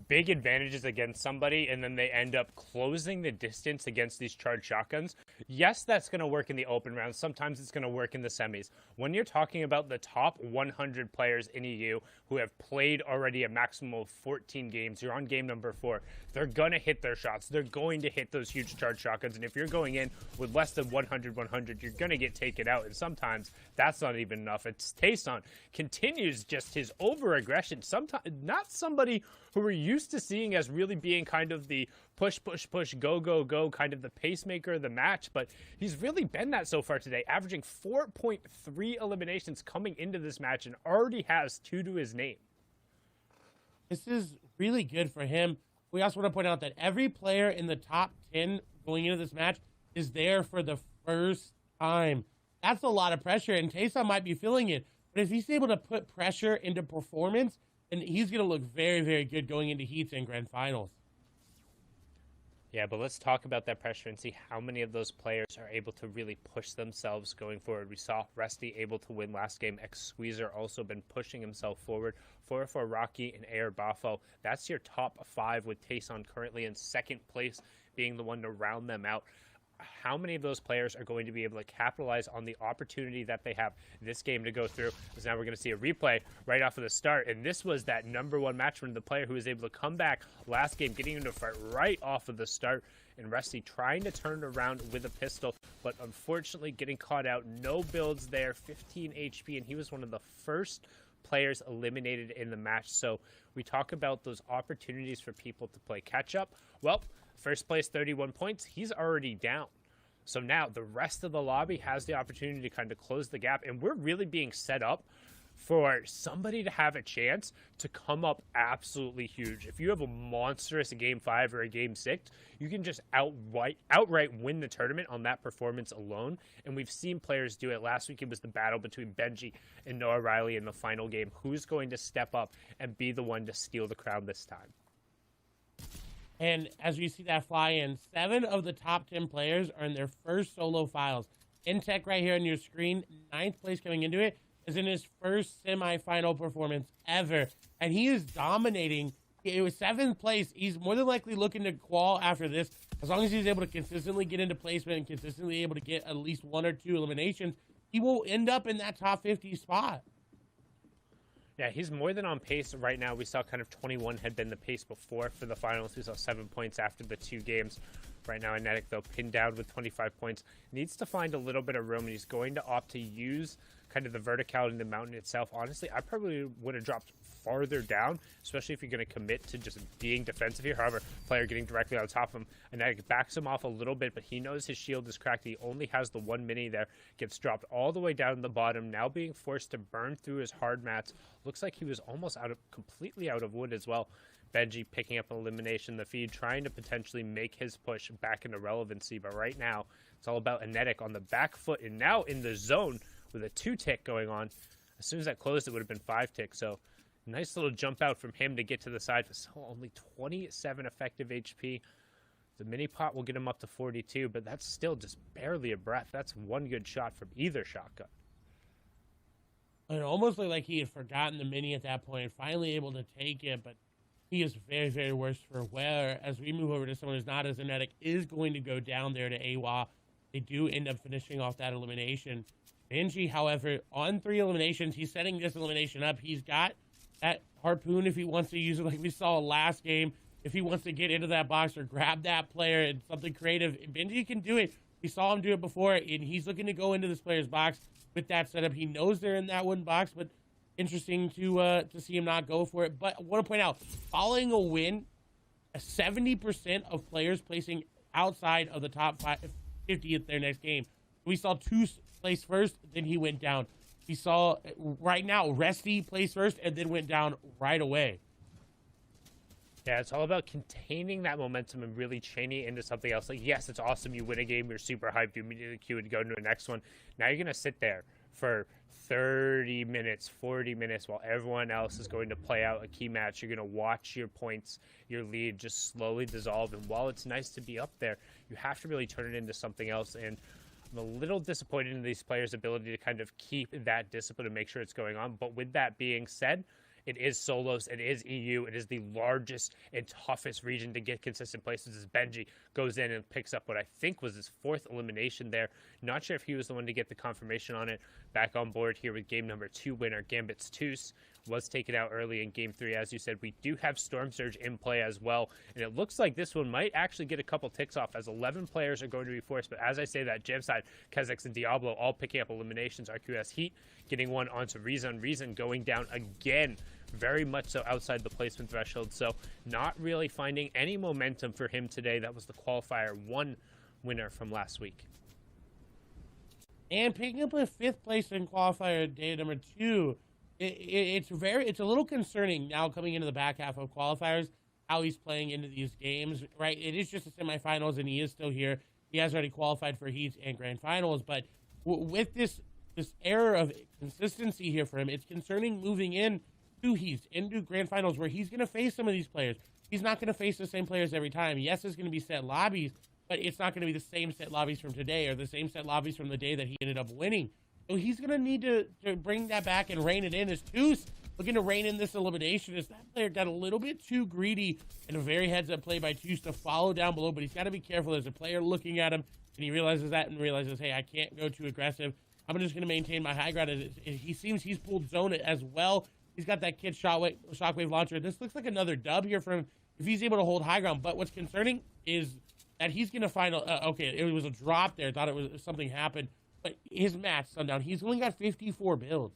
big advantages against somebody and then they end up closing the distance against these charged shotguns. Yes, that's going to work in the open rounds. Sometimes it's going to work in the semis. When you're talking about the top 100 players in EU who have played already a maximum of 14 games, you're on game number 4, they're going to hit their shots. They're going to hit those huge charged shotguns. And if you're going in with less than 100, you're going to get taken out. And sometimes that's not even enough. It's Tayson continues just his over aggression. Sometimes not somebody who we're used to seeing as really being kind of the push, push, push, go, go, go, kind of the pacemaker of the match, but he's really been that so far today, averaging 4.3 eliminations coming into this match and already has 2 to his name. This is really good for him. We also want to point out that every player in the top 10 going into this match is there for the first time. That's a lot of pressure, and Taysom might be feeling it. But if he's able to put pressure into performance, then he's going to look very, very good going into heats and grand finals. Yeah, but let's talk about that pressure and see how many of those players are able to really push themselves going forward. We saw Rusty able to win last game. X-Squeezer also been pushing himself forward. 4-4 Rocky and Air Buffo. That's your top 5 with Tayson currently in second place, being the one to round them out. How many of those players are going to be able to capitalize on the opportunity that they have this game to go through? Because now we're going to see a replay right off of the start. And this was that #1 match from the player who was able to come back last game, getting into a fight right off of the start. And Rusty trying to turn around with a pistol, but unfortunately getting caught out. No builds there, 15 HP, and he was one of the first players eliminated in the match. So we talk about those opportunities for people to play catch up. Well, first place, 31 points. He's already down. So now the rest of the lobby has the opportunity to kind of close the gap. And we're really being set up for somebody to have a chance to come up absolutely huge. If you have a monstrous Game 5 or a Game 6, you can just outright win the tournament on that performance alone. And we've seen players do it. Last week it was the battle between Benji and Noah Riley in the final game. Who's going to step up and be the one to steal the crown this time? And as we see that fly in, 7 of the top 10 players are in their first solo files. Intech right here on your screen, 9th place coming into it, is in his first semifinal performance ever. And he is dominating. It was 7th place. He's more than likely looking to qual after this. As long as he's able to consistently get into placement and consistently able to get at least 1 or 2 eliminations, he will end up in that top 50 spot. Yeah, he's more than on pace right now. We saw kind of 21 had been the pace before for the finals. We saw 7 points after the 2 games. Right now, Enetic, though, pinned down with 25 points. Needs to find a little bit of room, and he's going to opt to use kind of the verticality in the mountain itself. Honestly, I probably would have dropped farther down, especially if you're going to commit to just being defensive here. However, player getting directly on top of him. Enetic backs him off a little bit, but he knows his shield is cracked. He only has the 1 mini there. Gets dropped all the way down to the bottom, now being forced to burn through his hard mats. Looks like he was almost completely out of wood as well. Benji picking up an elimination in the feed, trying to potentially make his push back into relevancy. But right now, it's all about Enetic on the back foot and now in the zone with a 2-tick going on. As soon as that closed, it would have been 5-tick. So nice little jump out from him to get to the side. But still only 27 effective HP. The mini pot will get him up to 42, but that's still just barely a breath. That's 1 good shot from either shotgun. It almost looked like he had forgotten the mini at that point, finally able to take it, but he is very, very worse for wear. As we move over to someone who's not as Enetic, is going to go down there to AWA. They do end up finishing off that elimination. Benji, however, on 3 eliminations, he's setting this elimination up. He's got that harpoon if he wants to use it like we saw last game. If he wants to get into that box or grab that player and something creative, Benji can do it. We saw him do it before, and he's looking to go into this player's box with that setup. He knows they're in that one box, but interesting to see him not go for it. But I want to point out, following a win, 70% of players placing outside of the top 50 at their next game. We saw 2 place first, then he went down. We saw right now Resty placed first and then went down right away. Yeah, it's all about containing that momentum and really chaining it into something else. Like, yes, it's awesome. You win a game, you're super hyped, you immediately queue and go into the next one. Now you're going to sit there for 30 minutes, 40 minutes while everyone else is going to play out a key match. You're going to watch your points, your lead just slowly dissolve. And while it's nice to be up there, you have to really turn it into something else. And I'm a little disappointed in these players' ability to kind of keep that discipline and make sure it's going on. But with that being said, it is solos, it is EU, it is the largest and toughest region to get consistent places as Benji goes in and picks up what I think was his 4th elimination there. Not sure if he was the one to get the confirmation on it. Back on board here with game number 2 winner, Gambit's Toos. Was taken out early in game 3. As you said, we do have Storm Surge in play as well. And it looks like this one might actually get a couple ticks off as 11 players are going to be forced. But as I say that, Jamside, Kezex, and Diablo all picking up eliminations. RQS Heat getting one onto Reason. Reason going down again very much so outside the placement threshold. So not really finding any momentum for him today. That was the qualifier 1 winner from last week. And picking up a 5th place in qualifier day number 2, it's a little concerning now coming into the back half of qualifiers, how he's playing into these games, right? It is just the semifinals, and he is still here. He has already qualified for heats and grand finals, but with this error of consistency here for him, it's concerning moving in to heats, into grand finals, where he's going to face some of these players. He's not going to face the same players every time. Yes, there's going to be set lobbies, but it's not going to be the same set lobbies from today or the same set lobbies from the day that he ended up winning. So he's going to need to bring that back and rein it in. As Toos looking to rein in this elimination, as that player got a little bit too greedy, and a very heads-up play by Toos to follow down below, but he's got to be careful. There's a player looking at him, and he realizes that and realizes, hey, I can't go too aggressive. I'm just going to maintain my high ground. He seems he's pulled zone it as well. He's got that kid shockwave launcher. This looks like another dub here for him if he's able to hold high ground. But what's concerning is that he's going to find, okay, it was a drop there. Thought it was something happened. But his match, Sundown, he's only got 54 builds.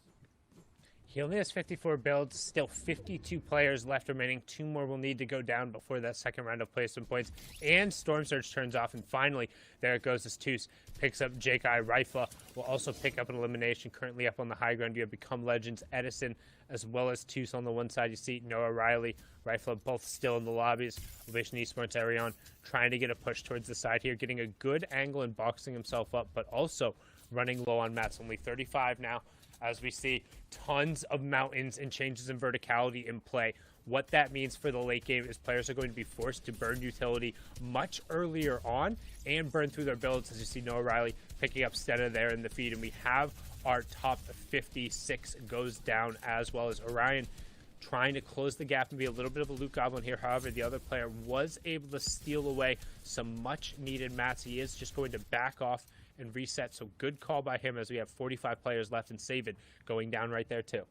He only has 54 builds, still 52 players left remaining. 2 more will need to go down before that second round of placement points. And Storm Surge turns off, and finally, there it goes as Toos picks up J.K. Rifla. Will also pick up an elimination. Currently up on the high ground, you have Become Legends, Edison, as well as Toos on the one side. You see Noah Riley, Rifla, both still in the lobbies. Ovation Esports, Arion trying to get a push towards the side here, getting a good angle and boxing himself up, but also running low on mats. Only 35 now, as we see tons of mountains and changes in verticality in play. What that means for the late game is players are going to be forced to burn utility much earlier on and burn through their builds, as you see Noah Riley picking up Stena there in the feed, and we have our top 56 goes down, as well as Orion trying to close the gap and be a little bit of a loot goblin here. However, the other player was able to steal away some much needed mats. He is just going to back off and reset, so good call by him, as we have 45 players left, and Save It going down right there too.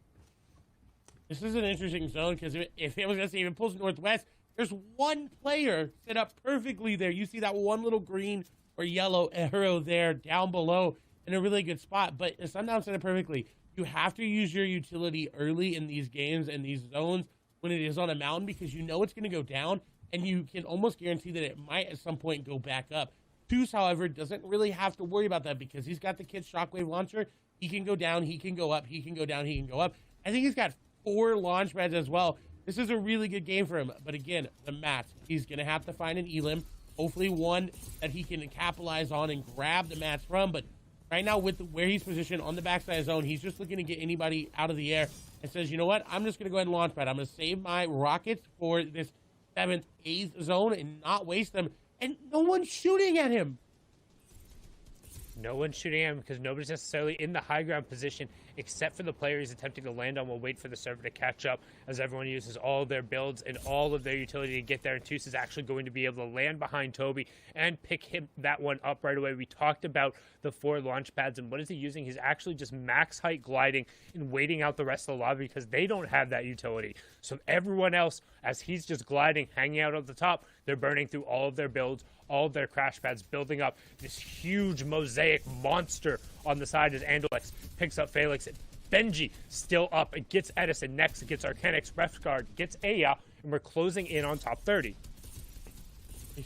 This is an interesting zone, because if it was going to say even pulls northwest, there's one player set up perfectly there. You see that one little green or yellow arrow there down below in a really good spot, but Sundown set it perfectly. You have to use your utility early in these games and these zones when it is on a mountain, because you know it's going to go down, and you can almost guarantee that it might at some point go back up. Toos, however, doesn't really have to worry about that, because he's got the kid's shockwave launcher. He can go down, he can go up, he can go down, he can go up. I think he's got 4 launch pads as well. This is a really good game for him. But again, the mats, he's going to have to find an elim, hopefully one that he can capitalize on and grab the mats from. But right now, with where he's positioned on the backside zone, he's just looking to get anybody out of the air and says, you know what, I'm just going to go ahead and launch pad. I'm going to save my rockets for this 7th, 8th zone and not waste them. And no one's shooting at him. No one's shooting at him because nobody's necessarily in the high ground position except for the player he's attempting to land on. We'll wait for the server to catch up as everyone uses all of their builds and all of their utility to get there. And Toos is actually going to be able to land behind Toby and pick him that one up right away. We talked about the 4 launch pads, and what is he using? He's actually just max height gliding and waiting out the rest of the lobby because they don't have that utility. So everyone else, as he's just gliding, hanging out at the top, they're burning through all of their builds, all of their crash pads, building up this huge mosaic monster on the side as Andolex picks up Felix. Benji still up. It gets Edison next. It gets Arcana Express Guard, gets Aya, and we're closing in on top 30.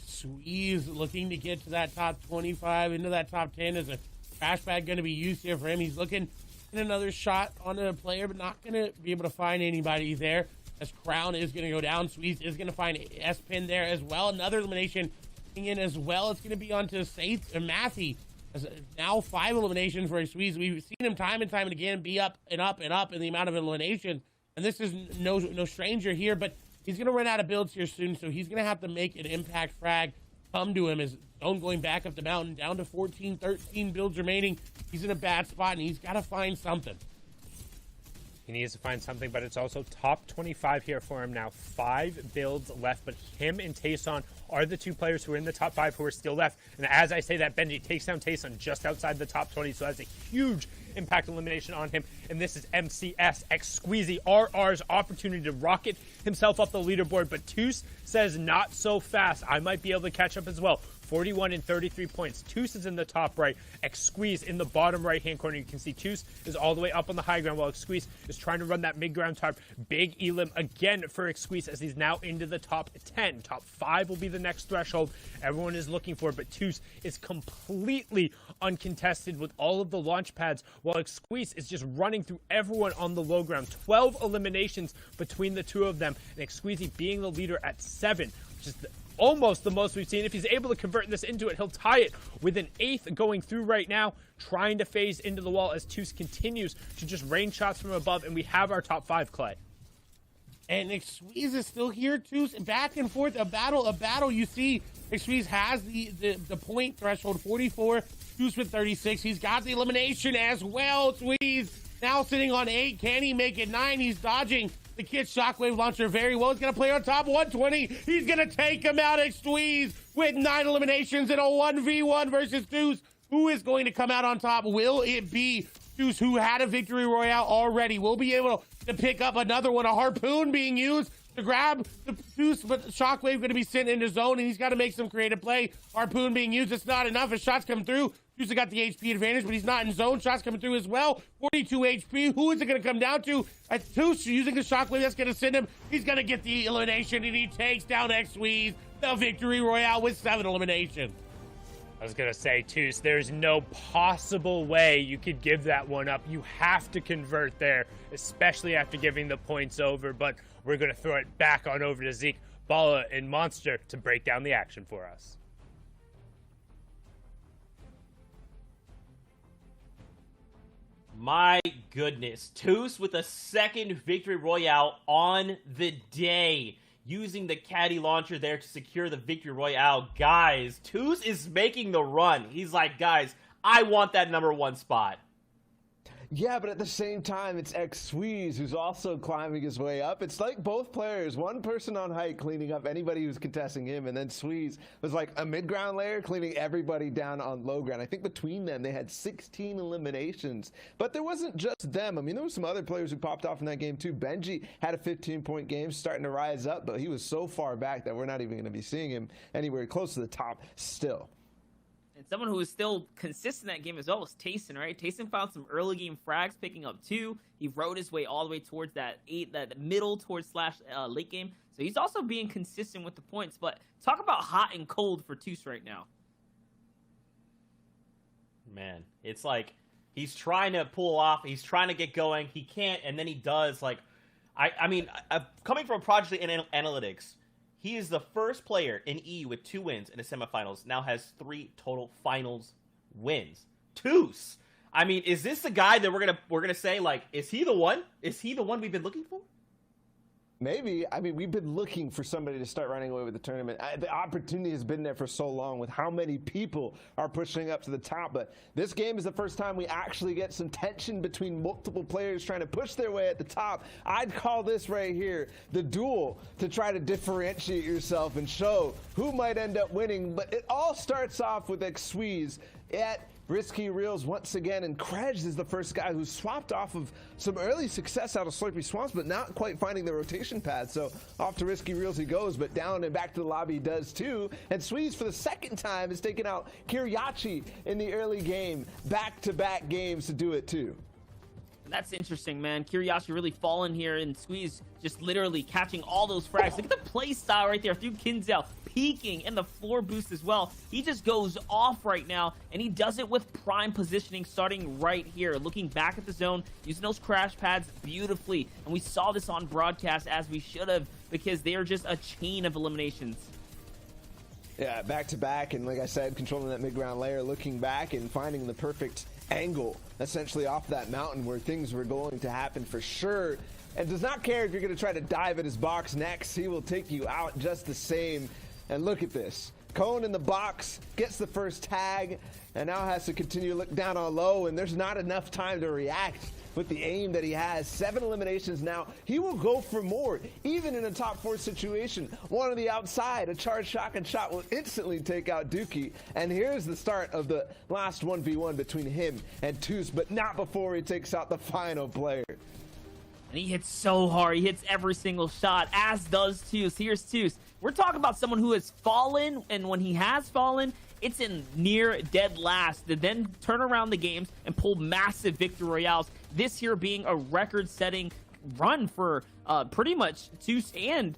Squeeze looking to get to that top 25, into that top 10. Is a crash pad going to be used here for him? He's looking at another shot on a player, but not going to be able to find anybody there. As Crown is going to go down. Squeeze is going to find S-Pin there as well. Another elimination in as well. It's going to be on to Saith and Matthew. Now 5 eliminations for Squeeze. We've seen him time and time and again be up and up and up in the amount of eliminations. And this is no stranger here, but he's going to run out of builds here soon, so he's going to have to make an impact frag come to him as Zone going back up the mountain, down to 14, 13 builds remaining. He's in a bad spot, and he's got to find something. He needs to find something, but it's also top 25 here for him now. 5 builds left, but him and Tayson are the 2 players who are in the top 5 who are still left. And as I say that, Benji takes down Tayson just outside the top 20, so that's a huge impact elimination on him. And this is MCS X Squeezy RR's opportunity to rocket himself up the leaderboard, but Toos says not so fast. I might be able to catch up as well. 41 and 33 points. Toos is in the top right. X-Squeeze in the bottom right-hand corner. You can see Toos is all the way up on the high ground while X-Squeeze is trying to run that mid-ground tarp. Big elim again for X-Squeeze as he's now into the top 10. Top 5 will be the next threshold everyone is looking for, but Toos is completely uncontested with all of the launch pads while X-Squeeze is just running through everyone on the low ground. 12 eliminations between the two of them, and X-Squeeze being the leader at 7, which is almost the most we've seen. If he's able to convert this into it, he'll tie it with an 8th going through right now, trying to phase into the wall as Toos continues to just rain shots from above, and we have our top 5, Clay. And X-Squeeze is still here, Toos. Back and forth, a battle. You see X-Squeeze has the point threshold, 44, Toos with 36. He's got the elimination as well. Squeeze now sitting on 8. Can he make it 9? He's dodging the kid shockwave launcher very well. He's going to play on top 120. He's going to take him out. X-Squeeze with 9 eliminations in a 1v1 versus Toos. Who is going to come out on top? Will it be Toos, who had a victory royale already? Will be able to pick up another one. A harpoon being used to grab the Toos, but Shockwave going to be sent into zone, and he's got to make some creative play. Harpoon being used. It's not enough as shots come through. Toos has got the HP advantage, but he's not in zone. Shots coming through as well. 42 HP. Who is it going to come down to? Toos using the Shockwave. That's going to send him. He's going to get the elimination, and he takes down X-Squeeze, the victory royale with 7 eliminations. I was going to say, Toos, there's no possible way you could give that one up. You have to convert there, especially after giving the points over. But we're going to throw it back on over to Zeke, Bala, and Monster to break down the action for us. My goodness. Toos with a second victory royale on the day, using the caddy launcher there to secure the victory royale. Guys, Toos is making the run. He's like, guys, I want that #1 spot. Yeah, but at the same time, it's X-Squeeze who's also climbing his way up. It's like both players, one person on height cleaning up anybody who's contesting him, and then Squeeze was like a mid-ground layer cleaning everybody down on low ground. I think between them, they had 16 eliminations. But there wasn't just them. I mean, there were some other players who popped off in that game too. Benji had a 15-point game, starting to rise up, but he was so far back that we're not even going to be seeing him anywhere close to the top still. And someone who was still consistent in that game as well was Tayson, right? Tayson found some early game frags, picking up 2. He rode his way all the way towards that 8, that middle towards slash late game. So he's also being consistent with the points. But talk about hot and cold for Toos right now. Man, it's like he's trying to pull off. He's trying to get going. He can't, and then he does. Like, I mean, coming from Project Analytics, he is the first player in E with 2 wins in the semifinals. Now has 3 total finals wins. Toos. I mean, is this the guy that we're gonna say, like, is he the one? Is he the one we've been looking for? Maybe. I mean, we've been looking for somebody to start running away with the tournament. The opportunity has been there for so long with how many people are pushing up to the top. But this game is the first time we actually get some tension between multiple players trying to push their way at the top. I'd call this right here the duel to try to differentiate yourself and show who might end up winning. But it all starts off with X-Squeeze at Risky Reels once again, and Krej is the first guy who swapped off of some early success out of Slurpy Swamps, but not quite finding the rotation path. So off to Risky Reels he goes, but down and back to the lobby he does too. And Squeeze for the second time is taking out GBRJAMIE in the early game. Back-to-back games to do it too. That's interesting, man. GBRJAMIE really falling here, and Squeeze just literally catching all those frags. Look at the play style right there through Kinzel, peeking, and the floor boost as well. He just goes off right now, and he does it with prime positioning starting right here, looking back at the zone, using those crash pads beautifully. And we saw this on broadcast, as we should have, because they are just a chain of eliminations. Yeah, back-to-back, and like I said, controlling that mid-ground layer, looking back and finding the perfect angle essentially off that mountain where things were going to happen for sure, and does not care if you're going to try to dive at his box next. He will take you out just the same. And look at this, Cone in the box gets the first tag and now has to continue to look down on low, and there's not enough time to react with the aim that he has. 7 eliminations now. He will go for more, even in a top 4 situation. One on the outside, a charged shotgun shot will instantly take out Dookie. And here's the start of the last 1v1 between him and Toos, but not before he takes out the final player. And he hits so hard. He hits every single shot, as does Toos. Here's Toos. We're talking about someone who has fallen, and when he has fallen, it's in near dead last to then turn around the games and pull massive victory royales. This here being a record-setting run for pretty much Toos and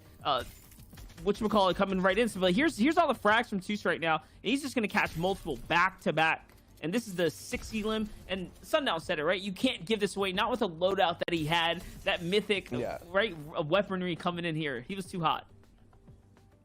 whatchamacallit coming right in. So but here's all the frags from Toos right now, and he's just going to catch multiple back-to-back. And this is the 6 elim, and Sundown said it, right? You can't give this away, not with a loadout that he had, that mythic, right, weaponry coming in here. He was too hot.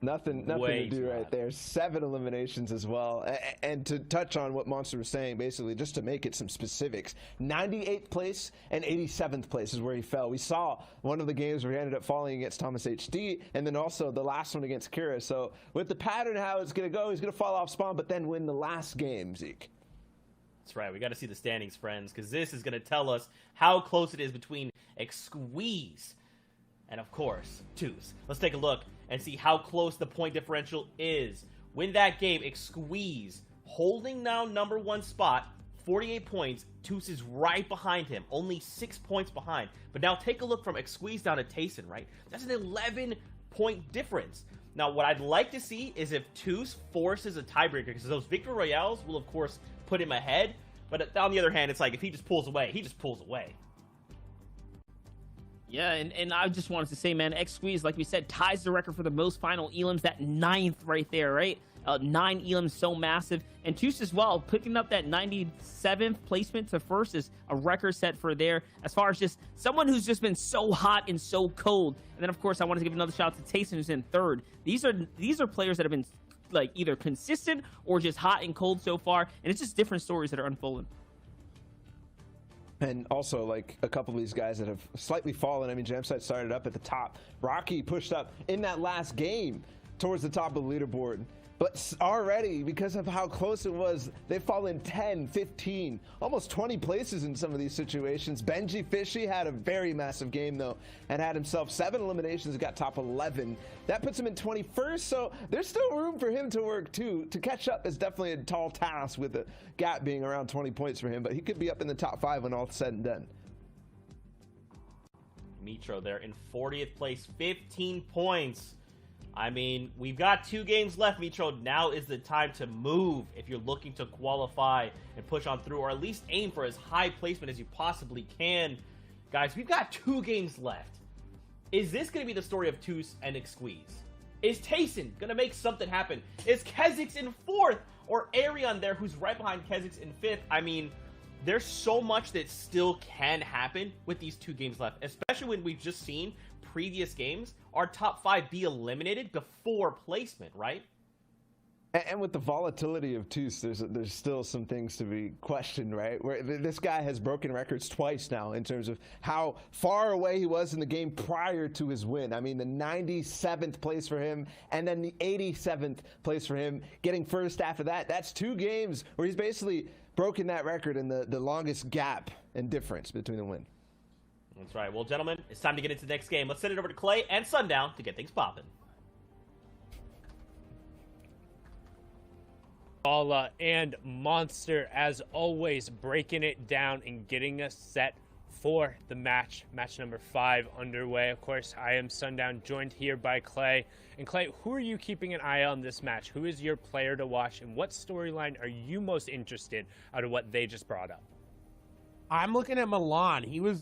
Nothing to do right there. 7 eliminations as well. And to touch on what Monster was saying, basically, just to make it some specifics, 98th place and 87th place is where he fell. We saw one of the games where he ended up falling against Thomas HD, and then also the last one against Kira. So with the pattern how it's going to go, he's going to fall off spawn, but then win the last game, Zeke. That's right. We got to see the standings, friends, because this is going to tell us how close it is between Squeeze and, of course, Toos. Let's take a look and see how close the point differential is. Win that game, Squeeze holding now number 1 spot, 48 points. Toos is right behind him, only 6 points behind. But now take a look from Squeeze down to Tayson, right? That's an 11-point difference. Now, what I'd like to see is if Toos forces a tiebreaker, because those victory royales will, of course, put him ahead. But on the other hand, it's like if he just pulls away, he just pulls away. Yeah, and I just wanted to say, man, Squeeze, like we said, ties the record for the most final elims, that 9th right there, right? 9 elims, so massive. And Toos as well, picking up that 97th placement to first is a record set for there, as far as just someone who's just been so hot and so cold. And then, of course, I want to give another shout out to Tayson, who's in 3rd. These are players that have been like either consistent or just hot and cold so far, and it's just different stories that are unfolding. And also, like, a couple of these guys that have slightly fallen. I mean, Jamside started up at the top. Rocky pushed up in that last game towards the top of the leaderboard. But already, because of how close it was, they've fallen 10, 15, almost 20 places in some of these situations. Benji Fishy had a very massive game, though, and had himself 7 eliminations and got top 11. That puts him in 21st, so there's still room for him to work, too. To catch up is definitely a tall task with the gap being around 20 points for him, but he could be up in the top 5 when all's said and done. Mitro there in 40th place, 15 points. I mean, we've got 2 games left, Mitro. Now is the time to move if you're looking to qualify and push on through, or at least aim for as high placement as you possibly can. Guys, we've got 2 games left. Is this going to be the story of Toos and Squeeze? Is Tayson going to make something happen? Is Kezix in 4th? Or Arion there, who's right behind Kezix in 5th? I mean, there's so much that still can happen with these 2 games left, especially when we've just seen previous games, our top 5 be eliminated before placement, right? And with the volatility of Toos, there's still some things to be questioned, right? Where this guy has broken records twice now in terms of how far away he was in the game prior to his win. I mean, the 97th place for him, and then the 87th place for him, getting first after that. That's 2 games where he's basically broken that record in the longest gap and difference between the win. That's right. Well, gentlemen, it's time to get into the next game. Let's send it over to Clay and Sundown to get things popping. Paula and Monster, as always, breaking it down and getting us set for the match number 5 underway. Of course, I am Sundown, joined here by Clay. And Clay, who are you keeping an eye on this match? Who is your player to watch, and what storyline are you most interested out of what they just brought up? I'm looking at Milan. He was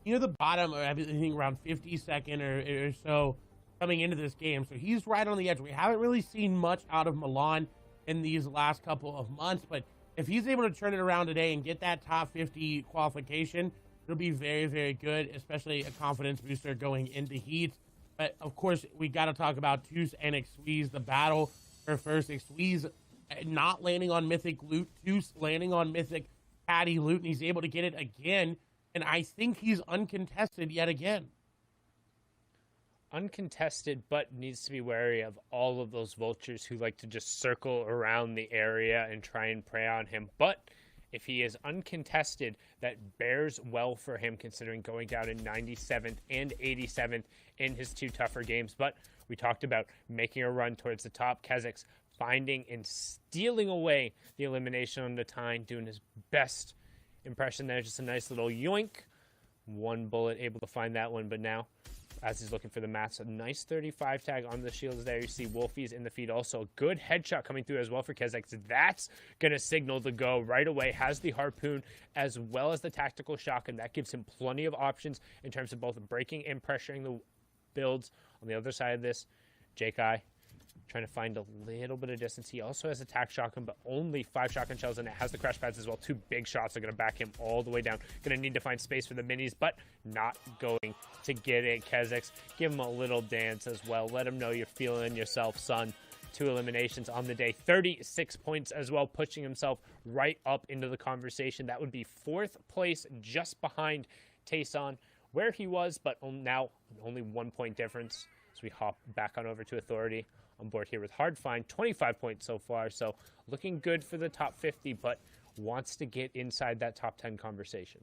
near the bottom of everything, around 52nd or so coming into this game. So he's right on the edge. We haven't really seen much out of Milan in these last couple of months, but if he's able to turn it around today and get that top 50 qualification, it'll be very, very good, especially a confidence booster going into heats. But of course, we got to talk about Toos and Squeeze, the battle for first. Squeeze not landing on mythic loot, Toos landing on mythic Patty loot, and he's able to get it again. And I think he's uncontested yet again. Uncontested, but needs to be wary of all of those vultures who like to just circle around the area and try and prey on him. But if he is uncontested, that bears well for him, considering going down in 97th and 87th in his 2 tougher games. But we talked about making a run towards the top. Kezix finding and stealing away the elimination on the time, doing his best impression there. Just a nice little yoink. one bullet, able to find that one, but now as he's looking for the mats, a nice 35 tag on the shields there. You see Wolfie's in the feed. Also, a good headshot coming through as well for Kezek. That's going to signal the go right away. Has the harpoon as well as the tactical shotgun. That gives him plenty of options in terms of both breaking and pressuring the builds. On the other side of this, Jake I trying to find a little bit of distance. He also has a tac shotgun, but only 5 shotgun shells, and it has the crash pads as well. 2 big shots are going to back him all the way down. Going to need to find space for the minis, but not going to get it. Kezek, give him a little dance as well. Let him know you're feeling yourself, son. 2 eliminations on the day. 36 points as well, pushing himself right up into the conversation. That would be 4th place, just behind Tayson, where he was, but now only 1 point difference. So we hop back on over to Authority. On board here with Hardfind, 25 points so far, so looking good for the top 50, but wants to get inside that top 10 conversation.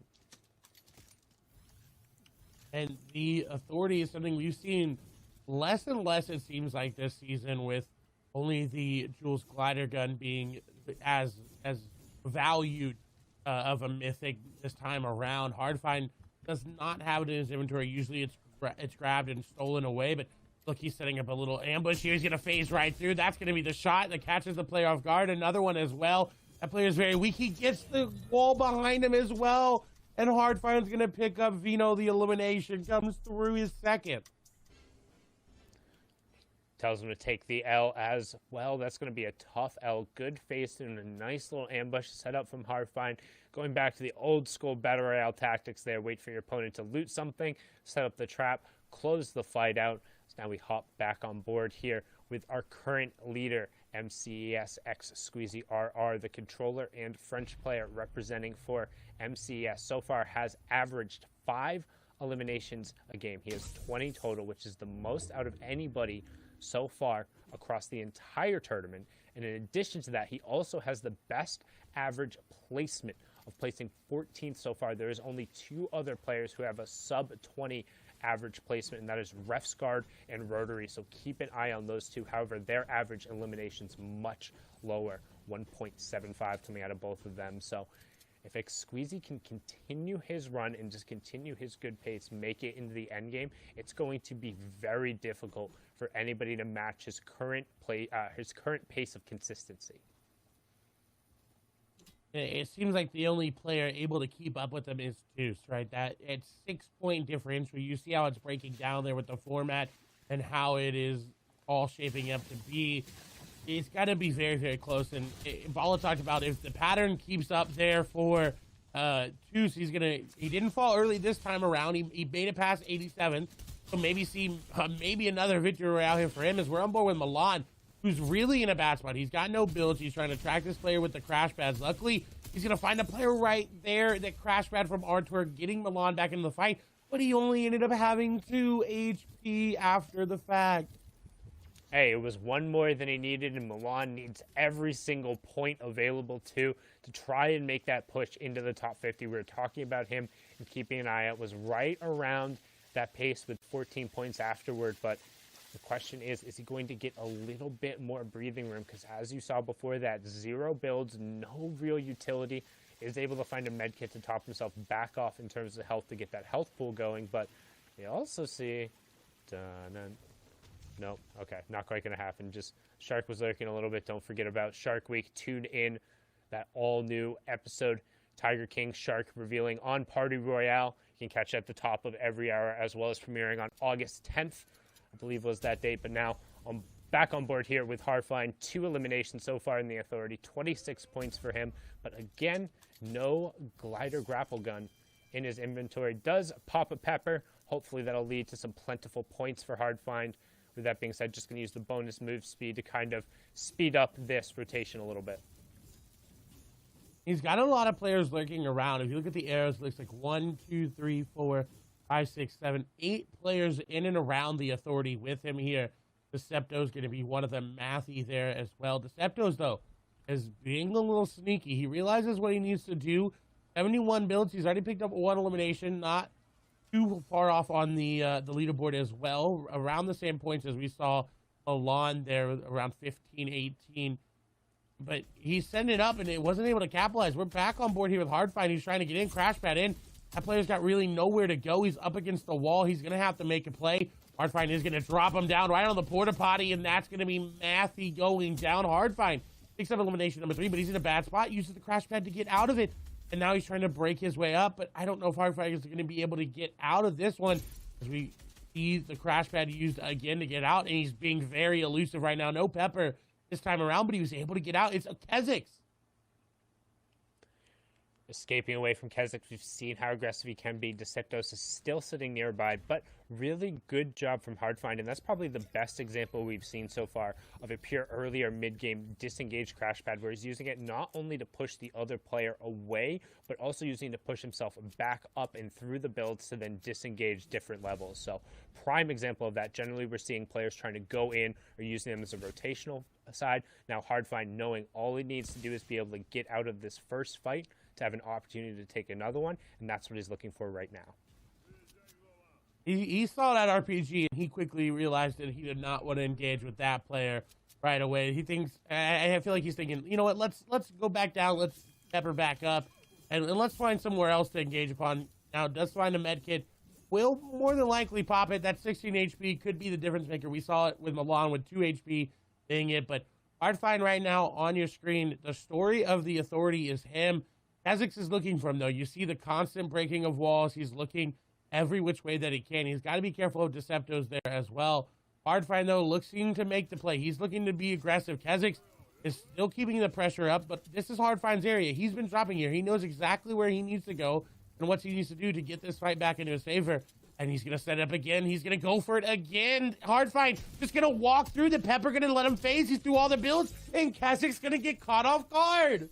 And the Authority is something we've seen less and less, it seems like, this season, with only the Jules glider gun being as valued of a mythic this time around. Hardfind does not have it in his inventory. Usually it's grabbed and stolen away, but look, he's setting up a little ambush here. He's going to phase right through. That's going to be the shot that catches the player off guard. Another one as well. That player is very weak. He gets the wall behind him as well. And Hardfire's going to pick up Vino. The elimination comes through his second. Tells him to take the L as well. That's going to be a tough L. Good face and a nice little ambush set up from Hardfind. Going back to the old school battle royale tactics there. Wait for your opponent to loot something, set up the trap, close the fight out. So now we hop back on board here with our current leader, MCES X Squeezy RR, the controller and French player representing for MCES. So far has averaged 5 eliminations a game. He has 20 total, which is the most out of anybody so far across the entire tournament. And in addition to that, he also has the best average placement of placing 14th so far. There is only 2 other players who have a sub 20 average placement, and that is Refsguard and Rotary, so keep an eye on those 2. However, their average elimination's much lower, 1.75 coming out of both of them. So if Squeezy can continue his run and just continue his good pace, make it into the end game, it's going to be very difficult for anybody to match his current pace of consistency. It seems like the only player able to keep up with them is Juice, right? That it's 6-point differential. You see how it's breaking down there with the format and how it is all shaping up to be. It's got to be very, very close. And Bala talked about if the pattern keeps up there for Juice, he didn't fall early this time around. He made it past 87. So maybe see maybe another victory royale here for him as we're on board with Milan, who's really in a bad spot. He's got no builds. He's trying to track this player with the crash pads. Luckily, he's going to find a player right there that crash pad from Artur, getting Milan back into the fight, but he only ended up having 2 HP after the fact. Hey, it was 1 more than he needed, and Milan needs every single point available to try and make that push into the top 50. We were talking about him and keeping an eye out. Was right around that pace with 14 points afterward, but the question is he going to get a little bit more breathing room? Because as you saw before that, 0 builds, no real utility, is able to find a med kit to top himself back off in terms of health to get that health pool going. But you also see, nope, okay, not quite going to happen. Just Shark was lurking a little bit. Don't forget about Shark Week. Tune in that all-new episode, Tiger King Shark, revealing on Party Royale. You can catch it at the top of every hour, as well as premiering on August 10th. I believe was that date, but now I'm back on board here with Hardfind. 2 eliminations so far in the Authority, 26 points for him, but again, no glider grapple gun in his inventory. Does pop a pepper. Hopefully that'll lead to some plentiful points for Hardfind. With that being said, just going to use the bonus move speed to kind of speed up this rotation a little bit. He's got a lot of players lurking around. If you look at the arrows, it looks like 1, 2, 3, 4, 5, 6, 7, 8 players in and around the Authority with him here. Decepto's going to be one of them. Matthew there as well. Decepto's, though, is being a little sneaky. He realizes what he needs to do. 71 builds. He's already picked up 1 elimination. Not too far off on the leaderboard as well. Around the same points as we saw Milan there, around 15, 18. But he sent it up, and it wasn't able to capitalize. We're back on board here with Hardfind. He's trying to get in, crash pad in. That player's got really nowhere to go. He's up against the wall. He's going to have to make a play. Hardfind is going to drop him down right on the porta potty, and that's going to be Matthew going down. Hardfind picks up elimination number 3, but he's in a bad spot. Uses the crash pad to get out of it, and now he's trying to break his way up, but I don't know if Hardfind is going to be able to get out of this one, as we see the crash pad used again to get out, and he's being very elusive right now. No Pepper this time around, but he was able to get out. It's a Kezix. Escaping away from Kezix, we've seen how aggressive he can be. Deceptos is still sitting nearby, but really good job from Hardfind, and that's probably the best example we've seen so far of a pure early or mid-game disengaged crash pad, where he's using it not only to push the other player away, but also using it to push himself back up and through the builds to then disengage different levels. So prime example of that. Generally, we're seeing players trying to go in or using them as a rotational side. Now Hardfind knowing all he needs to do is be able to get out of this first fight to have an opportunity to take another one, and that's what he's looking for right now. He saw that RPG, and he quickly realized that he did not want to engage with that player right away. He thinks, I feel like he's thinking, you know what, let's go back down, let's pepper back up, and let's find somewhere else to engage upon. Now, does find a med kit, will more than likely pop it. That 16 HP could be the difference maker. We saw it with Milan with 2 HP being it, but Hardfind right now on your screen, the story of the Authority is him. Kezix is looking for him, though. You see the constant breaking of walls. He's looking every which way that he can. He's got to be careful of Deceptos there as well. Hardfind, though, looking to make the play. He's looking to be aggressive. Kezix is still keeping the pressure up, but this is Hardfind's area. He's been dropping here. He knows exactly where he needs to go and what he needs to do to get this fight back into his favor. And he's going to set it up again. He's going to go for it again. Hardfind just going to walk through. The Pepper going to let him phase. He's through all the builds, and Kezix's going to get caught off guard.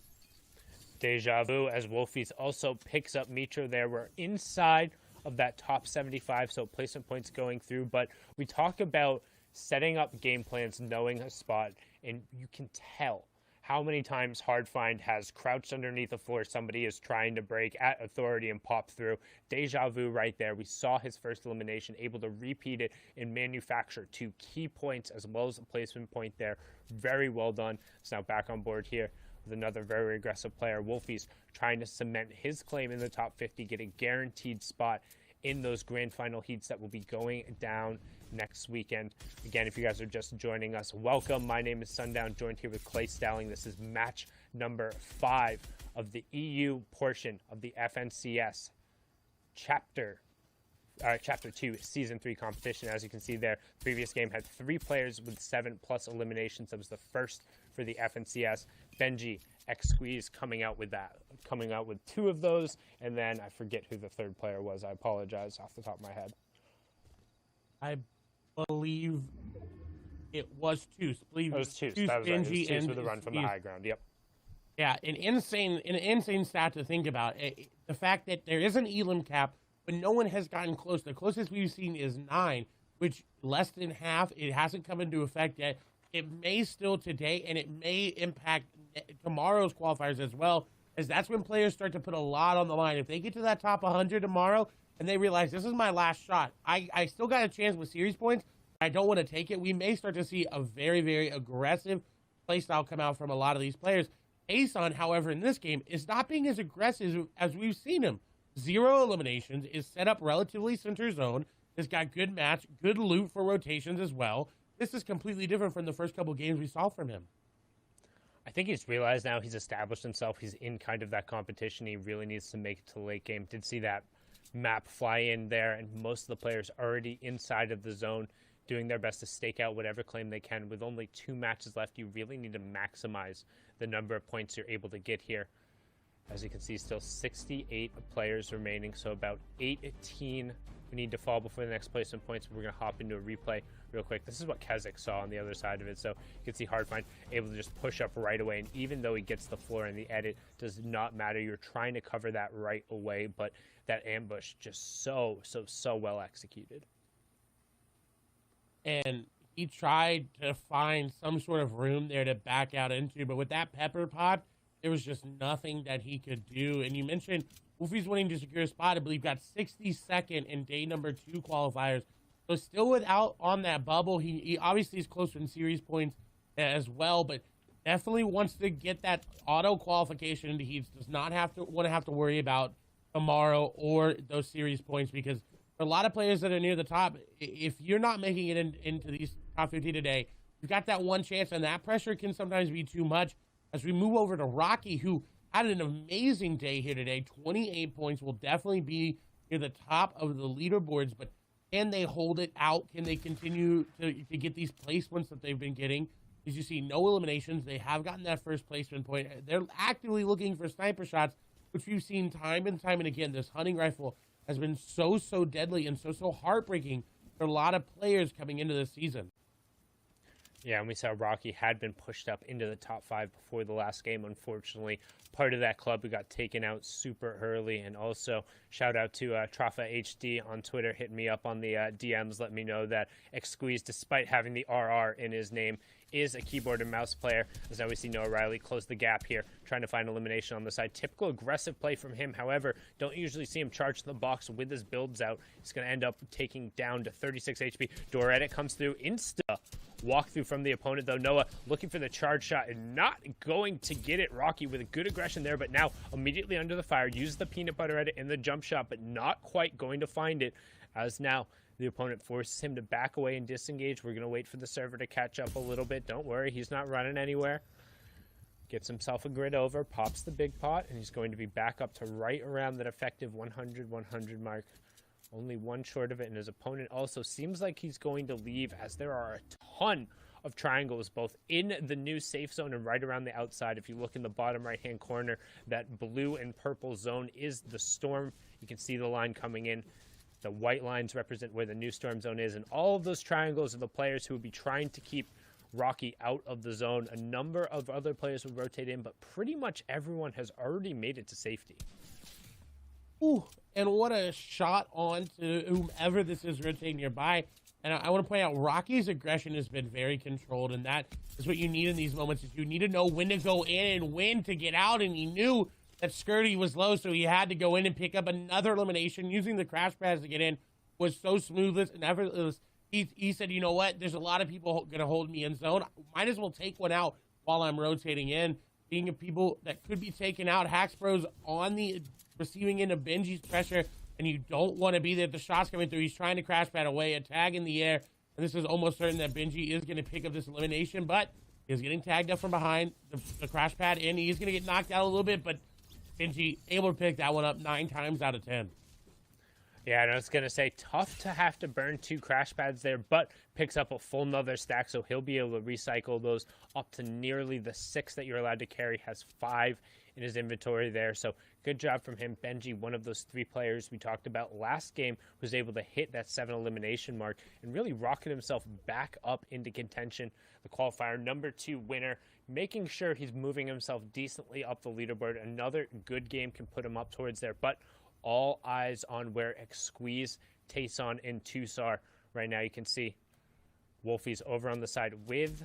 Deja vu as Wolfies also picks up Mitro there. We're inside of that top 75, so placement points going through. But we talk about setting up game plans, knowing a spot, and you can tell how many times Hardfind has crouched underneath the floor. Somebody is trying to break at Authority and pop through. Deja vu right there. We saw his first elimination, able to repeat it and manufacture 2 key points as well as a placement point there. Very well done. It's now back on board here with another very aggressive player. Wolfies trying to cement his claim in the top 50, get a guaranteed spot in those grand final heats that will be going down next weekend. Again, if you guys are just joining us, welcome. My name is Sundown, joined here with Clay Stelling. This is match number 5 of the EU portion of the FNCS Chapter 2 Season 3 competition. As you can see there, previous game had 3 players with 7+ eliminations. That was the first for the FNCS. Benji X Squeeze coming out with 2 of those, and then I forget who the third player was. I apologize off the top of my head. I believe it was Toos. It was Toos. That was right. It was Toos with a run from the high ground. Yep. Yeah, an insane stat to think about. The fact that there is an elim cap, but no one has gotten close. The closest we've seen is 9, which less than half. It hasn't come into effect yet. It may still today, and it may impact tomorrow's qualifiers as well, as that's when players start to put a lot on the line. If they get to that top 100 tomorrow and they realize this is my last shot, I still got a chance with series points, I don't want to take it, we may start to see a very, very aggressive playstyle come out from a lot of these players. Aeson, however, in this game, is not being as aggressive as we've seen him. 0 eliminations, is set up relatively center zone, has got good match, good loot for rotations as well. This is completely different from the first couple games we saw from him. I think he's realized now he's established himself. He's in kind of that competition. He really needs to make it to the late game. Did see that map fly in there, and most of the players already inside of the zone doing their best to stake out whatever claim they can. With only 2 matches left, you really need to maximize the number of points you're able to get here. As you can see, still 68 players remaining, so about 18 we need to fall before the next placement points. We're going to hop into a replay real quick. This is what Kezix saw on the other side of it. So you can see Hardfind able to just push up right away. And even though he gets the floor in the edit, does not matter. You're trying to cover that right away, but that ambush just so well executed. And he tried to find some sort of room there to back out into, but with that pepper pot, there was just nothing that he could do. And you mentioned Wolfie's winning to secure a spot. I believe got 62nd in day number 2 qualifiers. So still without on that bubble. He obviously is closer in series points as well, but definitely wants to get that auto qualification into heats. Does not want to have to worry about tomorrow or those series points, because for a lot of players that are near the top, if you're not making it into these top 50 today, you've got that one chance, and that pressure can sometimes be too much. As we move over to Rocky, who had an amazing day here today, 28 points, will definitely be near the top of the leaderboards, but can they hold it out? Can they continue to get these placements that they've been getting? As you see, no eliminations. They have gotten that first placement point. They're actively looking for sniper shots, which we've seen time and time and again. This hunting rifle has been so deadly and so heartbreaking for a lot of players coming into this season. Yeah, and we saw Rocky had been pushed up into the top 5 before the last game, unfortunately. Part of that club who got taken out super early. And also, shout out to Trafa HD on Twitter, hitting me up on the DMs, let me know that Xsqueeze, despite having the RR in his name, is a keyboard and mouse player. As now we see Noah Riley close the gap here, trying to find elimination on the side. Typical aggressive play from him. However, don't usually see him charge the box with his builds out. He's going to end up taking down to 36 HP. Doretta comes through, insta walkthrough from the opponent, though. Noah looking for the charge shot and not going to get it. Rocky with a good aggression there, but now immediately under the fire. Uses the peanut butter edit in the jump shot, but not quite going to find it, as now the opponent forces him to back away and disengage. We're going to wait for the server to catch up a little bit. Don't worry, he's not running anywhere. Gets himself a grid over, pops the big pot, and he's going to be back up to right around that effective 100 mark. Only one short of it, and his opponent also seems like he's going to leave, as there are a ton of triangles both in the new safe zone and right around the outside. If you look in the bottom right-hand corner, that blue and purple zone is the storm. You can see the line coming in. The white lines represent where the new storm zone is, and all of those triangles are the players who would be trying to keep Rocky out of the zone. A number of other players would rotate in, but pretty much everyone has already made it to safety. Ooh, and what a shot on to whomever this is rotating nearby. And I want to point out, Rocky's aggression has been very controlled, and that is what you need in these moments. Is you need to know when to go in and when to get out, and he knew that Skirty was low, so he had to go in and pick up another elimination. Using the crash pads to get in was so smooth and effortless. He said, you know what, there's a lot of people going to hold me in zone. Might as well take one out while I'm rotating in. Being of people that could be taken out, Haxbro's on the receiving end of Benji's pressure, and you don't want to be there. The shot's coming through. He's trying to crash pad away, a tag in the air, and this is almost certain that Benji is going to pick up this elimination, but he's getting tagged up from behind. The crash pad in, he's going to get knocked out a little bit, but Benji able to pick that one up 9 times out of 10. Yeah, and I was going to say, tough to have to burn 2 crash pads there, but picks up a full nother stack, so he'll be able to recycle those up to nearly the 6 that you're allowed to carry. Has 5 in his inventory there, so good job from him. Benji, one of those 3 players we talked about last game, was able to hit that 7 elimination mark and really rocket himself back up into contention. The qualifier number 2 winner, making sure he's moving himself decently up the leaderboard. Another good game can put him up towards there, but all eyes on where Xsqueeze, Tayson, and Tusar right now. You can see Wolfie's over on the side with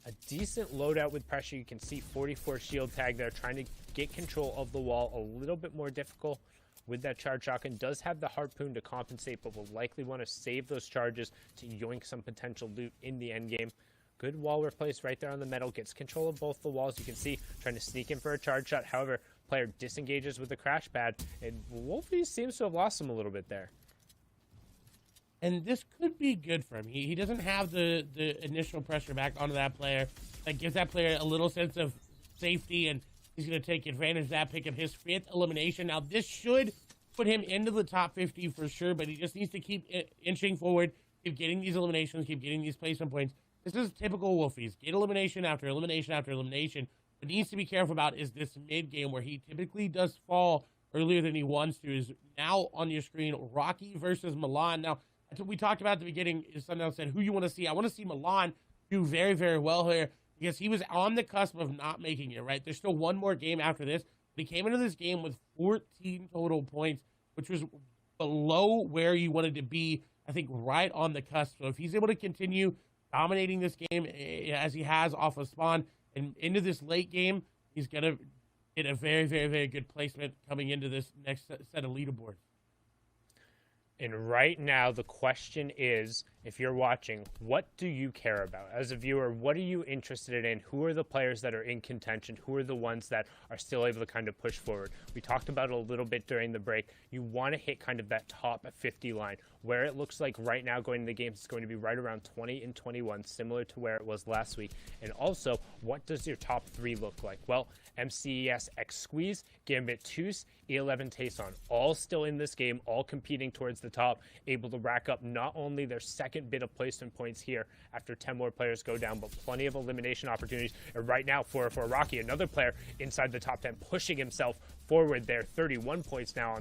a decent loadout with pressure. You can see 44 shield tag there, trying to get control of the wall. A little bit more difficult with that charge shotgun. Does have the harpoon to compensate, but will likely want to save those charges to yoink some potential loot in the end game. Good wall replace right there on the metal. Gets control of both the walls. You can see trying to sneak in for a charge shot. However, player disengages with the crash pad, and Wolfie seems to have lost him a little bit there. And this could be good for him. He doesn't have the initial pressure back onto that player. That gives that player a little sense of safety, and he's going to take advantage of that, pick up his 5th elimination. Now, this should put him into the top 50 for sure, but he just needs to keep inching forward, keep getting these eliminations, keep getting these placement points. This is typical Wolfies. Get elimination after elimination after elimination. What he needs to be careful about is this mid-game where he typically does fall earlier than he wants to. Is now on your screen, Rocky versus Milan. Now, that's what we talked about at the beginning. Is someone else said, who you want to see? I want to see Milan do very, very well here, because he was on the cusp of not making it, right? There's still one more game after this. But he came into this game with 14 total points, which was below where you wanted to be, I think, right on the cusp. So if he's able to continue dominating this game as he has off of spawn and into this late game, he's going to get a very, very, very good placement coming into this next set of leaderboards. And right now, the question is, if you're watching, what do you care about? As a viewer, what are you interested in? Who are the players that are in contention? Who are the ones that are still able to kind of push forward? We talked about it a little bit during the break. You want to hit kind of that top 50 line, where it looks like right now going into the games, it's going to be right around 20 and 21, similar to where it was last week. And also, what does your top 3 look like? Well, MCES X Squeeze, Gambit Tooth, E11 Tayson, all still in this game, all competing towards the top, able to rack up not only their second bit of placement points here after 10 more players go down, but plenty of elimination opportunities. And right now, for Rocky, another player inside the top 10, pushing himself forward there, 31 points now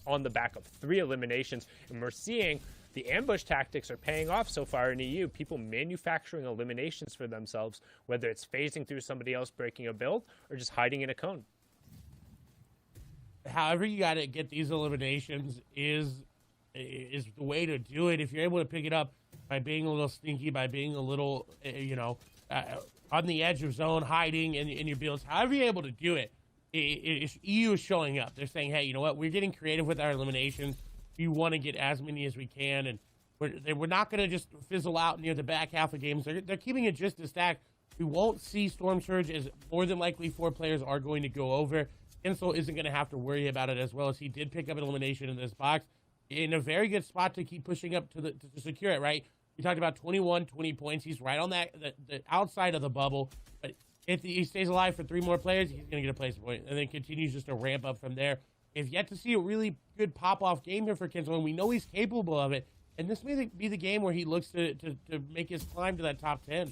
on the back of 3 eliminations. And we're seeing the ambush tactics are paying off so far in EU. People manufacturing eliminations for themselves, whether it's phasing through somebody else breaking a build or just hiding in a cone. However you got to get these eliminations is the way to do it. If you're able to pick it up by being a little sneaky, by being a little, on the edge of zone, hiding in your builds, however you're able to do it, EU is showing up. They're saying, hey, you know what? We're getting creative with our eliminations. We want to get as many as we can, and we're not going to just fizzle out near the back half of games. They're keeping it just a stack. We won't see Storm Surge, as more than likely 4 players are going to go over. Insel isn't going to have to worry about it, as well as he did pick up an elimination in this box in a very good spot to keep pushing up to secure it, right? We talked about 20 points. He's right on the outside of the bubble, but if he stays alive for 3 more players, he's going to get a placement point, and then continues just to ramp up from there. We've yet to see a really good pop-off game here for Kinsel, and we know he's capable of it, and this may be the game where he looks to make his climb to that top 10.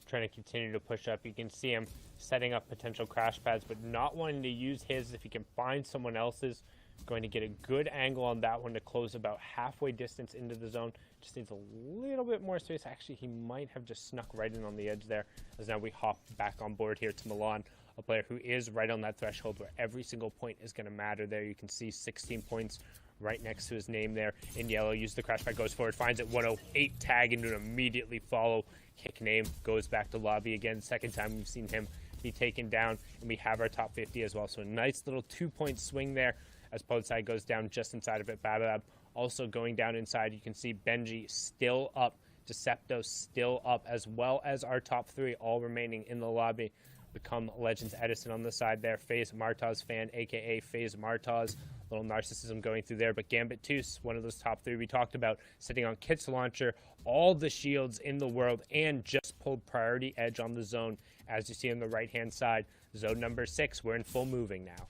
Trying to continue to push up. You can see him setting up potential crash pads, but not wanting to use his. If he can find someone else's, going to get a good angle on that one to close about halfway distance into the zone. Just needs a little bit more space. Actually, he might have just snuck right in on the edge there, as now we hop back on board here to Milan, a player who is right on that threshold where every single point is going to matter there. You can see 16 points right next to his name there in yellow. Use the crash pad, goes forward, finds it, 108 tag into an immediately follow. Kick name, goes back to lobby again. Second time we've seen him be taken down, and we have our top 50 as well. So a nice little 2-point swing there as Podside goes down just inside of it. Babalab also going down inside. You can see Benji still up, Decepto still up, as well as our top 3 all remaining in the lobby. Become Legends Edison on the side there. FaZe Martaz fan, aka FaZe Martaz. Little narcissism going through there, but Gambit Tooth, one of those top 3 we talked about, sitting on Kit's launcher, all the shields in the world, and just pulled priority edge on the zone, as you see on the right-hand side. Zone number 6, we're in full moving now.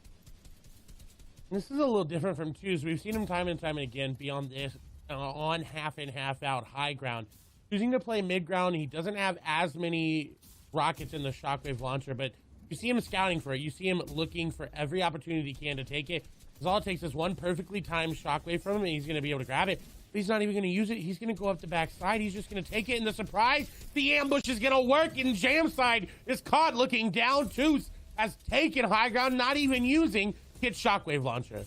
This is a little different from Tooth. We've seen him time and time again be on this on half in, half out high ground. Choosing to play mid ground, he doesn't have as many rockets in the Shockwave launcher, but you see him scouting for it. You see him looking for every opportunity he can to take it. Because all it takes is one perfectly timed Shockwave from him, and he's going to be able to grab it. But he's not even going to use it. He's going to go up the backside. He's just going to take it, and the surprise, the ambush is going to work, and Jamside is caught looking down. Tooth has taken high ground, not even using Kit's Shockwave launcher.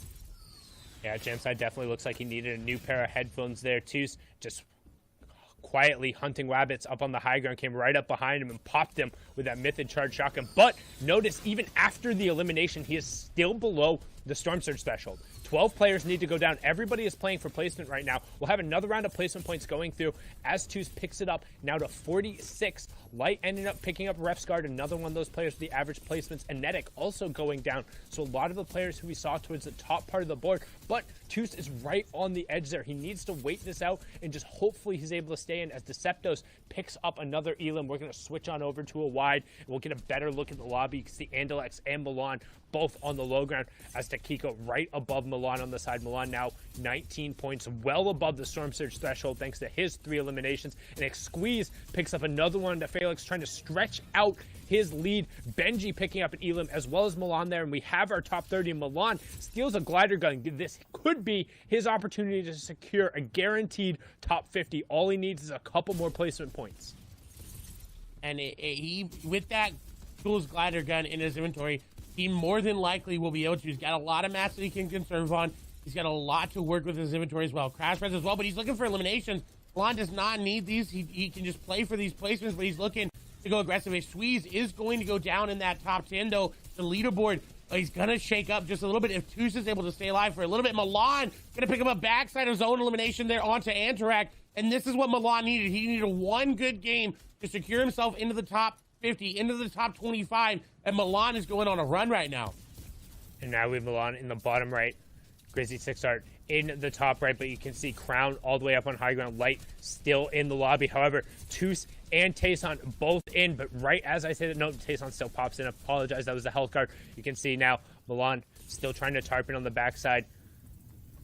Yeah, Jamside definitely looks like he needed a new pair of headphones there. Tooth just quietly hunting rabbits up on the high ground, came right up behind him and popped him with that Mythid charge shotgun. But notice, even after the elimination, he is still below the Storm Surge threshold. 12 players need to go down. Everybody is playing for placement right now. We'll have another round of placement points going through as Tooth picks it up now to 46. Light ended up picking up Ref's Guard, another one of those players with the average placements. And Netic also going down. So a lot of the players who we saw towards the top part of the board, but Tooth is right on the edge there. He needs to wait this out and just hopefully he's able to stay in as Deceptos picks up another Elim. We're going to switch on over to a wide and we'll get a better look at the lobby. You can see Andalex and Milan both on the low ground as Takiko right above Milan on the side. Milan now 19 points, well above the Storm Surge threshold thanks to his 3 eliminations. And Squeeze picks up another one to Felix, trying to stretch out his lead. Benji picking up an Elim as well as Milan there, and we have our top 30. Milan steals a glider gun. This could be his opportunity to secure a guaranteed top 50. All he needs is a couple more placement points. And he, with that Tools glider gun in his inventory, he more than likely will be able to. He's got a lot of mass that he can conserve on. He's got a lot to work with his inventory as well. Crash pads as well, but he's looking for eliminations. Milan does not need these. He can just play for these placements, but he's looking to go aggressive. If Squeeze is going to go down in that top 10, though, the leaderboard, he's going to shake up just a little bit. If Tooth is able to stay alive for a little bit, Milan going to pick up a backside of his own elimination there onto Antarak. And this is what Milan needed. He needed one good game to secure himself into the top 50, into the top 25, and Milan is going on a run right now. And now we have Milan in the bottom right. Grizzly 6 Art in the top right, but you can see Crown all the way up on high ground. Light still in the lobby. However, Toos and Tayson both in, but right as I say that, no, Tayson still pops in. Apologize, that was the health card. You can see now Milan still trying to tarp in on the backside.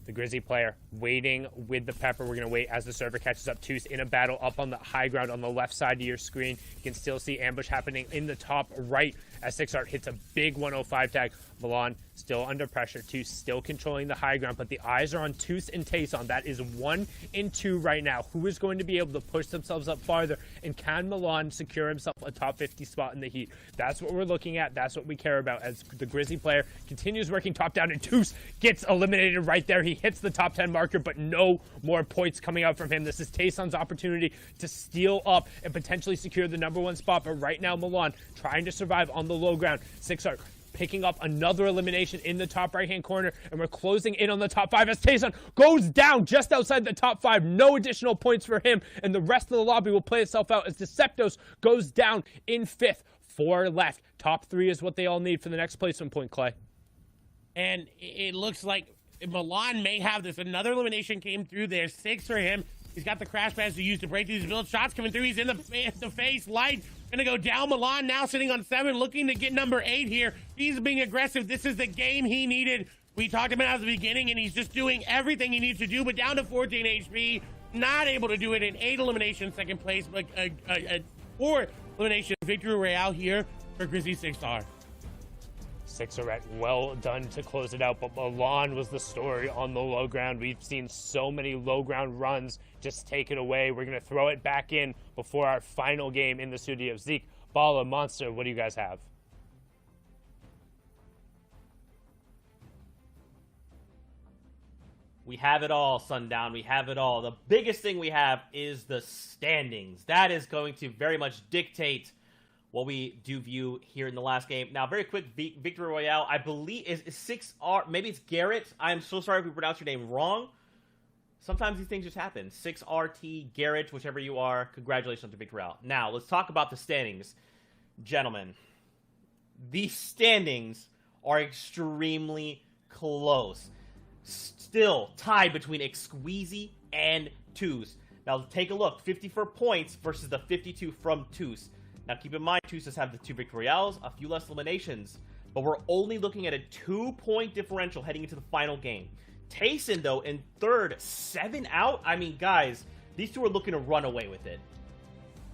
The Grizzly player waiting with the Pepper. We're going to wait as the server catches up. Toos in a battle up on the high ground on the left side of your screen. You can still see ambush happening in the top right as 6art hits a big 105 tag. Milan still under pressure. Toos still controlling the high ground, but the eyes are on Toos and Tayson. That is 1 and 2 right now. Who is going to be able to push themselves up farther? And can Milan secure himself a top 50 spot in the heat? That's what we're looking at. That's what we care about as the Grizzly player continues working top down, and Toos gets eliminated right there. He hits the top 10 marker, but no more points coming out from him. This is Tayson's opportunity to steal up and potentially secure the #1 spot, but right now Milan trying to survive on the low ground. 6art picking up another elimination in the top right-hand corner, and we're closing in on the top 5 as Tayson goes down just outside the top 5. No additional points for him, and the rest of the lobby will play itself out as Deceptos goes down in 5th. 4 left. Top 3 is what they all need for the next placement point, Clay. And it looks like Milan may have this. Another elimination came through there. 6 for him. He's got the crash pads to use to break through these build. Shots coming through. He's in the face. Light gonna go down. Milan now sitting on 7, looking to get #8 here. He's being aggressive. This is the game he needed. We talked about it at the beginning, and he's just doing everything he needs to do, but down to 14 HP. Not able to do it in 8 eliminations, second place, but a 4 elimination victory royale here for Grizzly 6R. 6art, well done to close it out, but Milan was the story on the low ground. We've seen so many low ground runs just take it away. We're going to throw it back in before our final game in the studio. Zeke, Bala, Monster, what do you guys have? We have it all, Sundown. We have it all. The biggest thing we have is the standings. That is going to very much dictate what we do view here in the last game. Now, very quick, Victory Royale, I believe, is 6R, maybe it's Garrett. I'm so sorry if we pronounced your name wrong. Sometimes these things just happen. 6RT, Garrett, whichever you are, congratulations to Victory Royale. Now, let's talk about the standings. Gentlemen, these standings are extremely close. Still tied between Exqueezy and Toos. Now, take a look. 54 points versus the 52 from Toos. Now, keep in mind, Toos does have the 2 Victory Royales, a few less eliminations, but we're only looking at a 2-point differential heading into the final game. Tayson, though, in 3rd, 7 out. I mean, guys, these 2 are looking to run away with it.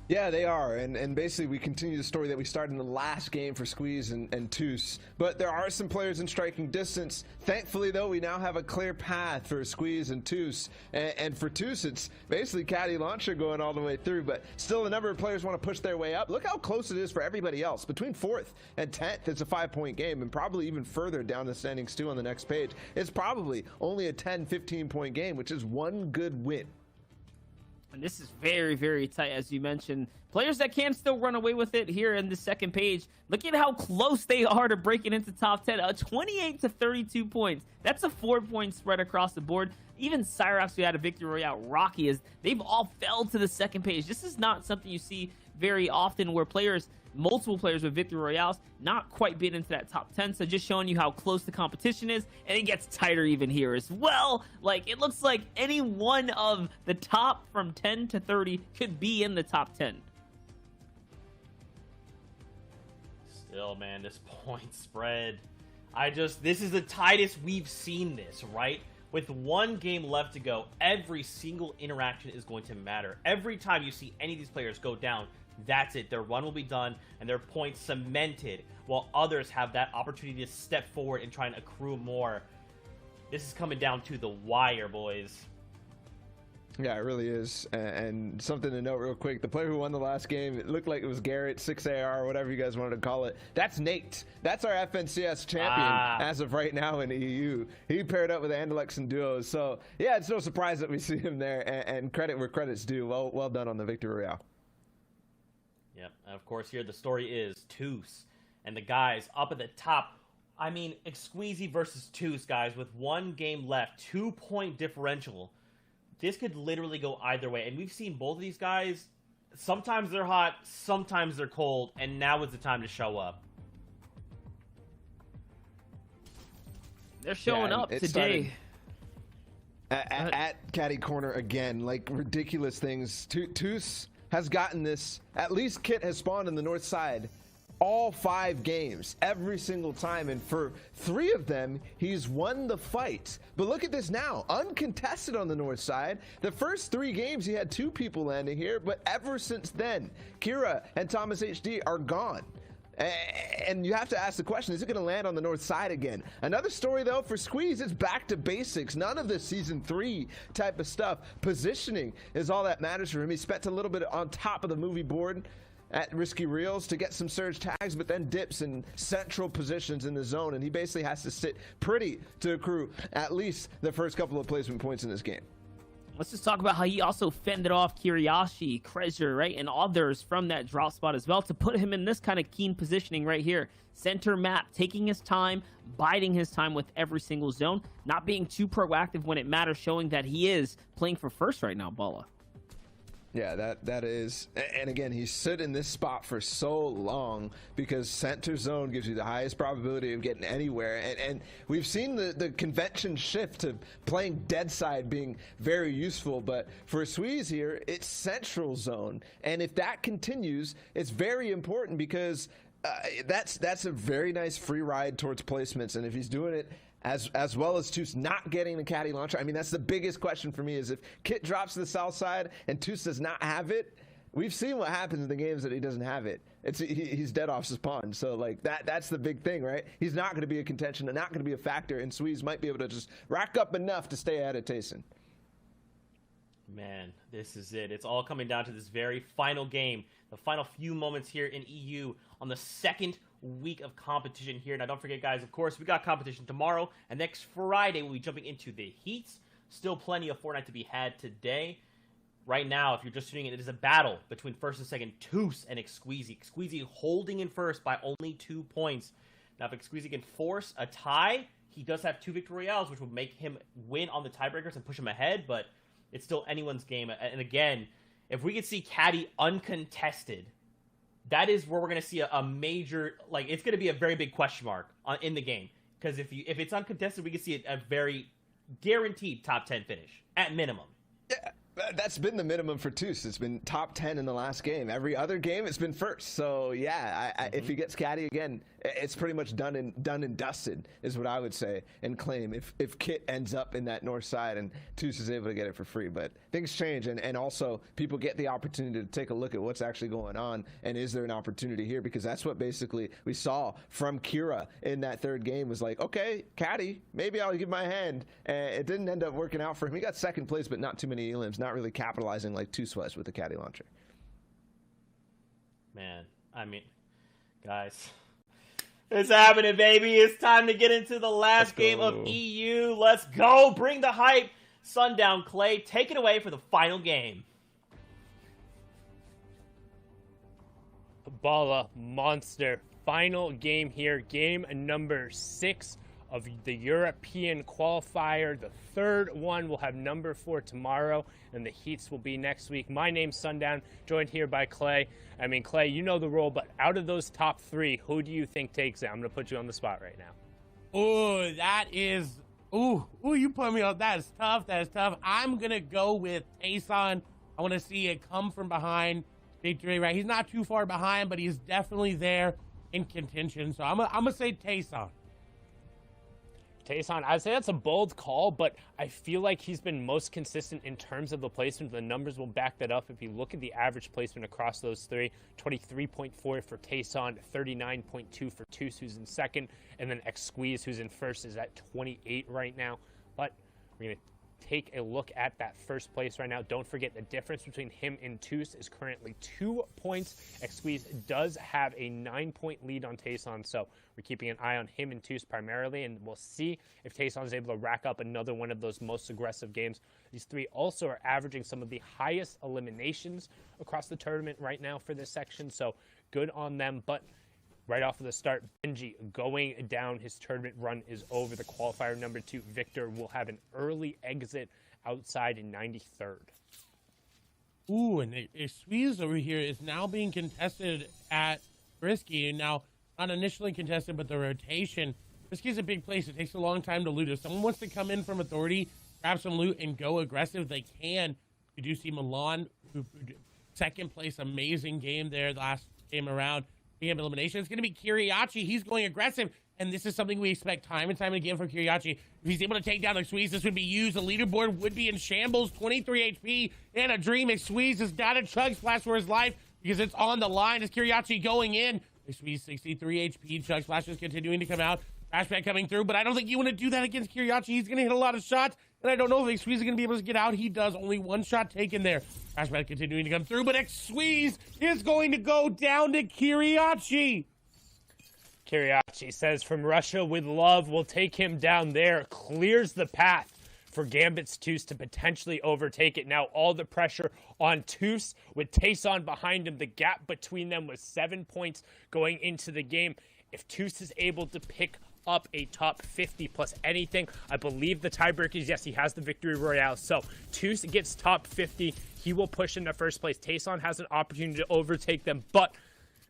Yeah, they are, and basically we continue the story that we started in the last game for Squeeze and Toos. But there are some players in striking distance. Thankfully, though, we now have a clear path for Squeeze and Toos. And for Toos, it's basically Caddy Launcher going all the way through, but still a number of players want to push their way up. Look how close it is for everybody else. Between 4th and 10th, it's a 5-point game, and probably even further down the standings, too, on the next page. It's probably only a 10, 15-point game, which is one good win. And this is very, very tight, as you mentioned. Players that can still run away with it here in the second page. Look at how close they are to breaking into top 10. 28 to 32 points. That's a 4-point spread across the board. Even Cyrox, who had a Victory Royale, Rocky, they've all fell to the second page. This is not something you see very often where multiple players with Victory Royales not quite being into that top 10. So just showing you how close the competition is, and it gets tighter even here as well. Like, it looks like any one of the top from 10 to 30 could be in the top 10. Still, man, this point spread, this is the tightest we've seen this, right? With 1 game left to go, every single interaction is going to matter. Every time you see any of these players go down, that's it. Their run will be done and their points cemented, while others have that opportunity to step forward and try and accrue more. This is coming down to the wire, boys. Yeah, it really is. And something to note real quick, the player who won the last game, it looked like it was Garrett, 6AR, whatever you guys wanted to call it. That's Nate. That's our FNCS champion as of right now in EU. He paired up with Andalex and Duos. So, yeah, it's no surprise that we see him there. And credit where credit's due. Well done on the Victory Royale. Yep, and of course here the story is Toos and the guys up at the top. I mean, Exqueezy versus Toos, guys, with 1 game left, 2-point differential. this could literally go either way. And we've seen both of these guys. Sometimes they're hot, sometimes they're cold, and now is the time to show up. They're showing up today. At Caddy Corner again, like ridiculous things. Toos has gotten this. At least Kit has spawned in the north side all 5 games, every single time, and for 3 of them, he's won the fight. But look at this now, uncontested on the north side. The first 3 games, he had 2 people landing here, but ever since then, Kira and Thomas HD are gone. And you have to ask the question, is it going to land on the north side again? Another story, though, for Squeeze, it's back to basics. None of this Season 3 type of stuff. Positioning is all that matters for him. He spent a little bit on top of the movie board at Risky Reels to get some surge tags, but then dips in central positions in the zone, and he basically has to sit pretty to accrue at least the first couple of placement points in this game. Let's just talk about how he also fended off Kiriashi, Krezer, right, and others from that drop spot as well to put him in this kind of keen positioning right here. Center map, taking his time, biding his time with every single zone, not being too proactive when it matters, showing that he is playing for first right now, Bala. Yeah, that is, and again, he's stood in this spot for so long because center zone gives you the highest probability of getting anywhere, and we've seen the convention shift to playing dead side being very useful, but for Squeeze here, it's central zone, and if that continues, it's very important because that's a very nice free ride towards placements, and if he's doing it as well as Toos not getting the caddy launcher. I mean, that's the biggest question for me is if Kit drops to the south side and Toos does not have it, we've seen what happens in the games that he doesn't have it. He's dead off his pawn. So, like, that's the big thing, right? He's not going to be a contention and not going to be a factor, and Squeeze might be able to just rack up enough to stay ahead of Tayson. Man, this is it. It's all coming down to this very final game, the final few moments here in EU on the second week of competition here. Now, don't forget, guys, of course, we got competition tomorrow, and next Friday we'll be jumping into the heats. Still plenty of Fortnite to be had today. Right now, if you're just tuning in, it is a battle between first and second, Toos and Exqueezy. Exqueezy holding in first by only 2 points. Now, if Exqueezy can force a tie, he does have 2 victory royales, which would make him win on the tiebreakers and push him ahead, but it's still anyone's game. And again, if we could see Caddy uncontested, that is where we're going to see a major, like, it's going to be a very big question mark in the game. Because if it's uncontested, we can see a very guaranteed top 10 finish, at minimum. Yeah, that's been the minimum for Toos. It's been top 10 in the last game. Every other game, it's been first. So, yeah, if he gets caddy again, it's pretty much done and dusted, is what I would say and claim if Kit ends up in that north side and Toos is able to get it for free. But things change, and also people get the opportunity to take a look at what's actually going on, and is there an opportunity here? Because that's what basically we saw from Kira in that third game was like, okay, caddy, maybe I'll give my hand. And it didn't end up working out for him. He got second place, but not too many elims, not really capitalizing like Toos was with the caddy launcher. Man, I mean, guys, it's happening, baby. It's time to get into the last game of EU. Let's go. Bring the hype. Sundown Clay, take it away for the final game. Bala monster. Final game here. Game number 6 of the European qualifier. The third one will have number 4 tomorrow, and the heats will be next week. My name's Sundown, joined here by Clay. I mean, Clay, you know the role, but out of those top 3, who do you think takes it? I'm going to put you on the spot right now. Oh, that is... Ooh, you put me on. That is tough. That is tough. I'm going to go with Tayson. I want to see it come from behind victory, right? He's not too far behind, but he's definitely there in contention. So I'm gonna say Tayson. Tayson, I'd say that's a bold call, but I feel like he's been most consistent in terms of the placement. The numbers will back that up. If you look at the average placement across those 3, 23.4 for Tayson, 39.2 for Toos, who's in second, and then Exqueeze, who's in first, is at 28 right now. But we're going to take a look at that first place right now. Don't forget the difference between him and Toos is currently 2 points. Exqueeze does have a 9-point lead on Tayson, so we're keeping an eye on him and Toos primarily, and we'll see if Tayson is able to rack up another one of those most aggressive games. These 3 also are averaging some of the highest eliminations across the tournament right now for this section, so good on them. But right off of the start, Benji going down. His tournament run is over. The qualifier number 2, Victor, will have an early exit outside in 93rd. Ooh, and a squeeze over here is now being contested at Risky. Now, not initially contested, but the rotation. Risky is a big place. It takes a long time to loot. If someone wants to come in from Authority, grab some loot, and go aggressive, they can. You do see Milan, who second place, amazing game there last game around. Game elimination. It's going to be Kiriachi. He's going aggressive, and this is something we expect time and time again from Kiriachi. If he's able to take down the Squeeze, this would be used. The leaderboard would be in shambles. 23 HP and a dream. Squeeze is down a Chug Splash for his life because it's on the line. Is Kiriachi going in? Squeeze 63 HP. Chug Splash is continuing to come out. Crashback coming through, but I don't think you want to do that against Kiriachi. He's going to hit a lot of shots, and I don't know if Squeeze is going to be able to get out. He does. Only one shot taken there. Crashback continuing to come through, but Squeeze is going to go down to Kiriachi. Kiriachi says, from Russia with love, we'll take him down there. Clears the path for Gambit's Toos to potentially overtake it. Now all the pressure on Toos with Tayson behind him. The gap between them was 7 points going into the game. If Toos is able to pick up a top 50 plus anything, I believe the tiebreaker is yes, he has the victory royale. So Toos gets top 50. He will push into first place. Tayson has an opportunity to overtake them, but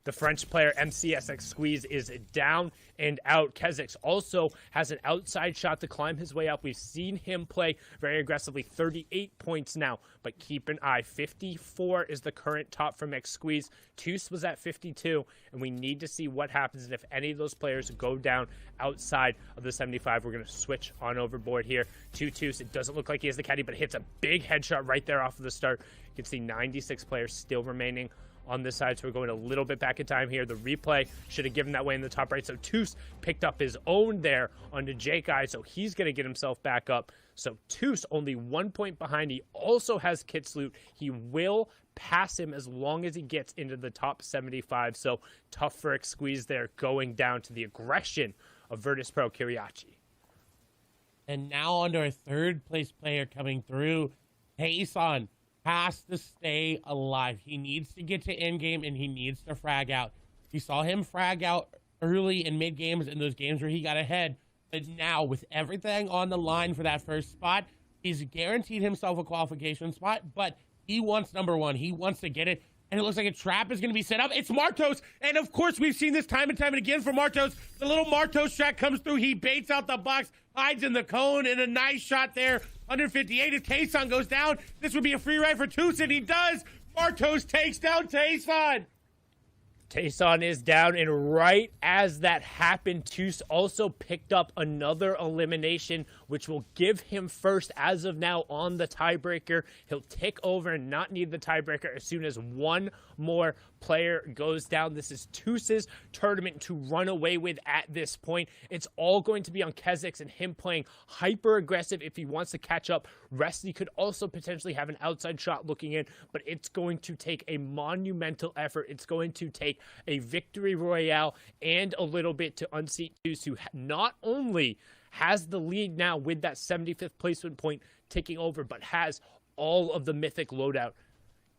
the French player MCSX Squeeze is down and out. Kezix also has an outside shot to climb his way up. We've seen him play very aggressively. 38 points now, but keep an eye. 54 is the current top from X Squeeze. Toos was at 52, and we need to see what happens. And if any of those players go down outside of the 75, we're going to switch on overboard here to Toos. It doesn't look like he has the caddy, but hits a big headshot right there off of the start. You can see 96 players still remaining on this side, so we're going a little bit back in time here. The replay should have given that way in the top right, so Toos picked up his own there onto Jake I, so he's going to get himself back up. So Toos only 1 point behind. He also has Kit's loot. He will pass him as long as he gets into the top 75, so tough for X Squeeze there, going down to the aggression of Virtus Pro Kiriachi. And now onto our third place player coming through, Tayson. Has to stay alive. He needs to get to end game, and he needs to frag out. We saw him frag out early and mid games in those games where he got ahead, but now with everything on the line for that first spot, he's guaranteed himself a qualification spot, but he wants number one. He wants to get it, and it looks like a trap is going to be set up. It's Martos, and of course we've seen this time and time and again from Martos. The little Martos track comes through. He baits out the box, hides in the cone, and a nice shot there. 158. If Tayson goes down, this would be a free ride for Toos, and he does. Martos takes down Tayson. Tayson is down, and right as that happened, Toos also picked up another elimination, which will give him first as of now on the tiebreaker. He'll tick over and not need the tiebreaker as soon as one more player goes down. This is Toos's tournament to run away with at this point. It's all going to be on Kezix and him playing hyper aggressive if he wants to catch up. Resty could also potentially have an outside shot looking in, but it's going to take a monumental effort. It's going to take a victory royale and a little bit to unseat Toos, who not only has the lead now with that 75th placement point ticking over, but has all of the mythic loadout.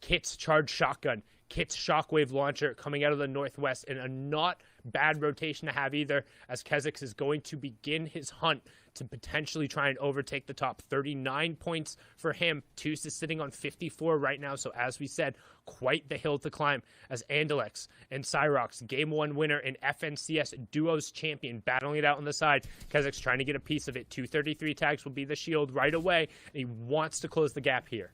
Kit's charged shotgun, Kit's shockwave launcher coming out of the northwest, and a not bad rotation to have either, as Kezix is going to begin his hunt to potentially try and overtake the top. 39 points for him. Toos is sitting on 54 right now, so as we said, quite the hill to climb, as Andalex and Cyrox, Game 1 winner and FNCS Duos champion, battling it out on the side. Kezix trying to get a piece of it. 233 tags will be the shield right away, and he wants to close the gap here.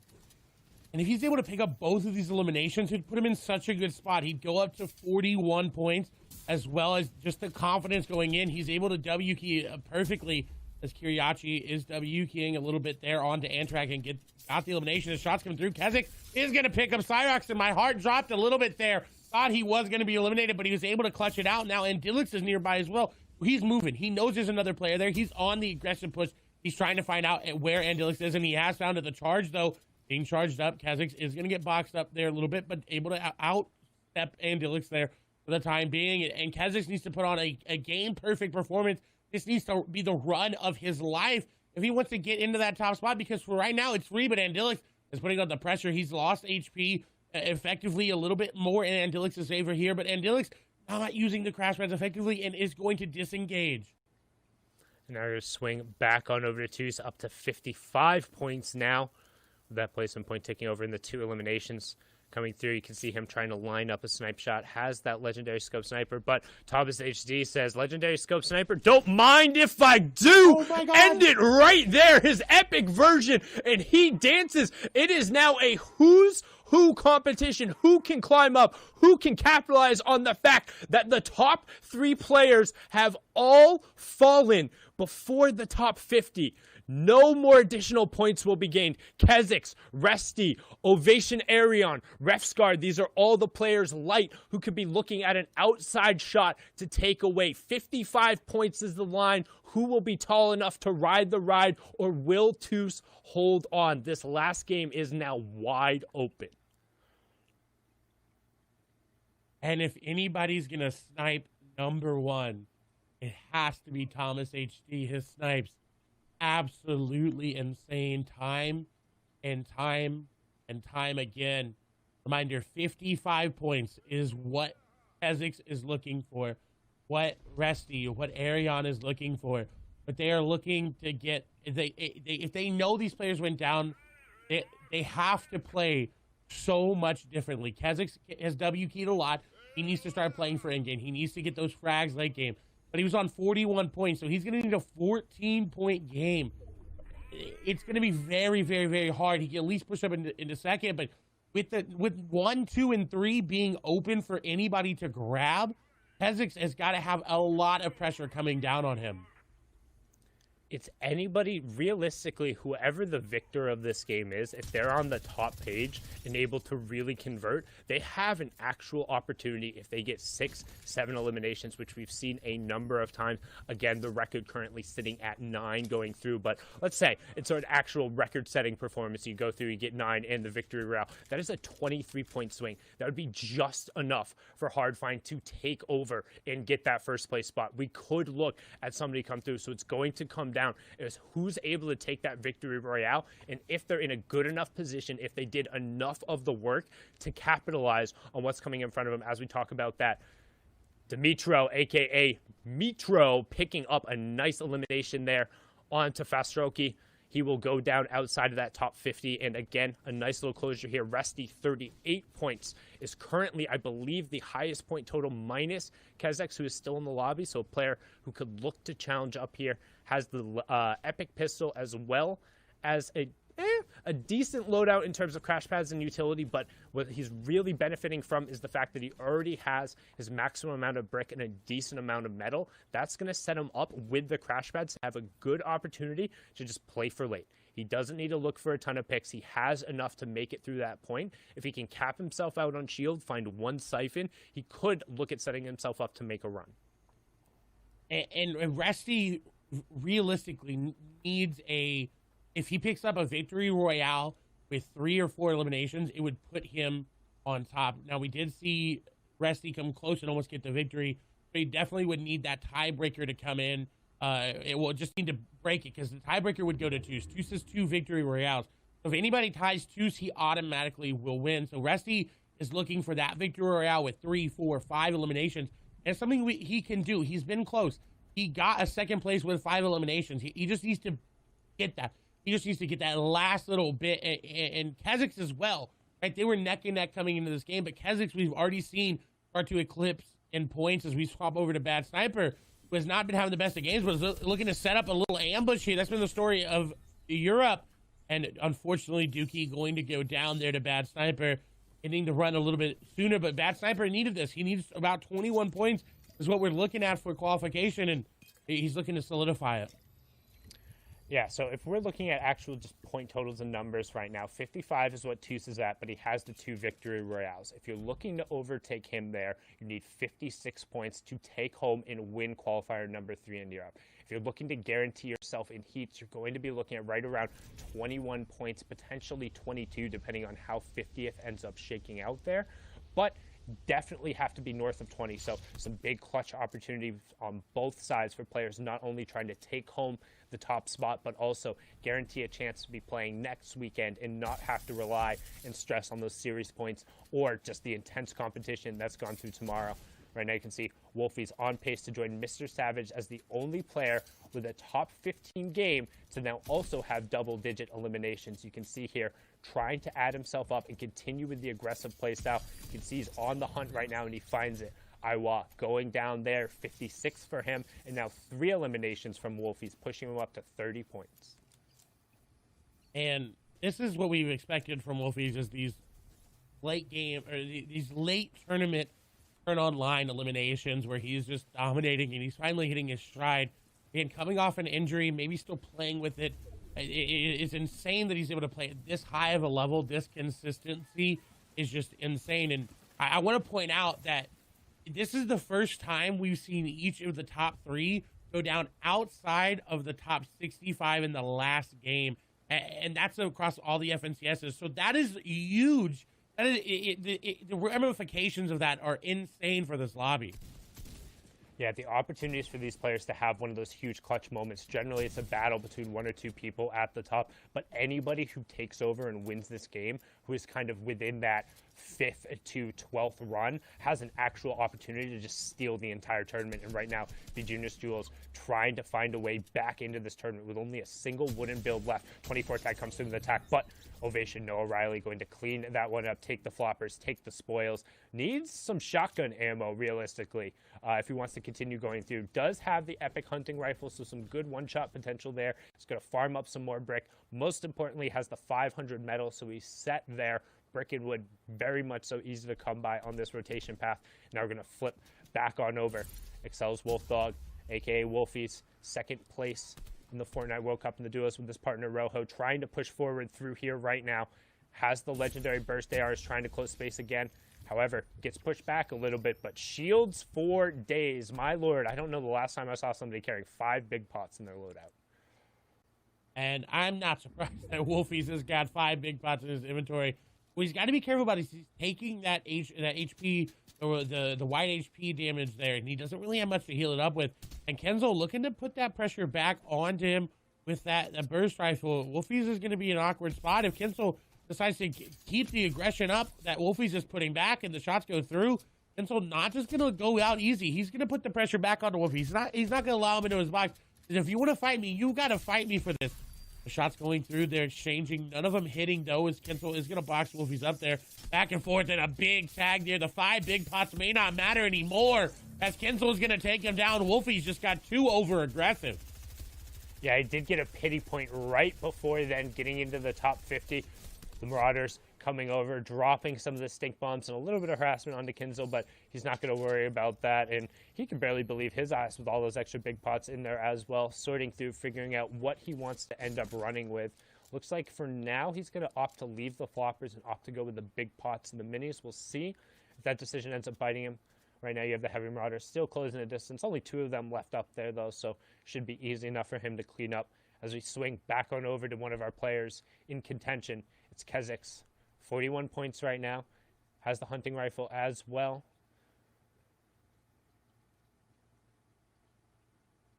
And if he's able to pick up both of these eliminations, it'd put him in such a good spot. He'd go up to 41 points, as well as just the confidence going in. He's able to W key perfectly, as Kiriachi is W keying a little bit there onto Antrak and got the elimination. The shots coming through. Kezix is going to pick up Cyrox, and my heart dropped a little bit there. Thought he was going to be eliminated, but he was able to clutch it out now, and Dilix is nearby as well. He's moving. He knows there's another player there. He's on the aggressive push. He's trying to find out where Andilix is, and he has found it. The charge, though, being charged up. Kezix is going to get boxed up there a little bit, but able to outstep Andilix there for the time being. And Kezix needs to put on a game-perfect performance. This needs to be the run of his life if he wants to get into that top spot, because for right now, it's free, but Andilix is putting on the pressure. He's lost HP effectively a little bit more in Andilix's favor here, but Andilix not using the crash pads effectively and is going to disengage. And our swing back on over to Toos, up to 55 points now. With that placement point taking over in the 2 eliminations coming through. You can see him trying to line up a snipe shot. Has that legendary scope sniper, but Thomas HD says, legendary scope sniper, don't mind if I do. Oh my God. End it right there. His epic version, and he dances. It is now a who's who competition. Who can climb up? Who can capitalize on the fact that the top 3 players have all fallen before the top 50? No more additional points will be gained. Kezix, Resty, Ovation Arion, Refsguard, these are all the players light who could be looking at an outside shot to take away. 55 points is the line. Who will be tall enough to ride the ride, or will Toos hold on? This last game is now wide open. And if anybody's going to snipe number 1, it has to be Thomas HD. His snipes absolutely insane time and time and time again. Reminder, 55 points is what Kezix is looking for, what Resty, what Arion is looking for. But they are looking to get, if they know these players went down, they have to play so much differently. Kezix has W keyed a lot. He needs to start playing for endgame. He needs to get those frags late game. But he was on 41 points, so he's going to need a 14-point game. It's going to be very, very, very hard. He can at least push up into second, but with 1, 2, and 3 being open for anybody to grab, Kezix has got to have a lot of pressure coming down on him. It's anybody, realistically, whoever the victor of this game is, if they're on the top page and able to really convert, they have an actual opportunity if they get 6, 7 eliminations, which we've seen a number of times. Again, the record currently sitting at 9 going through, but let's say it's an actual record-setting performance. You go through, you get 9 and the victory royale. That is a 23-point swing. That would be just enough for Hardfind to take over and get that first place spot. We could look at somebody come through, so it's going to come down is who's able to take that victory royale, and if they're in a good enough position, if they did enough of the work to capitalize on what's coming in front of them. As we talk about that, Dimitro, aka Mitro, picking up a nice elimination there onto Fastroki. He will go down outside of that top 50. And again, a nice little closure here. Resty, 38 points, is currently, I believe, the highest point total minus Kezix, who is still in the lobby. So a player who could look to challenge up here. Has the epic pistol as well as a decent loadout in terms of crash pads and utility, but what he's really benefiting from is the fact that he already has his maximum amount of brick and a decent amount of metal. That's going to set him up with the crash pads to have a good opportunity to just play for late. He doesn't need to look for a ton of picks. He has enough to make it through that point. If he can cap himself out on shield, find one siphon, he could look at setting himself up to make a run. And Resty realistically needs if he picks up a victory royale with 3 or 4 eliminations, it would put him on top. Now, we did see Resty come close and almost get the victory, but he definitely would need that tiebreaker to come in. It will just need to break it, because the tiebreaker would go to Toos. Toos has 2 victory royales. So if anybody ties Toos, he automatically will win. So Resty is looking for that victory royale with 3, 4, 5 eliminations. And it's something he can do. He's been close. He got a second place with 5 eliminations. He just needs to get that. He just needs to get that last little bit. And Kezix as well. Right? They were neck and neck coming into this game, but Kezix we've already seen start to eclipse in points as we swap over to Bad Sniper, who has not been having the best of games, but is looking to set up a little ambush here. That's been the story of Europe. And unfortunately, Dookie going to go down there to Bad Sniper, needing to run a little bit sooner. But Bad Sniper needed this. He needs about 21 points is what we're looking at for qualification, and he's looking to solidify it. Yeah, so if we're looking at actual just point totals and numbers right now, 55 is what Toos is at, but he has the 2 victory royales. If you're looking to overtake him there, you need 56 points to take home and win qualifier number 3 in Europe. If you're looking to guarantee yourself in heats, you're going to be looking at right around 21 points, potentially 22, depending on how 50th ends up shaking out there. But definitely have to be north of 20. So some big clutch opportunities on both sides for players, not only trying to take home the top spot, but also guarantee a chance to be playing next weekend and not have to rely and stress on those series points or just the intense competition that's gone through tomorrow. Right now you can see Wolfie's on pace to join Mr. Savage as the only player with a top 15 game to now also have double-digit eliminations. You can see here trying to add himself up and continue with the aggressive playstyle. You can see he's on the hunt right now and he finds it. Iwa going down there, 56 for him, and now 3 eliminations from Wolfie's, pushing him up to 30 points. And this is what we've expected from Wolfies, is these late game, or these late tournament turn online eliminations where he's just dominating and he's finally hitting his stride. And coming off an injury, maybe still playing with it. It's insane that he's able to play at this high of a level. This consistency is just insane. And I want to point out that this is the first time we've seen each of the top 3 go down outside of the top 65 in the last game. And that's across all the FNCSs. So that is huge. That is, the ramifications of that are insane for this lobby. Yeah, the opportunities for these players to have one of those huge clutch moments. Generally, it's a battle between 1 or 2 people at the top. But anybody who takes over and wins this game, who is kind of within that 5th to 12th run, has an actual opportunity to just steal the entire tournament. And right now, the Juniors Duels trying to find a way back into this tournament with only a single wooden build left. 24 tag comes through the attack, but Ovation, Noah Riley going to clean that one up, take the floppers, take the spoils. Needs some shotgun ammo, realistically, if he wants to continue going through. Does have the epic hunting rifle, so some good one-shot potential there. He's going to farm up some more brick. Most importantly, has the 500 metal, so he's set there. Brick and wood, very much so easy to come by on this rotation path. Now we're going to flip back on over. Excel's Wolf Dog, a.k.a. Wolfies, 2nd place in the Fortnite World Cup in the duos with his partner Rojo, trying to push forward through here right now. Has the legendary burst AR, is trying to close space again. However, gets pushed back a little bit, but shields for days. My lord, I don't know the last time I saw somebody carrying 5 big pots in their loadout. And I'm not surprised that Wolfies has got 5 big pots in his inventory. What he's got to be careful about is he's taking that HP, or the white HP damage there, and he doesn't really have much to heal it up with. And Kenzo looking to put that pressure back onto him with that burst rifle. Wolfies is going to be an awkward spot if Kenzo decides to keep the aggression up that Wolfies is putting back and the shots go through. Kenzo not just going to go out easy. He's going to put the pressure back onto Wolfies. He's not going to allow him into his box. If you want to fight me, you got to fight me for this. The shots going through, they're exchanging. None of them hitting, though, as Kenzo is going to box Wolfies up there. Back and forth, and a big tag there. The 5 big pots may not matter anymore, as Kenzo is going to take him down. Wolfies just got too over-aggressive. Yeah, he did get a pity point right before then, getting into the top 50. The Marauders coming over, dropping some of the stink bombs and a little bit of harassment onto Kenzo, but he's not going to worry about that. And he can barely believe his eyes with all those extra big pots in there as well, sorting through, figuring out what he wants to end up running with. Looks like for now he's going to opt to leave the floppers and opt to go with the big pots and the minis. We'll see if that decision ends up biting him. Right now you have the Heavy Marauders still closing the distance. Only 2 of them left up there, though, so should be easy enough for him to clean up. As we swing back on over to one of our players in contention, it's Kezix. 41 points right now. Has the hunting rifle as well.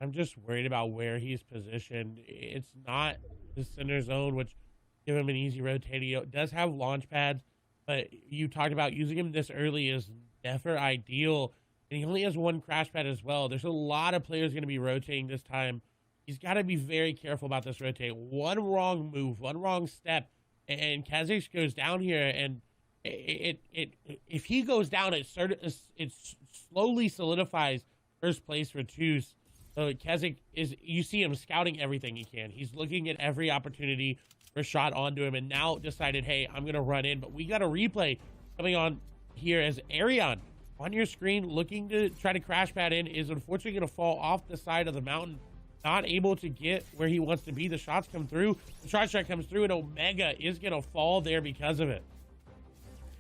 I'm just worried about where he's positioned. It's not the center zone, which give him an easy rotating. It does have launch pads, but you talked about using him this early is never ideal. And he only has 1 crash pad as well. There's a lot of players going to be rotating this time. He's got to be very careful about this rotate. One wrong move, one wrong step, and Kazakh goes down here, and if he goes down, it slowly solidifies first place for Toos. So Kazakh you see him scouting everything he can. He's looking at every opportunity for a shot onto him, and now decided, hey, I'm gonna run in. But we got a replay coming on here as Arion on your screen looking to try to crash pad in is unfortunately gonna fall off the side of the mountain. Not able to get where he wants to be. The shots come through. The shot strike comes through, and Omega is going to fall there because of it.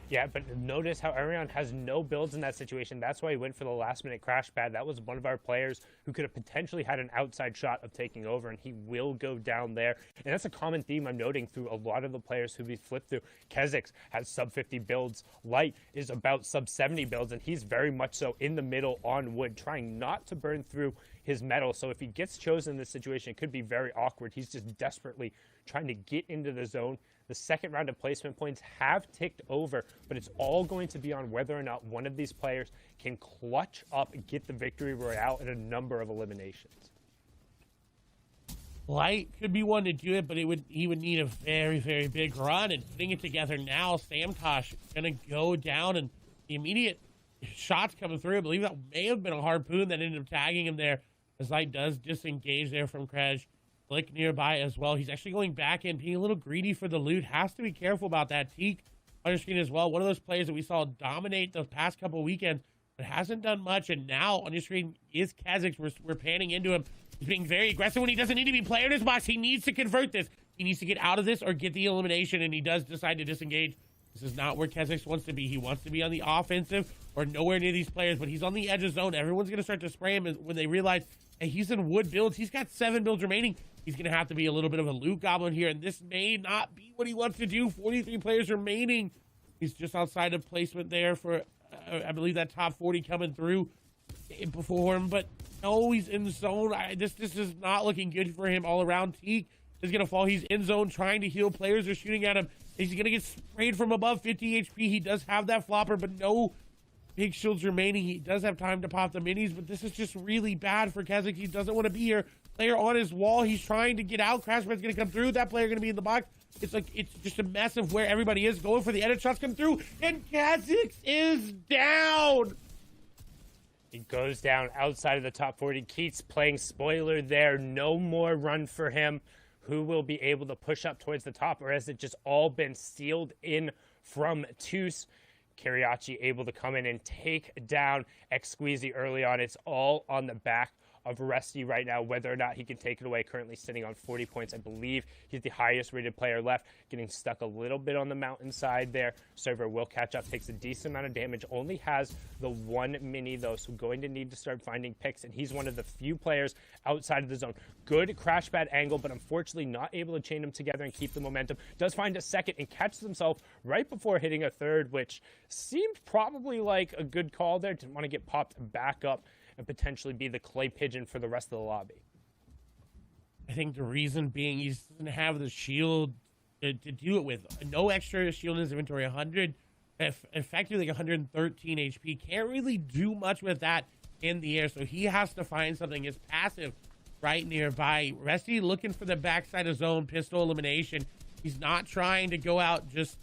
Yeah, but notice how Arion has no builds in that situation. That's why he went for the last-minute crash pad. That was one of our players who could have potentially had an outside shot of taking over, and he will go down there. And that's a common theme I'm noting through a lot of the players who we flipped through. Kezix has sub-50 builds. Light is about sub-70 builds, and he's very much so in the middle on wood, trying not to burn through his metal. So if he gets chosen in this situation, it could be very awkward. He's just desperately trying to get into the zone, The second round of placement points have ticked over, but it's all going to be on whether or not one of these players can clutch up and get the victory royale in a number of eliminations. Light could be one to do it, but he would need a very, very big run, and putting it together now, Samtosh gonna go down, and the immediate shots coming through. I believe that may have been a harpoon that ended up tagging him there, as Light does disengage there from Krej. Flick nearby as well. He's actually going back in, being a little greedy for the loot. Has to be careful about that. Teak on your screen as well. One of those players that we saw dominate the past couple weekends, but hasn't done much. And now on your screen is Kha'Zix. We're panning into him. He's being very aggressive when he doesn't need to be player in his box. He needs to convert this. He needs to get out of this or get the elimination, and he does decide to disengage. This is not where Kha'Zix wants to be. He wants to be on the offensive or nowhere near these players, but he's on the edge of zone. Everyone's going to start to spray him when they realize, hey, he's in wood builds. He's got 7 builds remaining. He's going to have to be a little bit of a loot goblin here, and this may not be what he wants to do. 43 players remaining. He's just outside of placement there for, I believe, that top 40 coming through before him, but no, he's in zone. This is not looking good for him all around. Teak is going to fall. He's in zone trying to heal. Players are shooting at him. He's going to get sprayed from above 50 HP. He does have that flopper, but no big shields remaining. He does have time to pop the minis, but this is just really bad for Kha'Zix. He doesn't want to be here. Player on his wall. He's trying to get out. Crashman's going to come through. That player going to be in the box. It's just a mess of where everybody is. Going for the edit shots come through, and Kha'Zix is down. He goes down outside of the top 40. Keats playing spoiler there. No more run for him. Who will be able to push up towards the top, or has it just all been sealed in from Toos? Kiriachi able to come in and take down Exqueezy early on. It's all on the back of Rusty right now, whether or not he can take it away. Currently sitting on 40 points. I believe he's the highest rated player left, getting stuck a little bit on the mountainside there. Server will catch up, takes a decent amount of damage, only has the 1 mini though, so going to need to start finding picks, and he's one of the few players outside of the zone. Good crash pad angle, but unfortunately not able to chain them together and keep the momentum. Does find a second and catches himself right before hitting a third, which seemed probably like a good call there. Didn't want to get popped back up and potentially be the clay pigeon for the rest of the lobby. I think the reason being he doesn't have the shield to do it with. No extra shield in his inventory. 100, effectively like 113 HP. Can't really do much with that in the air, so he has to find something. His passive right nearby. Resty looking for the backside of zone pistol elimination. He's not trying to go out just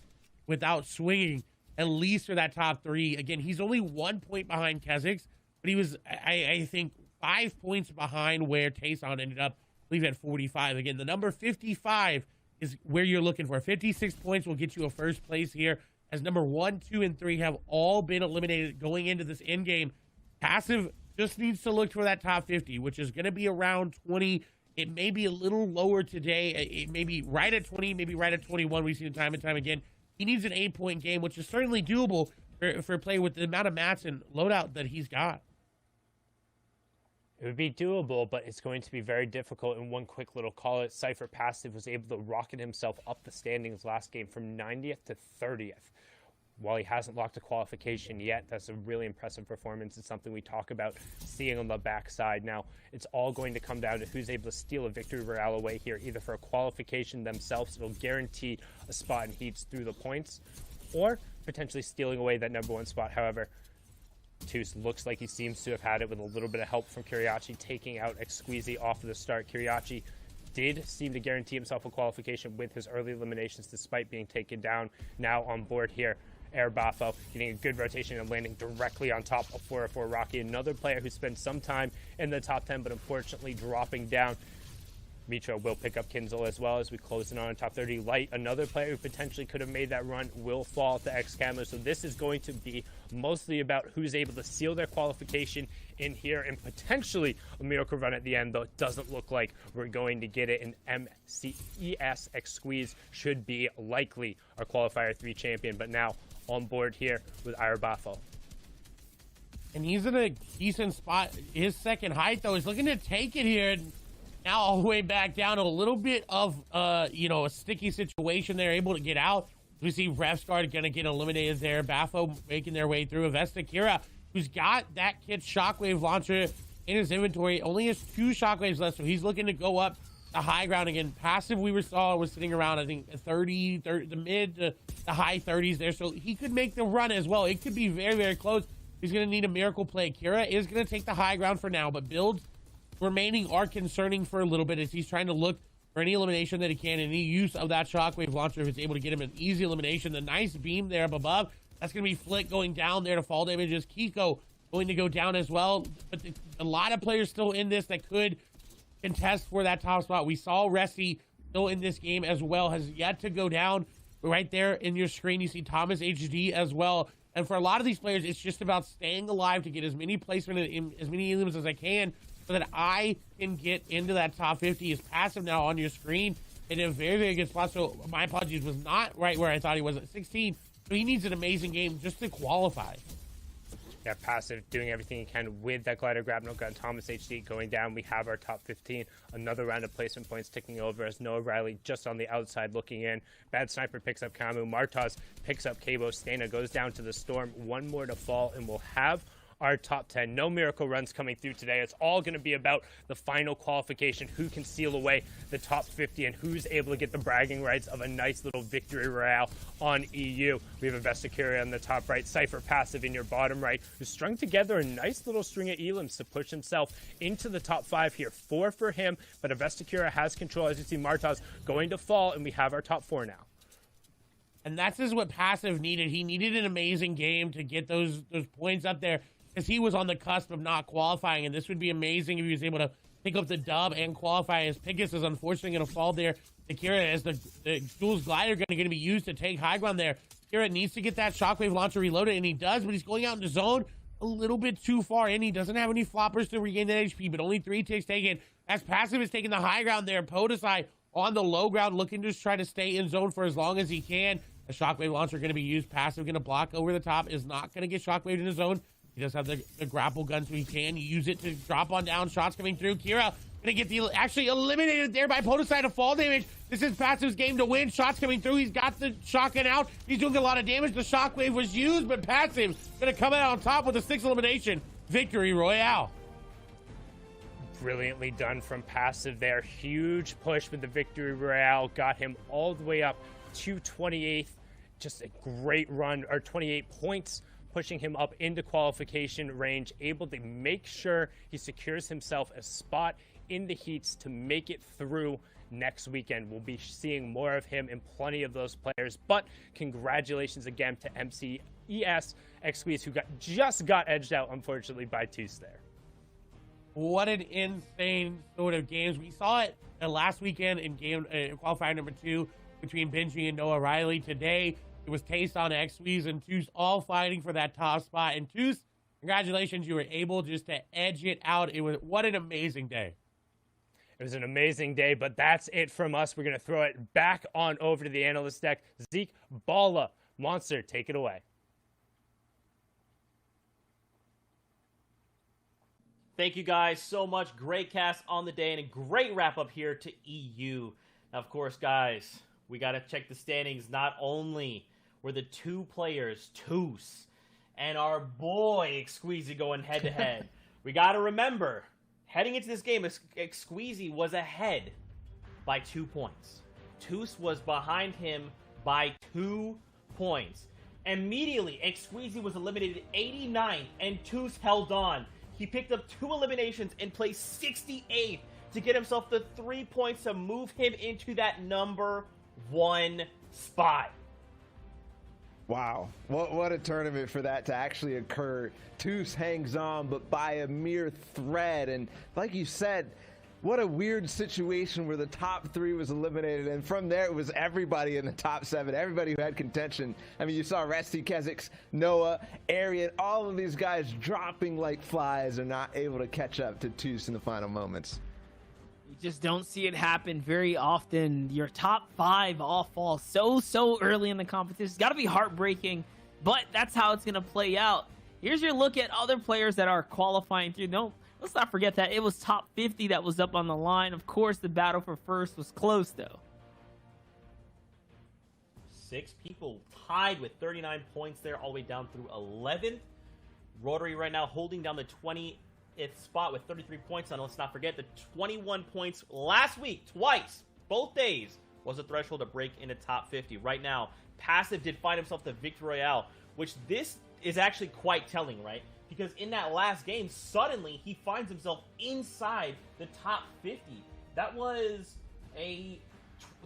without swinging, at least for that top 3. Again, he's only 1 point behind Kha'Zix, but he was, I think, 5 points behind where Tayson ended up. I believe at 45. Again, the number 55 is where you're looking for. 56 points will get you a first place here, as number 1, 2, and 3 have all been eliminated going into this end game. Passive just needs to look for that top 50, which is going to be around 20. It may be a little lower today. It may be right at 20, maybe right at 21. We've seen it time and time again. He needs an 8-point game, which is certainly doable for a player with the amount of mats and loadout that he's got. It would be doable, but it's going to be very difficult. In one quick little call, it Cypher Passive was able to rocket himself up the standings last game from 90th to 30th. While he hasn't locked a qualification yet, that's a really impressive performance. It's something we talk about seeing on the backside. Now, it's all going to come down to who's able to steal a victory royale away here, either for a qualification themselves, it'll guarantee a spot in heats through the points, or potentially stealing away that number 1 spot. However, Toos looks like he seems to have had it with a little bit of help from Kiriachi, taking out Exqueezy off of the start. Kiriachi did seem to guarantee himself a qualification with his early eliminations despite being taken down. Now on board here, Air Bafo getting a good rotation and landing directly on top of 404 Rocky, another player who spent some time in the top 10 but unfortunately dropping down. Mitra will pick up Kinzel as well as we close in on top 30. Light, another player who potentially could have made that run, will fall to X-Camo. So this is going to be mostly about who's able to seal their qualification in here and potentially a miracle run at the end, though it doesn't look like we're going to get it. And MCES X-Squeeze should be likely our Qualifier 3 champion, but now on board here with Irabafo. And he's in a decent spot. His second height, though, is looking to take it here. Now all the way back down to a little bit of, a sticky situation there, able to get out. We see Refsguard going to get eliminated there. Bafo making their way through. Avesta Kira, who's got that kit shockwave launcher in his inventory, only has 2 shockwaves left, so he's looking to go up the high ground again. Passive we saw was sitting around, I think, 30, the mid to the high 30s there. So he could make the run as well. It could be very, very close. He's going to need a miracle play. Kira is going to take the high ground for now, but builds remaining are concerning for a little bit as he's trying to look for any elimination that he can. Any use of that shockwave launcher if it's able to get him an easy elimination. The nice beam there up above. That's going to be Flick going down there to fall damages. Kiko going to go down as well. But a lot of players still in this that could contest for that top spot. We saw Resty still in this game as well. Has yet to go down. Right there in your screen, you see Thomas HD as well. And for a lot of these players, it's just about staying alive to get as many placement and as many elims as I can so that I can get into that top 50. Is Passive now on your screen in a very, very good spot. So my apologies, was not right where I thought he was at 16. So he needs an amazing game just to qualify. Yeah, Passive doing everything he can with that glider grab. No gun. Thomas HD going down. We have our top 15. Another round of placement points ticking over as Noah Riley just on the outside looking in. Bad Sniper picks up Camu. Martaz picks up Cabo. Stana goes down to the Storm. One more to fall, and we'll have our top 10. No miracle runs coming through today. It's all going to be about the final qualification, who can seal away the top 50 and who's able to get the bragging rights of a nice little victory royale on EU. We have a Vesticuri on the top right, Cypher Passive in your bottom right, who's strung together a nice little string of elims to push himself into the top 5 here. 4 for him, but a Vesticuri has control. As you see, Martaz going to fall, and we have our top 4 now. And that's just what Passive needed. He needed an amazing game to get those points up there, because he was on the cusp of not qualifying, and this would be amazing if he was able to pick up the dub and qualify, as Pickus is unfortunately going to fall there to Kira, as the Jules glider going to be used to take high ground there. Kira needs to get that shockwave launcher reloaded, and he does, but he's going out in the zone a little bit too far in. He doesn't have any floppers to regain that HP, but only 3 ticks taken, as Passive is taking the high ground there. Podesai on the low ground looking to try to stay in zone for as long as he can. A shockwave launcher going to be used. Passive going to block over the top, is not going to get shockwaved in the zone. He does have the grapple gun, so he can use it to drop on down. Shots coming through. Kira going to get actually eliminated there by Podesai to fall damage. This is Passive's game to win. Shots coming through. He's got the shotgun out. He's doing a lot of damage. The shockwave was used, but Passive going to come out on top with a 6th elimination. Victory Royale. Brilliantly done from Passive there. Huge push with the victory royale. Got him all the way up to 28th. Just a great run, or 28 points, pushing him up into qualification range, able to make sure he secures himself a spot in the heats to make it through next weekend. We'll be seeing more of him and plenty of those players, but congratulations again to MCES X-Squeeze, who just got edged out, unfortunately, by Toos there. What an insane sort of games. We saw it last weekend in game qualifier number 2 between Benji and Noah Riley. Today, it was Taste on X-Squeeze and Toos all fighting for that top spot. And Toos, congratulations, you were able just to edge it out. What an amazing day. It was an amazing day, but that's it from us. We're going to throw it back on over to the analyst deck. Zeke, Balla, Monster, take it away. Thank you guys so much. Great cast on the day and a great wrap up here to EU. Now, of course, guys, we got to check the standings. Not only were the 2 players, Toos and our boy Squeezy, going head to head, we got to remember, heading into this game, Squeezy was ahead by 2 points. Toos was behind him by 2 points. Immediately, Squeezy was eliminated 89th, and Toos held on. He picked up 2 eliminations and placed 68th to get himself the 3 points to move him into that number 1 spot. Wow, what a tournament for that to actually occur. Toos hangs on, but by a mere thread. And like you said, what a weird situation where the top 3 was eliminated, and from there it was everybody in the top 7, everybody who had contention. I mean, you saw Resty, Kezix, Noah, Arian, all of these guys dropping like flies are not able to catch up to Toos in the final moments. You just don't see it happen very often. Your top 5 all fall so early in the competition. It's got to be heartbreaking, but that's how it's going to play out. Here's your look at other players that are qualifying through. No, let's not forget that it was top 50 that was up on the line. Of course, the battle for first was close, though. 6 people tied with 39 points there, all the way down through 11th. Rotary right now holding down the spot with 33 points on. Let's not forget the 21 points last week, twice, both days, was a threshold to break into top 50. Right now, Passive did find himself the Victory Royale, which this is actually quite telling, right? Because in that last game, suddenly he finds himself inside the top 50. That was a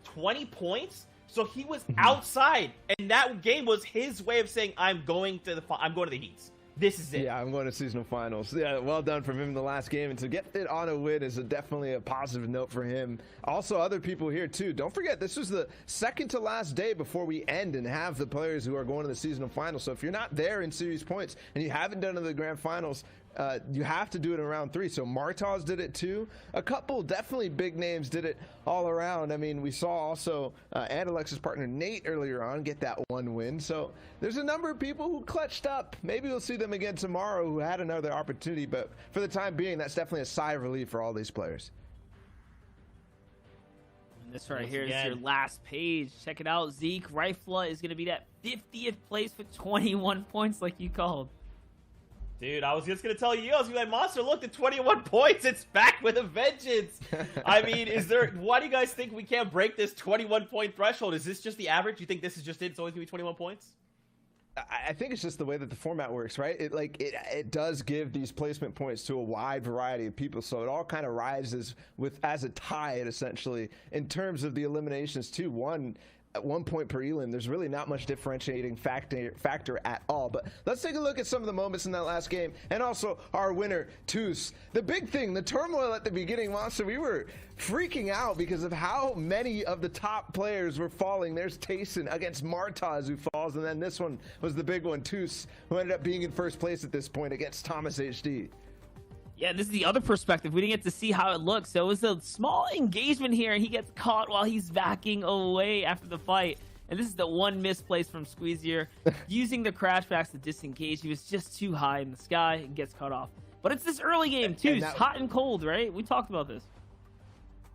20 points. So he was outside, and that game was his way of saying, I'm going to the heats. This is it. Yeah, I'm going to seasonal finals. Yeah, well done from him in the last game. And to get it on a win is definitely a positive note for him. Also, other people here, too. Don't forget, this was the second to last day before we end and have the players who are going to the seasonal finals. So if you're not there in series points and you haven't done it in the grand finals, you have to do it in round 3. So Martaz did it too. A couple definitely big names did it all around. I mean, we saw also and Alexa's partner Nate earlier on get that one win. So there's a number of people who clutched up. Maybe we'll see them again tomorrow who had another opportunity. But for the time being, that's definitely a sigh of relief for all these players. And this right here is your last page. Check it out. Zeke Rifla is going to be that 50th place with 21 points like you called. Dude, I was just going to tell you, I was going to be like, Monster, look, at 21 points. It's back with a vengeance. I mean, why do you guys think we can't break this 21-point threshold? Is this just the average? You think this is just it? It's always going to be 21 points? I think it's just the way that the format works, right? It does give these placement points to a wide variety of people, so it all kind of rises as a tie, essentially, in terms of the eliminations too. At 1 point per elim, there's really not much differentiating factor at all. But let's take a look at some of the moments in that last game, and also our winner, Toos. The big thing, the turmoil at the beginning, Monster, we were freaking out because of how many of the top players were falling. There's Tayson against Martaz, who falls, and then this one was the big one, Toos, who ended up being in first place at this point against Thomas HD. Yeah, this is the other perspective. We didn't get to see how it looks. So it was a small engagement here, and he gets caught while he's backing away after the fight. And this is the one misplace from Squeezier. Using the crashbacks to disengage. He was just too high in the sky and gets cut off. But it's this early game, too. It's hot and cold, right? We talked about this.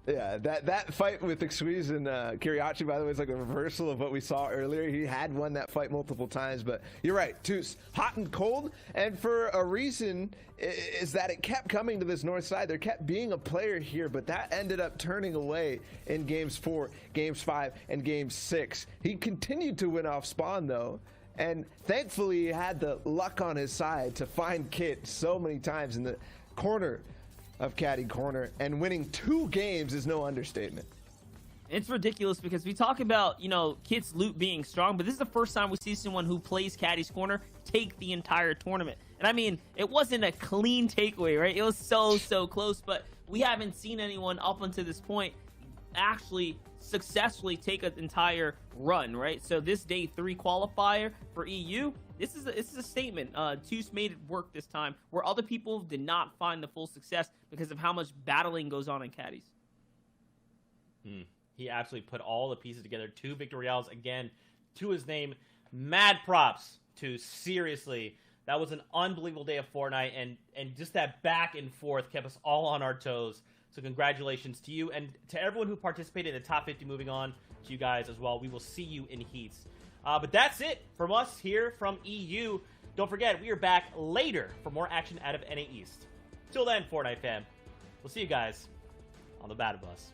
Yeah, that fight with Squeeze and Kiriachi, by the way, is like a reversal of what we saw earlier. He had won that fight multiple times, but you're right, Toos, hot and cold, and for a reason is that it kept coming to this north side. There kept being a player here, but that ended up turning away in games 4, games 5, and game 6. He continued to win off spawn, though, and thankfully he had the luck on his side to find Kit so many times in the corner of Caddy Corner, and winning 2 games is no understatement. It's ridiculous because we talk about, Kit's loot being strong, but this is the first time we see someone who plays Caddy's Corner take the entire tournament. And I mean, it wasn't a clean takeaway, right? It was so close, but we haven't seen anyone up until this point actually successfully take an entire run, right? So this day 3 qualifier for EU, this is a statement. Toos made it work this time, where other people did not find the full success because of how much battling goes on in caddies. He absolutely put all the pieces together. 2 Victory Royales again to his name. Mad props to, seriously. That was an unbelievable day of Fortnite, and just that back and forth kept us all on our toes. So congratulations to you and to everyone who participated in the top 50. Moving on to you guys as well. We will see you in heats. But that's it from us here from EU. Don't forget, we are back later for more action out of NA East. Till then, Fortnite fam, we'll see you guys on the Battle Bus.